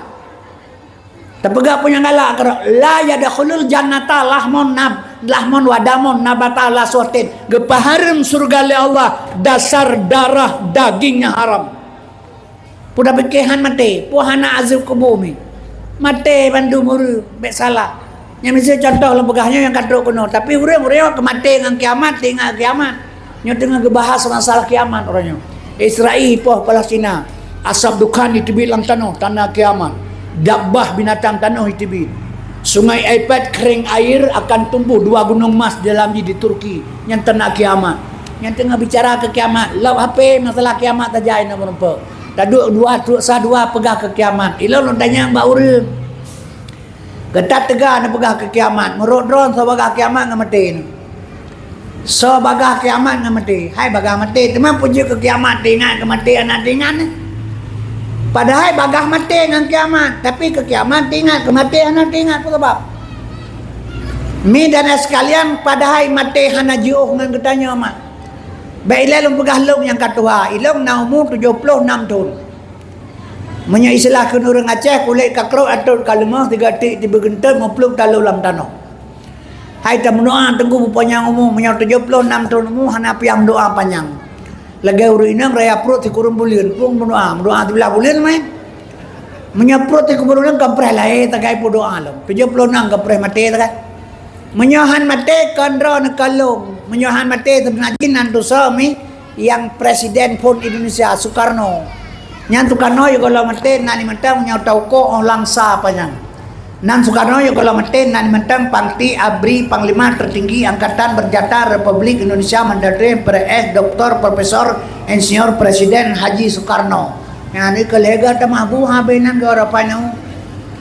Terpegah punya galak kerok la yadkhulul jannata lahmun wadamun nabata la suatin. Gepaharum surga le Allah dasar darah dagingnya haram. Pudah bekehan mati, puhana azab kubur mi. Mati Bandung Muru bek salah. Yang misalnya contoh lempegahnya yang kaduk kuno. Tapi orang-orang kematian dengan kiamat, tinggal kiamat. Yang tengah gebahas masalah kiamat orangnya. Israel, poh Palestina. Asap dukhan itibit lang tanah kiamat. Dabbah binatang tanah itibit. Sungai Aipet kering air akan tumbuh 2 gunung emas dalam di Turki. Yang tanah kiamat. Yang tengah bicara ke kiamat. Lau HP masalah kiamat saja ini merumpuk. Taduk dua pegah ke kiamat. Ilau lontanya yang bauri. Getat tegak nak pegah ke kiamat. Merut drone so bagah kiamat nak mati. So bagah kiamat nak mati. Hai bagah mati. Teman puji ke kiamat ingat kematian nak ingat. Padahal bagah mati dengan kiamat. Tapi ke kiamat ingat kematian nak ingat. Apa sebab? Mi dan sekalian padahal mati hana jiuh dengan ketanya mak. Baik ilai pegah long yang katua. Ilong na umur 76 tahun. Menya istilah ke orang Aceh kulit kakrok atau kalemah 3 tik tiba gentar mempluk talu dalam tanah. Hai tak mendoa tengku panjang umur menya 76 tahun umur hana piang doa panjang. Lagi uru inang raya perut kurun bulan pun mendoa tu belah bulan main. Menya perut kurun kampre lai tagai pu doa lam. 76 kampre mati tagai. Menyohan mati kandra nak kalung. Menyohan mati sebenarnya nantu suami yang presiden pun Indonesia Soekarno. Nyan Soekarno yo kalau mati nani mentang nyau tauko on langsa panjang. Nan Soekarno yo kalau mati nani mentang pangti abri panglima tertinggi angkatan bersenjata Republik Indonesia Mandarin PS Dr. Profesor Insinyur Presiden Haji Soekarno. Yang ni kolega tamabu habenan ke orang panau.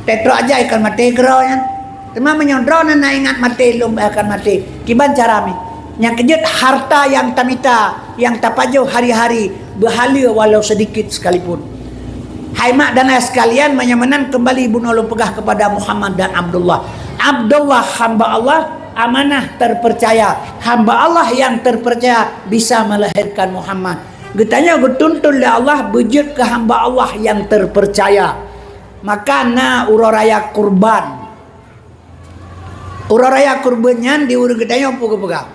Tetro aja ikan mati gero yan. Tema menyondro na ingat mati lum akan mati. Kiban cara mi? Yang kejut harta yang tamita yang tapaju hari-hari berhala walau sedikit sekalipun. Hai mak dan ayah sekalian menyamanan kembali bunuh pegah kepada Muhammad dan Abdullah. Abdullah hamba Allah amanah terpercaya. Hamba Allah yang terpercaya bisa melahirkan Muhammad. Getanya getuntun oleh Allah bejut ke hamba Allah yang terpercaya. Maka na uraraya kurban. Uraraya kurbannya diurut getanya apa pegah.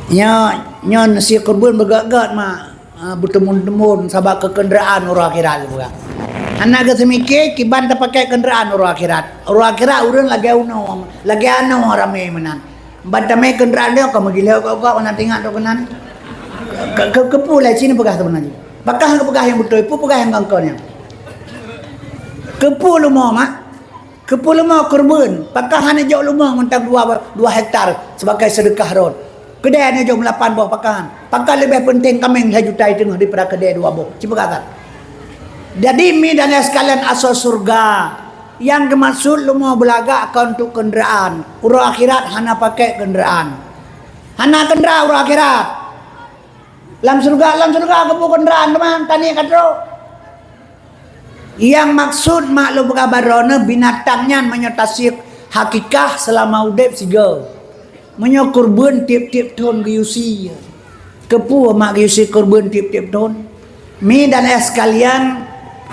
Nya nasi kurban bergat-gat mak bertemun-temun sabak ke kenderaan orang akhirat juga. Anak ke semikir kiban tak pakai kenderaan orang akhirat. Orang akhirat urang lagi uno, lagi ano ramai menan. Batame kenderaan dia kamu gila kau nak tengok tu kenan. Kepu lah sini pegah sebenarnya. Pakah ke pegah yang betul, pu pegah yang kangkaunya. Kepu lumah mak. Kepu lumah kurban. Pakah hanya jauh lumah mentang 2 hektar sebagai sedekah road. Kedai ni jom 8 buah pakan. Pakan lebih penting kambing 1 juta tengah daripada kedai 2 buah. Cipa kata. Jadi mi dan sekalian asal surga. yang dimaksud lu mau belagak kau untuk kenderaan. Urang akhirat hana pakai kenderaan. Hana kenderaan urang akhirat. Lam surga kebu kenderaan teman tani kadro. Yang maksud makhluk berkabarona binatangnya menyertasir hakikah selama udep siga. Menyokurban tiap-tiap tahun gayusi. Kepu mak gayusi kurban tiap-tiap tahun. Mi dan sekalian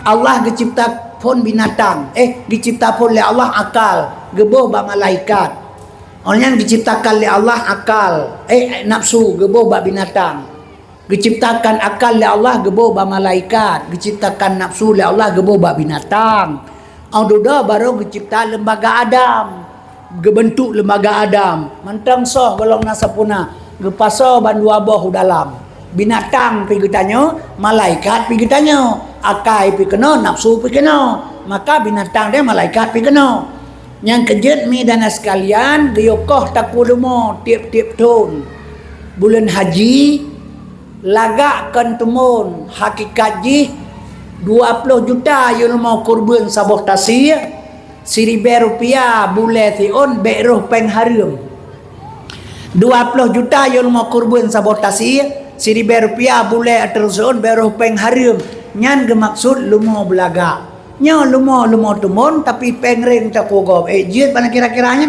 Allah dicipta pun binatang. Dicipta pun oleh Allah akal. Geboh bak malaikat. Orang yang diciptakan oleh Allah akal. Nafsu geboh bak binatang. Diciptakan akal oleh Allah geboh bak malaikat. Diciptakan nafsu oleh Allah geboh bak binatang. Aududa baru dicipta lembaga Adam. Gebentuk lembaga Adam. Mentang soh golong nasapuna. Gepaso bandu abah dalam. Binatang pergi tanya, malaikat pergi tanya, akai pergi kena, nafsu pergi kena. Maka binatang dia malaikat pergi kena. Yang kejut mi dan sekalian, geyokoh takulumo tiap-tiap tahun. Bulan haji, lagakkan temun hakikat ji 20 juta yang mau kurban saboh tasir. Rp1,000 boleh tion beroh peng harum. 20 juta yang mau kurban saboh tasir. Rp1,000 boleh tersun beroh peng harum. Nyan gemaksud lumo belaga. Nya lumo temun tapi peng ring tak kogop. Jit mana kira-kiranya?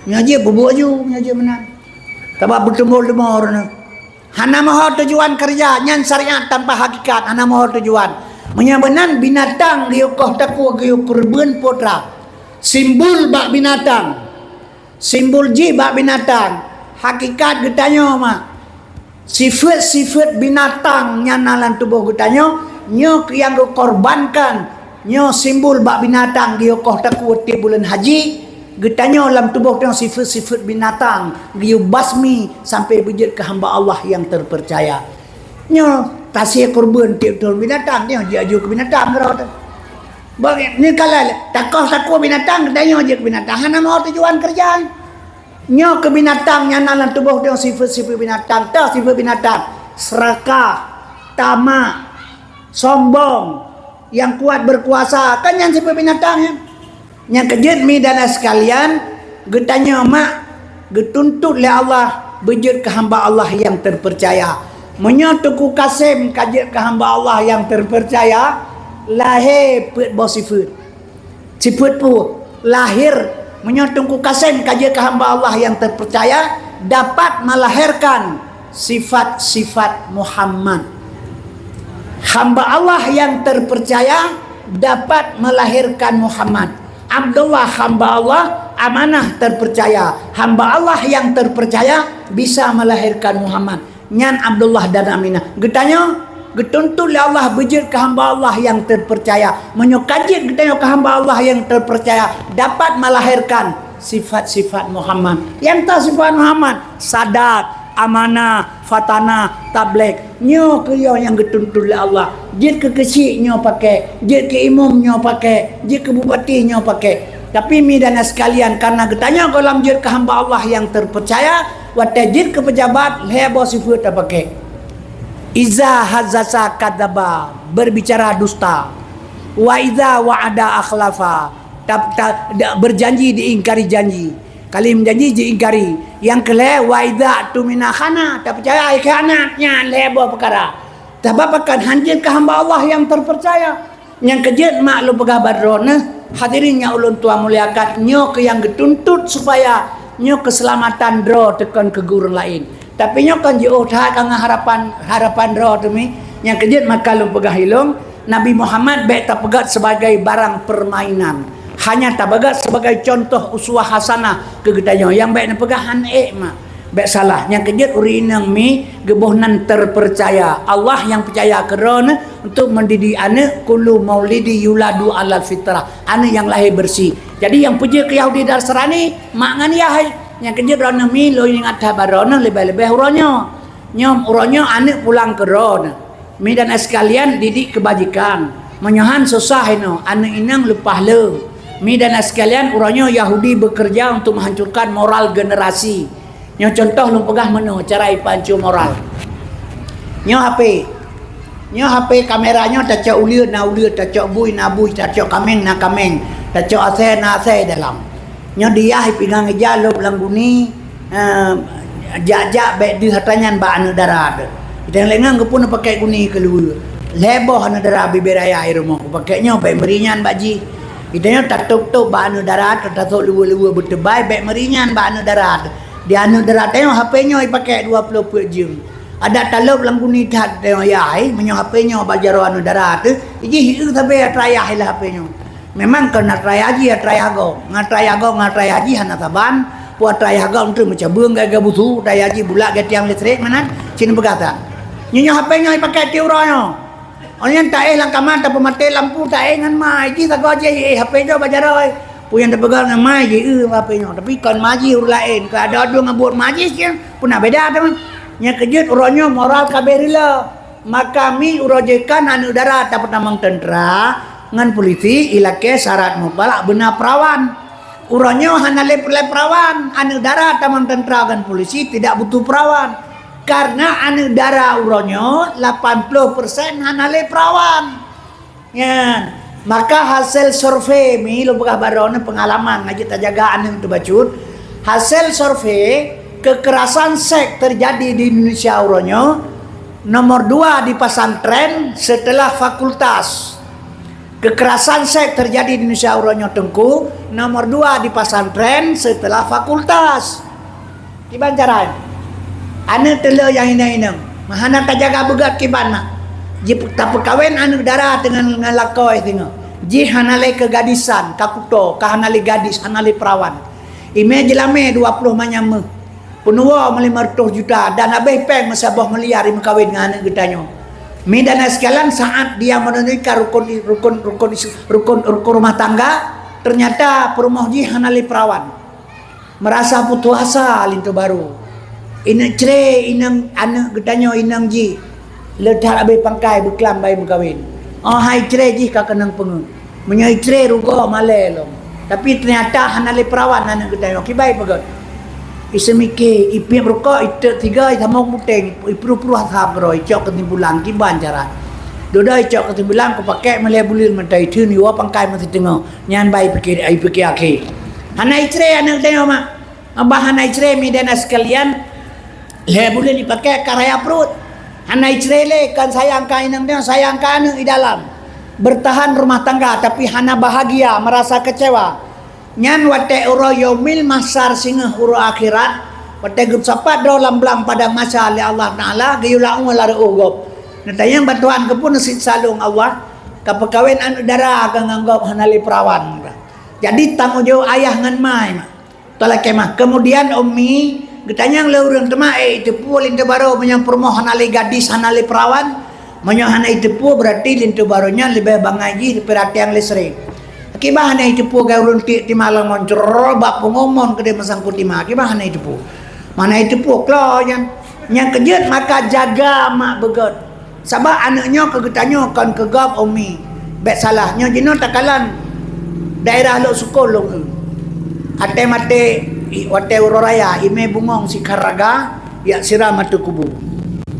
Nya jit bubuk ju, nya jit benar. Tabak bertemu lumo orang. Hana mahu tujuan kerja, nyan syariat tanpa hakikat. Hana mahu tujuan. Menyabenan binatang giyukoh takwa giyuk kurban putra. Simbol bak binatang. Simbol ji bak binatang. Hakikat getanya mak. Sifat-sifat binatang yang dalam tubuh getanya nyo yang dikorbankan nyo simbol bak binatang dia koh takuti bulan haji getanya dalam tubuh dia sifat-sifat binatang dia basmi sampai bejit ke hamba Allah yang terpercaya nyo tasih korban tiap tahun binatang dia aju ke binatang kerana bagi ni kalau takut binatang getanya aja ke binatang hana mau tujuan kerjaan nyo ke binatang yang dalam tubuh dia sifat-sifat binatang tak sifat binatang serakah tamak sombong yang kuat berkuasa kan yang sifat binatang yang kejut mi dan sekalian getanya mak getuntut oleh Allah bejut ke hamba Allah yang terpercaya menyotuku kasim kajut ke hamba Allah yang terpercaya lahir put bos sifat pu lahir menyotongku kasen kaji ke hamba Allah yang terpercaya dapat melahirkan sifat-sifat Muhammad. Hamba Allah yang terpercaya dapat melahirkan Muhammad. Abdullah hamba Allah amanah terpercaya. Hamba Allah yang terpercaya bisa melahirkan Muhammad. Nyan Abdullah dan Aminah. Getanya getuntut oleh Allah bejit ke hamba Allah yang terpercaya. Menyokajit getanya ke hamba Allah yang terpercaya dapat melahirkan sifat-sifat Muhammad. Yang tak sifat Muhammad sadat, amanah, fatana, tabligh. Nyo kaya yang getuntut oleh Allah. Jit ke kecil nyo pakai, jit ke imam nyo pakai, jit ke bupati nyo pakai. Tapi mi dan sekalian karena getanya kalau jit ke hamba Allah yang terpercaya, watajit ke pejabat lebo sifat tak pakai. Iza hazasa kadaba berbicara dusta wa iza wa'ada akhlafa berjanji diingkari janji kali menjanji diingkari yang kele wa iza tumina khana tak percaya khianatnya lebo perkara tabapakan hanjir ke hamba Allah yang terpercaya yang kejut maklum pegabar rona hadirinnya ulun tua muliakan nyo ke yang getuntut supaya nyo keselamatan dro tekan ke guru lain. Tapi nyo kan jauh dah kang harapan roh demi yang kejut maka lu pegah hilung Nabi Muhammad baik tak pegat sebagai barang permainan. Hanya tak pegat sebagai contoh uswah hasanah ke getanya yang baik nak pegahan mak. Baik salah yang kejut urinang mi gebohnan terpercaya. Allah yang percaya kerana untuk mendidik anak kullu maulidi yuladu alal fitrah. Anak yang lahir bersih. Jadi yang puji ke Yahudi dan Nasrani mak ngan yahai yang kerja rona mi lo ingat tabarona lebih-lebih uronyo nyom uronyo anak pulang ke rona mi dan sekalian didik kebajikan menyohan susah ino anak inang lepah le mi dan sekalian uronyo Yahudi bekerja untuk menghancurkan moral generasi nyo contoh lu pegah menu cara ipancu moral nyo HP Nyo HP kameranya tacok uliut na uliut, tacok bui na bui, tacok kameng na kameng, tacok ase na ase dalam. Nyo dia pingang eja lo belangguni jak baik di hatanyan ba anu darat. Kita lengang ke pun pakai guni keluar. Leboh anu darat biberaya air rumah. Pakainya baik meringan baji. Kita nyo tak tuk ba anu darat, tak luar-luar bertebai baik meringan ba anu darat. Di anu darat tengok HP nyo pakai 20 jam. Ada talab lang guni tat tengok yai menyo HP nyo bajaro anu darat. Iji hiu tapi trayah lah HP nyo. Memang kena trayah haji trayah go. Ngatray haji hana taban. Puat trayah go untuk macam beung gaga busu trayah haji bulak ke tiang listrik mana sini berkata. Nyo HP nyo pakai tiura nyo. Orang tak lang kamar tak mati lampu tak ngan mai ji tak je HP nyo bajaro. Puyan terpegang dengan mai je HP nyo. Tapi kan maji lain. Kalau ada dua ngabut maji sih pun beda teman. Nya kejut urangnya moral kaberila. Maka mi urojekan anu darat dapat namang tentera ngan polisi ilake syarat mubalik benar perawan. Urangnya hana le perawan, anu darat tamang tentera ngan polisi tidak butuh perawan. Karena anu darat urangnya 80% hana le perawan. Ya, maka hasil survei mi lo bekah barone pengalaman ngaji tajaga anu tu bacut. Hasil survei kekerasan seks terjadi di Indonesia urangnya nomor 2 di pesantren setelah fakultas. Kekerasan seks terjadi di Indonesia urangnya tengku nomor 2 di pesantren setelah fakultas. Kiban cara anu tele yang ina-ina mahana tajaga begat kibana ji tak perkawin anu darah dengan ngalakoi tengok ji hanale kegadisan kakuto kahanale gadis hanale perawan ime jelame 20 manyame Punua 500 juta dan habis peng masabah miliar kawin dengan anak getanya. Mi dan sekalian saat dia menunjukkan rukun rumah tangga, ternyata perumah ji hanali perawan. Merasa putus asa lintu baru. Ina cere inang anak getanya inang ji. Ledak habis pangkai beklam bayi kawin. Oh hai cere ji ka kenang pengun. Menyai cere rugo male lo. Tapi ternyata hanali perawan anak getanya. Kibai pegot. Isemike ipim rokok itu 3 sama muteng ipru-pru hab ro icok ketimbulan kiban cara doda icok ketimbulan ko pakai mele bulir mentai thu ni wa pangkai mesti tengok nyan bai pikir ai pikir akhi hanai cre anak tengok mak abah hanai cre mi dan sekalian le bulir dipakai karaya perut hanai cre le kan sayang ka inang tengok sayang ka anu di dalam bertahan rumah tangga tapi hana bahagia merasa kecewa nyan wate uro yaumil masar singa uro akhirat wate gup sapat do lamblang pada masa li Allah Taala gayula lar ugop natayang batuan ke pun sit salung Allah ka pekawin anu dara ka nganggap hanali perawan jadi tanggung jawab ayah ngan mai tolak kemah kemudian ummi getanyang leurang tema itu pulin te baro menyang permohon hanali gadis hanali perawan menyang hanai tepu berarti lintu baronya lebih bangaji perhatian listrik kibahana itu pu gaurun ti malang moncor bab pengomon ke dia masangkut timah kibahana itu pu mana itu pu klo yang kejut maka jaga mak begot sabab anaknya kegetanyo kan kegap umi bet salahnya jino takalan daerah lo sukolong ate mate wate uroraya ime bungong si karaga ya siram atu kubu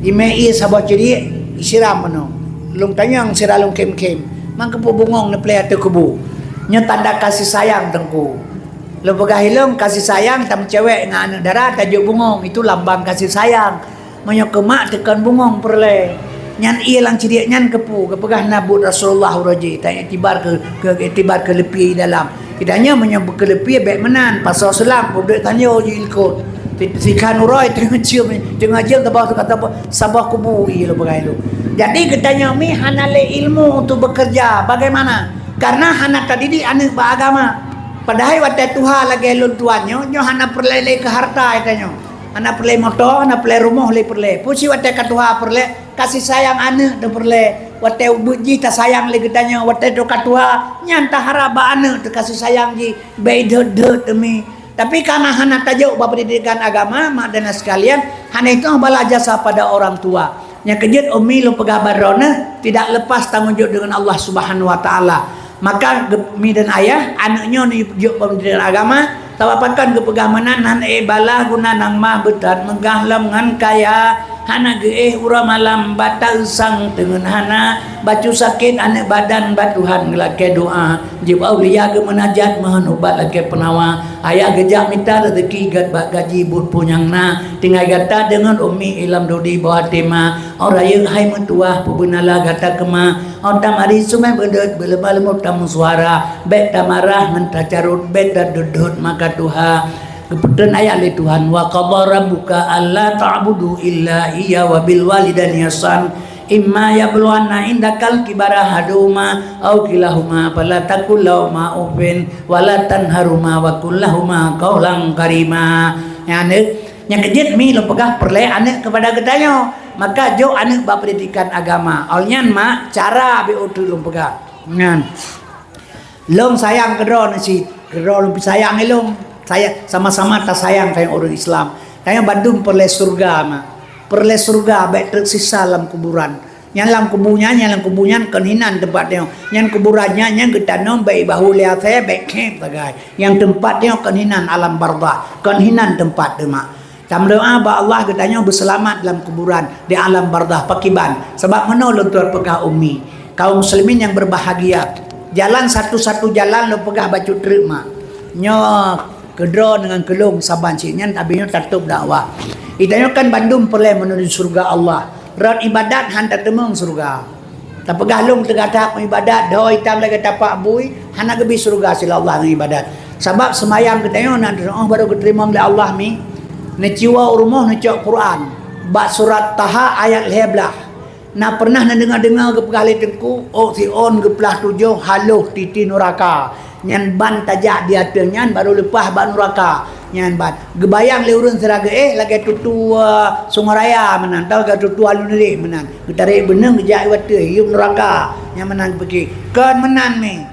ime i sabah ciri siram mano lung tanyang siralung kem-kem mang kepu bungong ne play atu kubu nya tanda kasih sayang tengku. Lo begahilung kasih sayang tam cewek dengan anak darat tajuk bungong itu lambang kasih sayang. Menyo kemak tekan bungong perle. Nyan iya lang cidik nyan kepu kepegah nabut Rasulullah roji tak itibar ke itibar ke lepi dalam. Idanya menyo ke lepi baik menan pasal selam publik tanya uji ikut. Sikan uroi tengah cium tabah tu kata sabah kubu iya lo begahilung. Jadi ketanya mi hanale ilmu untuk bekerja bagaimana? Karena hana tadi di anak beragama padahal waktu Tuhan lagi lun tuannya nyo hana perle ke harta itanya hana perle motor hana perle rumah le perle pusi waktu ka Tuhan perle kasih sayang anak de perle waktu buji ta sayang le getanya waktu tu ka Tuhan nyanta haraba anak tu kasih sayang ji beda demi tapi karena hana tajuk pendidikan agama mak dan sekalian hana itu bala jasa pada orang tua nya kejut umi lo pegabarona tidak lepas tanggung jawab dengan Allah Subhanahu wa taala. Maka mi dan ayah anaknya ni juk pendidikan agama tawapakan kepegamanan nan bala guna nang mah betat megah lam ngan kaya hana ge ura malam batal sang dengan hana bacu sakit anak badan batuhan lake doa jib aulia ge menajat mahan ubat lake penawa ayah gejak minta rezeki gat bak gaji but punyangna tinggal gata dengan umi ilam dodi bawah tema orang yang hai mentuah pubunala gata kema orang mari sumai bedet belebal tamu suara bet tamarah mentah carut bet dudut maka tuha kemudian ayat li Tuhan wa qadara rabbuka alla ta'budu illa iya wa bil walidayni ihsan imma yablughanna indakal kibara haduma aw kilahuma fala taqul lahuma uffin wa la tanharuma wa qul lahuma qawlan karima yani yang kejit mi lo pegah perle anak kepada getanyo maka jo anak ba pendidikan agama alnyan mak cara be utu lo pegah ngan long sayang kedro nasi kedro lo sayang elong saya sama-sama tak sayang kayak orang Islam. Kayak Bandung perle surga mah. Perle surga baik tersisa dalam kuburan. Yang dalam kubunya kenhinan tempatnya. Yang kuburannya yang getanong baik bahu lihat saya baik camp tagai. Yang tempatnya kenhinan alam barzah. Kenhinan tempat demak. Tam doa ba Allah getanya berselamat dalam kuburan di alam barzah pakiban. Sebab mana luntur pegah umi. Kaum muslimin yang berbahagia. Jalan satu-satu jalan lo pegah baju truk mak. Nyok kedro dengan kelung saban ciknya tabinya tertutup dakwah. Itanya kan Bandung perle menuju surga Allah. Rat ibadat han tak temung surga. Tak pegah lung tegak ibadat dah hitam lagi tapak bui hana gebi surga sila Allah dengan ibadat. Sebab semayang katanya nak baru keterima oleh Allah mi. Neciwa urmoh necok Quran. Ba surat Taha ayat 11. Nak pernah nak dengar ke pegah tengku si on ke pelah 7 haluh titi neraka. Nyan ban tajak dia nyan baru lepas ban neraka nyan ban gebayang le urun seraga lagi tutu Sungaraya menan tahu ke tutu alunri menan tarik beneng gejak wate hiup neraka yang menan pergi kan menan me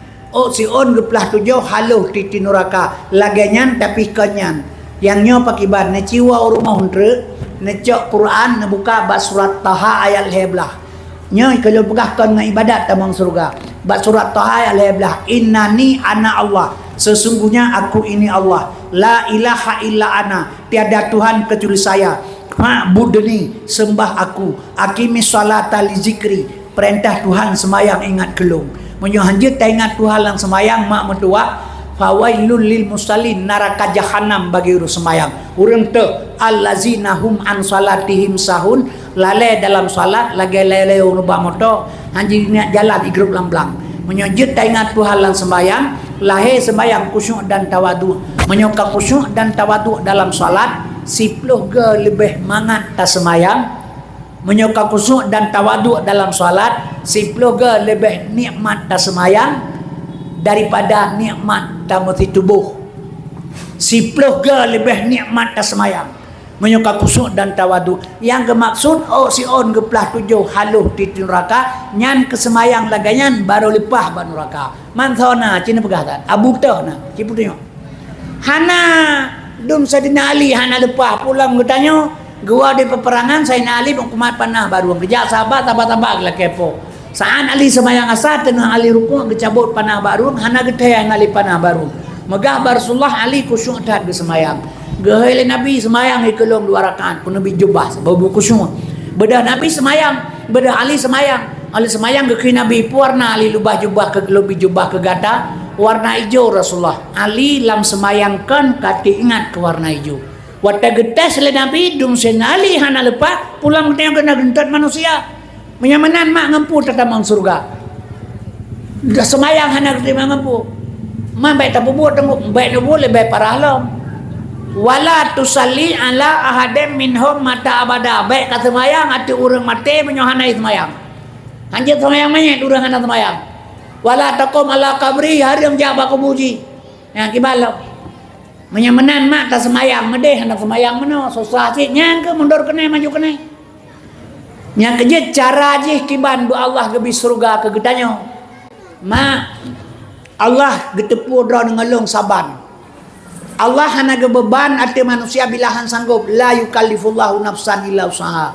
si on geplah 7 haluh titi neraka lagi nyan tapi kanyan yang nyo pakiban ne ciwa rumah huntre ne cok Quran ne buka bab surat Taha ayat 11 nyo kalau pegahkan dengan ibadat tamang surga. Bab surat Taha ayat 11 innani ana Allah sesungguhnya aku ini Allah la ilaha illa ana tiada Tuhan kecuali saya ma'budni sembah aku akimi salata li zikri perintah Tuhan semayang ingat kelung menyo hanjut tak ingat Tuhan lang semayang mak mentua fawailul lil musallin neraka jahanam bagi urus semayang urang teu allazina hum an salatihim sahun lalai dalam salat lagi lele ubah moto hanji niat jalan di grup lamblang menyujud tak ingat Tuhan lang sembahyang lahir sembahyang khusyuk dan tawadu menyoka khusyuk dan tawadu dalam salat 10 ke lebih mangat tak sembahyang menyoka khusyuk dan tawadu dalam salat 10 ke lebih nikmat tak sembahyang daripada nikmat tamati tubuh 10 ke lebih nikmat tak sembahyang menyuka kusuk dan tawadu yang kemaksud si on geplah 7 haluh di neraka nyan kesemayang laganyan baru lepah ban neraka man thona cina pegatan abu teh na cipu tengok hana dum Saidina Ali hana lepah pulang bertanya gua di peperangan Saidina Ali kumat panah baru kerja sahabat tabak-tabak lah kepo saat Ali semayang asar tengah Ali rukuk kecabut panah baru hana geteh Ali panah baru megah Rasulullah Ali kusyuk dah bersemayang gehele Nabi semayang ikelong 2 rakaat pun Nabi jubah babu kusyuk bedah Nabi semayang bedah Ali semayang ke Nabi warna Ali lubah jubah ke lebih jubah ke gata warna hijau Rasulullah Ali lam semayangkan kati ingat ke warna hijau wata getas le Nabi dum sen Ali hana lepas pulang tengok kena gentat manusia menyamanan mak ngempu tetamang surga dah semayang hana keterima ngempu mak baik tak buat tengok baik boleh baik para alam wala tusalli ala ahadim minhum mata abada baik kata semayang ati urang mati menyohanai semayang hanjat semayang menyet urang hana semayang wala taqum ala qabri harim jaba kubuji yang kibalok menyamanan mak tak semayang medeh hana semayang meno susah sih nyang ke mundur kene maju kene yang keje cara je kiban bu Allah gebi surga ke getanyo mak Allah getepu dra dengan long saban Allah hana beban arti manusia bilahan sanggup la yukallifullahu nafsan illa usaha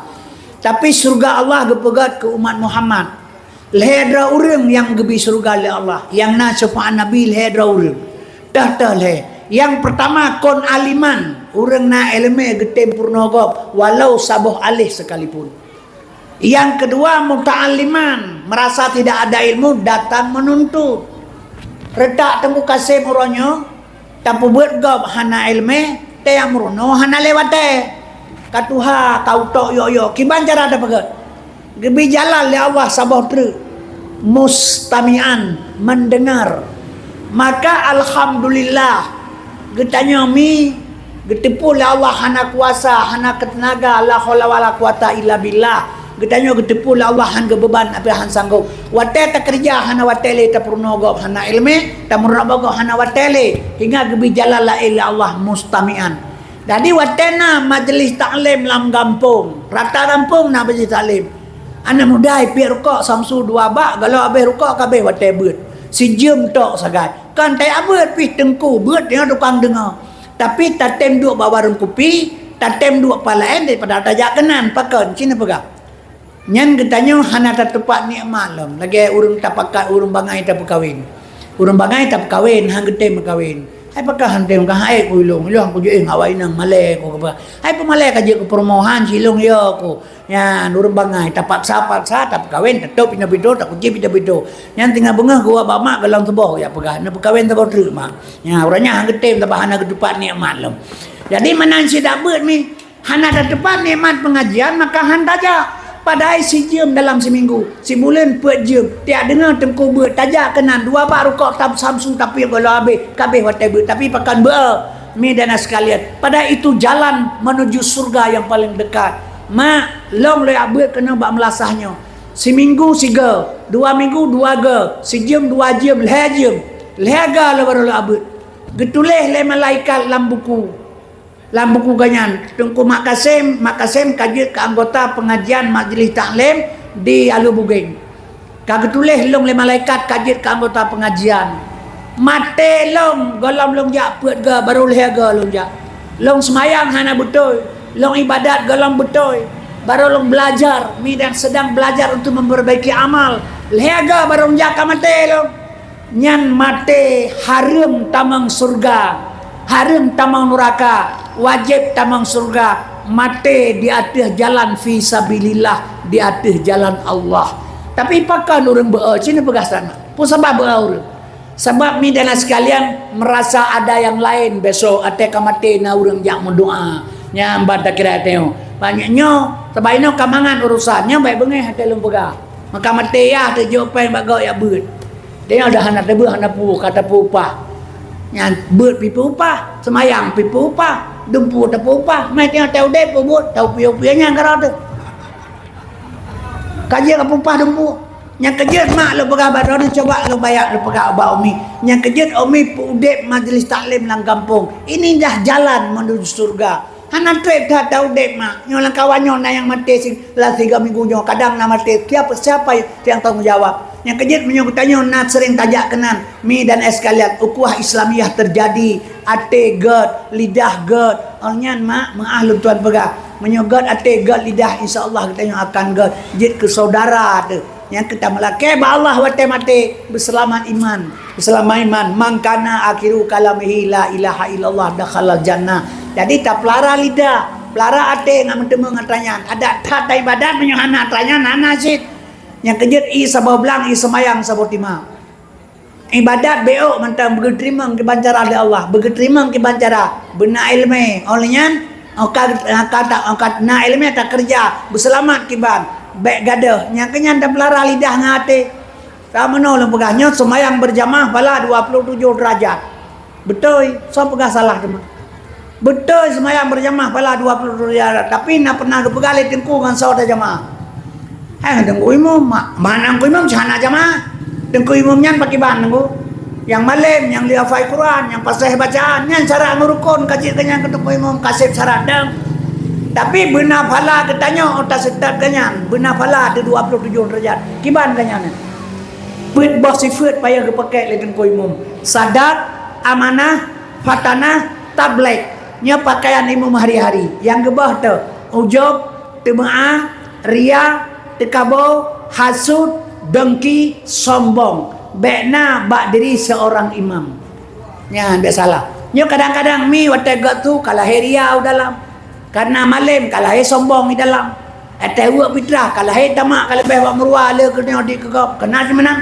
tapi surga Allah gepegat ke umat Muhammad lehedra urang yang gebi surga oleh Allah yang na syafaat Nabi lehedra urang dah le Yang pertama kon aliman, urang na ilmu getem purnogop walau sabuh alih sekalipun. Yang kedua muta'alliman, merasa tidak ada ilmu datang menuntut. Redak tengku kasim uronyo tapu buat gop hana ilmu te yang merono hana lewate katuha kau tok yo kiban cara ada pegat gebi jalan le Allah sabah tru mustamian mendengar. Maka alhamdulillah getanya mi getepu le Allah hana kuasa hana ketenaga la haula wala quwata illa billah. Getanya getepu le Allah han beban apa han sanggup wate tak kerja hana watele ta purnogo hana ilmu ta murnago hana watele hingga gebi jalan la ilaha Allah mustamian. Jadi watena majlis taklim lam kampung rata kampung na majlis taklim ana mudai pi rukuk samsu dua bak kalau habis rukuk kabeh wate beut si jem tok sagai kan tai abeut pi tengku beut dia tukang dengar tapi tatem duk bawarung kopi tatem duk palaen daripada tajak kenan pakon cina pegah nyan getanya hana tepat nikmat lom lagi urang tapakat urang bangai tak kawin urang bangai tak kawin hang gete kawin ai pakah hantem ka hai ku ilong ku je ngawai nang male ku ka ai pemale ka je ku permohan silong yo ku ya urang bangai tapak sa tak kawin tetap pina bido tak je pina bido nyan tinggal bengah gua bama galang teboh ya pegah na kawin teboh terima ya urangnya hang gete tak hana kedepat nikmat lom jadi manan si dak beut mi hana tepat nikmat pengajian maka han daja. Padahal si jem dalam seminggu, si bulan buat jem, tiap dengar tengku buat tajak kenan dua bak rukuk tab samsung tapi kalau habis kabeh watai buat tapi pakan ber mi dan sekalian. Padahal itu jalan menuju surga yang paling dekat. Ma long le abut kena bak melasahnya. Seminggu siga, 2 minggu 2 ga, si jem 2 jem, lehaga le baru le abut. Getuleh le malaikat lam buku. Buku ganyan tengku Mak Kasim kaji ke anggota pengajian majlis taklim di Alu Buging kagak tulis long le malaikat kaji ke anggota pengajian mate long golam long jak puat ga baru leh ga long jak long semayang hana betul long ibadat golam betul baru long belajar mi dan sedang belajar untuk memperbaiki amal leh ga baru jak mate long nyan mate harum tamang surga harum tamang neraka wajib tamang surga mati di atas jalan fi sabilillah di atas jalan Allah tapi pakan orang beau sini pegasana pun sebab beau sebab mi dan sekalian merasa ada yang lain besok ate kamate na urang jak mendoa nya ambata kira teo banyaknya sebaiknya kamangan urusannya baik bengeh ate lum pegah maka mate ya te jopen bago ya beut dia ada hana tebu hana pu kata pu upah nya beut pi pu upah semayang pi pu upah dumpu tak upah mai tengok tahu dep buat tahu piu-piunya karau tu kaji ke upah dumpu yang kejut mak lu pegabat orang coba lu bayar lu pegak abah umi yang kejut umi udep majlis taklim lang kampung ini dah jalan menuju surga hana trip dah tahu dep mak nyolang kawannya na yang mati sing lah 3 minggu nyo kadang na mati siapa yang tanggung jawab yang kejut menyebutnya nak sering tajak kenan mi dan sekalian ukhuwah Islamiyah terjadi ate god lidah god onyan mak mengahlul tuan pegah menyogot ate god lidah insyaallah kita akan god jid ke saudara tu yang kita melake ba Allah wate mate berselamat iman mangkana akhiru kalamihi la ilaha illallah dakhalal jannah jadi tak pelara lidah pelara ate ngam temu ngatanya ada tat ibadat menyohana tanya nana sit yang kejut i sabau belang i semayang sabau timah ibadat beo mantang bergerimang ke bancara oleh Allah bergerimang ke bancara benar ilmu olehnya kata na ilmu tak kerja berselamat kiban baik gadah yang kenyan dah pelara lidah ngate tak menolong pegahnya semayang berjamaah pala 27 derajat betul so pegah salah teman betul semayang berjamaah pala 27 derajat tapi nak pernah kepegali tengku dengan saudara jamaah tengku imam mana tengku imam sana jamaah tengku imamnya pakai bahan tengku yang malam yang lihafai Quran yang pasal bacaan yang cara merukun kaji kenyang ketemu imam kasih syarat dang tapi benar pala ketanya otak setat kenyang benar pala ada 27 derajat kiban kenyang put bos sifat payah kepakai le tengku imam sadat amanah fatanah tabligh nya pakaian imam hari-hari yang gebah tu ujub temaah ria tekabo hasud dengki sombong bekna bak diri seorang imam ya biasalah Nyo kadang-kadang mi watega tu kalah riau dalam. Karena malam kalah sombong di dalam. Atau fitrah kalah tamak kalau bawa meruah le kena di kegap. Kena semenang.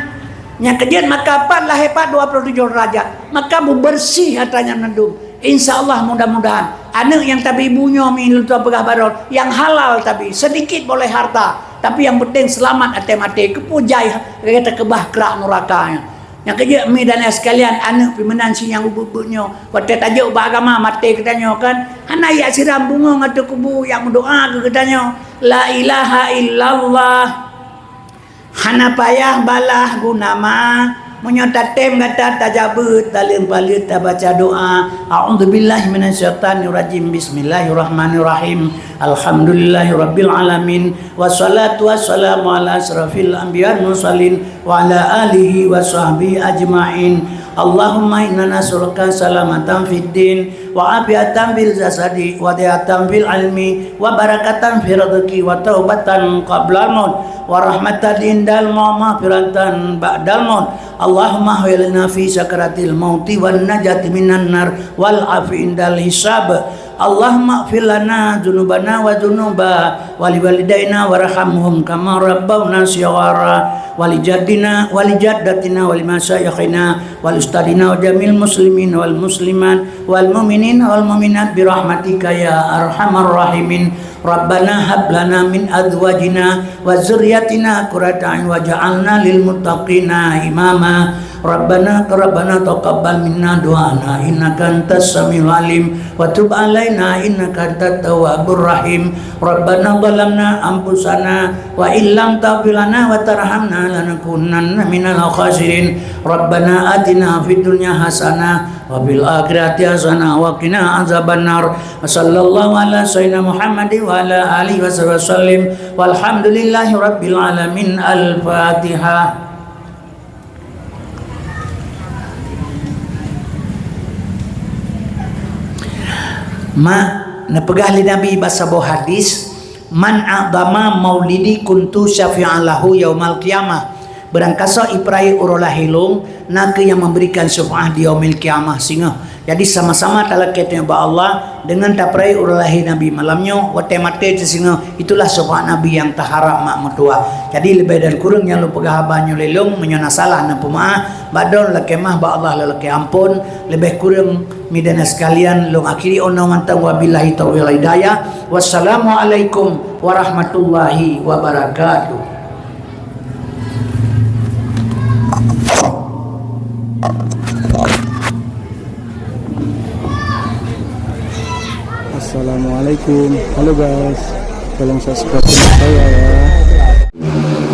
Yang kejadian maka pan lah hebat 27 derajat. Maka bersih hatanya nandum. InsyaAllah mudah-mudahan anak yang tapi ibunya minum tu pegah barol yang halal tapi sedikit boleh harta tapi yang penting selamat ate mati kepujai kata kebah kerak nerakanya. Yang kerja mi dan sekalian anak pimenan si yang ubuk-ubuknya waktu tajuk beragama mati katanya kan anak ya siram bunga ngatu kubu yang berdoa ke katanya la ilaha illallah hana payah balah gunama menyotatem kata tajabut dalam balit baca doa a'udzubillahi minasyaitonirrajim bismillahirrahmanirrahim alhamdulillahirabbil alamin wassalatu wassalamu ala asrafil anbiya'i mursalin wa ala alihi washabbihi ajmain Allahumma inna nas'aluka salamatan fid din wa afiatan bil jasadi wa diyatan bil ilmi wa barakatan fil rizqi wa taubatan qabla maut wa rahmatan indal maghfiratan ba'dal maut Allahumma hawilna fi sakaratil mauti wan najati minan nar wal afi indal hisab Allahumma ighfir lana dzunubana wa dzunuba wali walidaina warhamhum kama rabbawna shighara wali jaddina wali jaddatina wali masyayikhina wal ustadina wa jamil muslimin wal muslimat wal mu'minin wal mu'minat bi rahmatika ya arhamar rahimin Rabbana hab lana min azwajina wa dzurriyyatina qurrata a'yun waj'alna lil muttaqina imama Rabbana taqabbal minna du'ana innaka antas samiul alim wa tub alaina innaka antat tawwabur rahim Rabbana zalamna anfusana wa illam taghfir lana wa tarhamna lanakunanna minal khasirin Rabbana atina fid dunya hasanah wa fil akhirati hasanah wa qina azabannar wa sallallahu ala sayyidina Muhammadin wa ala alihi wasallam walhamdulillahi rabbil alamin al-fatihah. Napegah li Nabi basabuh hadis man a'dama maulidi kuntu syafi'an lahu yaumal qiyamah berangkasa iprai urolah hilung nak yang memberikan syafaat di yaumil qiyamah singa jadi sama-sama talaketnya ba Allah dengan taprai urolahi Nabi malamnya wate mate singa itulah syafaat Nabi yang taharap mak mertua jadi lebih dan kurang yang lu pegah banyu lelung menyona salah na pemaah badon lakemah ba Allah lelaki ampun lebih kurang midana sekalian lu akhiri ono mantang wabillahi taufiq wal hidayah wassalamualaikum warahmatullahi wabarakatuh. Assalamualaikum. Halo guys, tolong subscribe channel saya ya.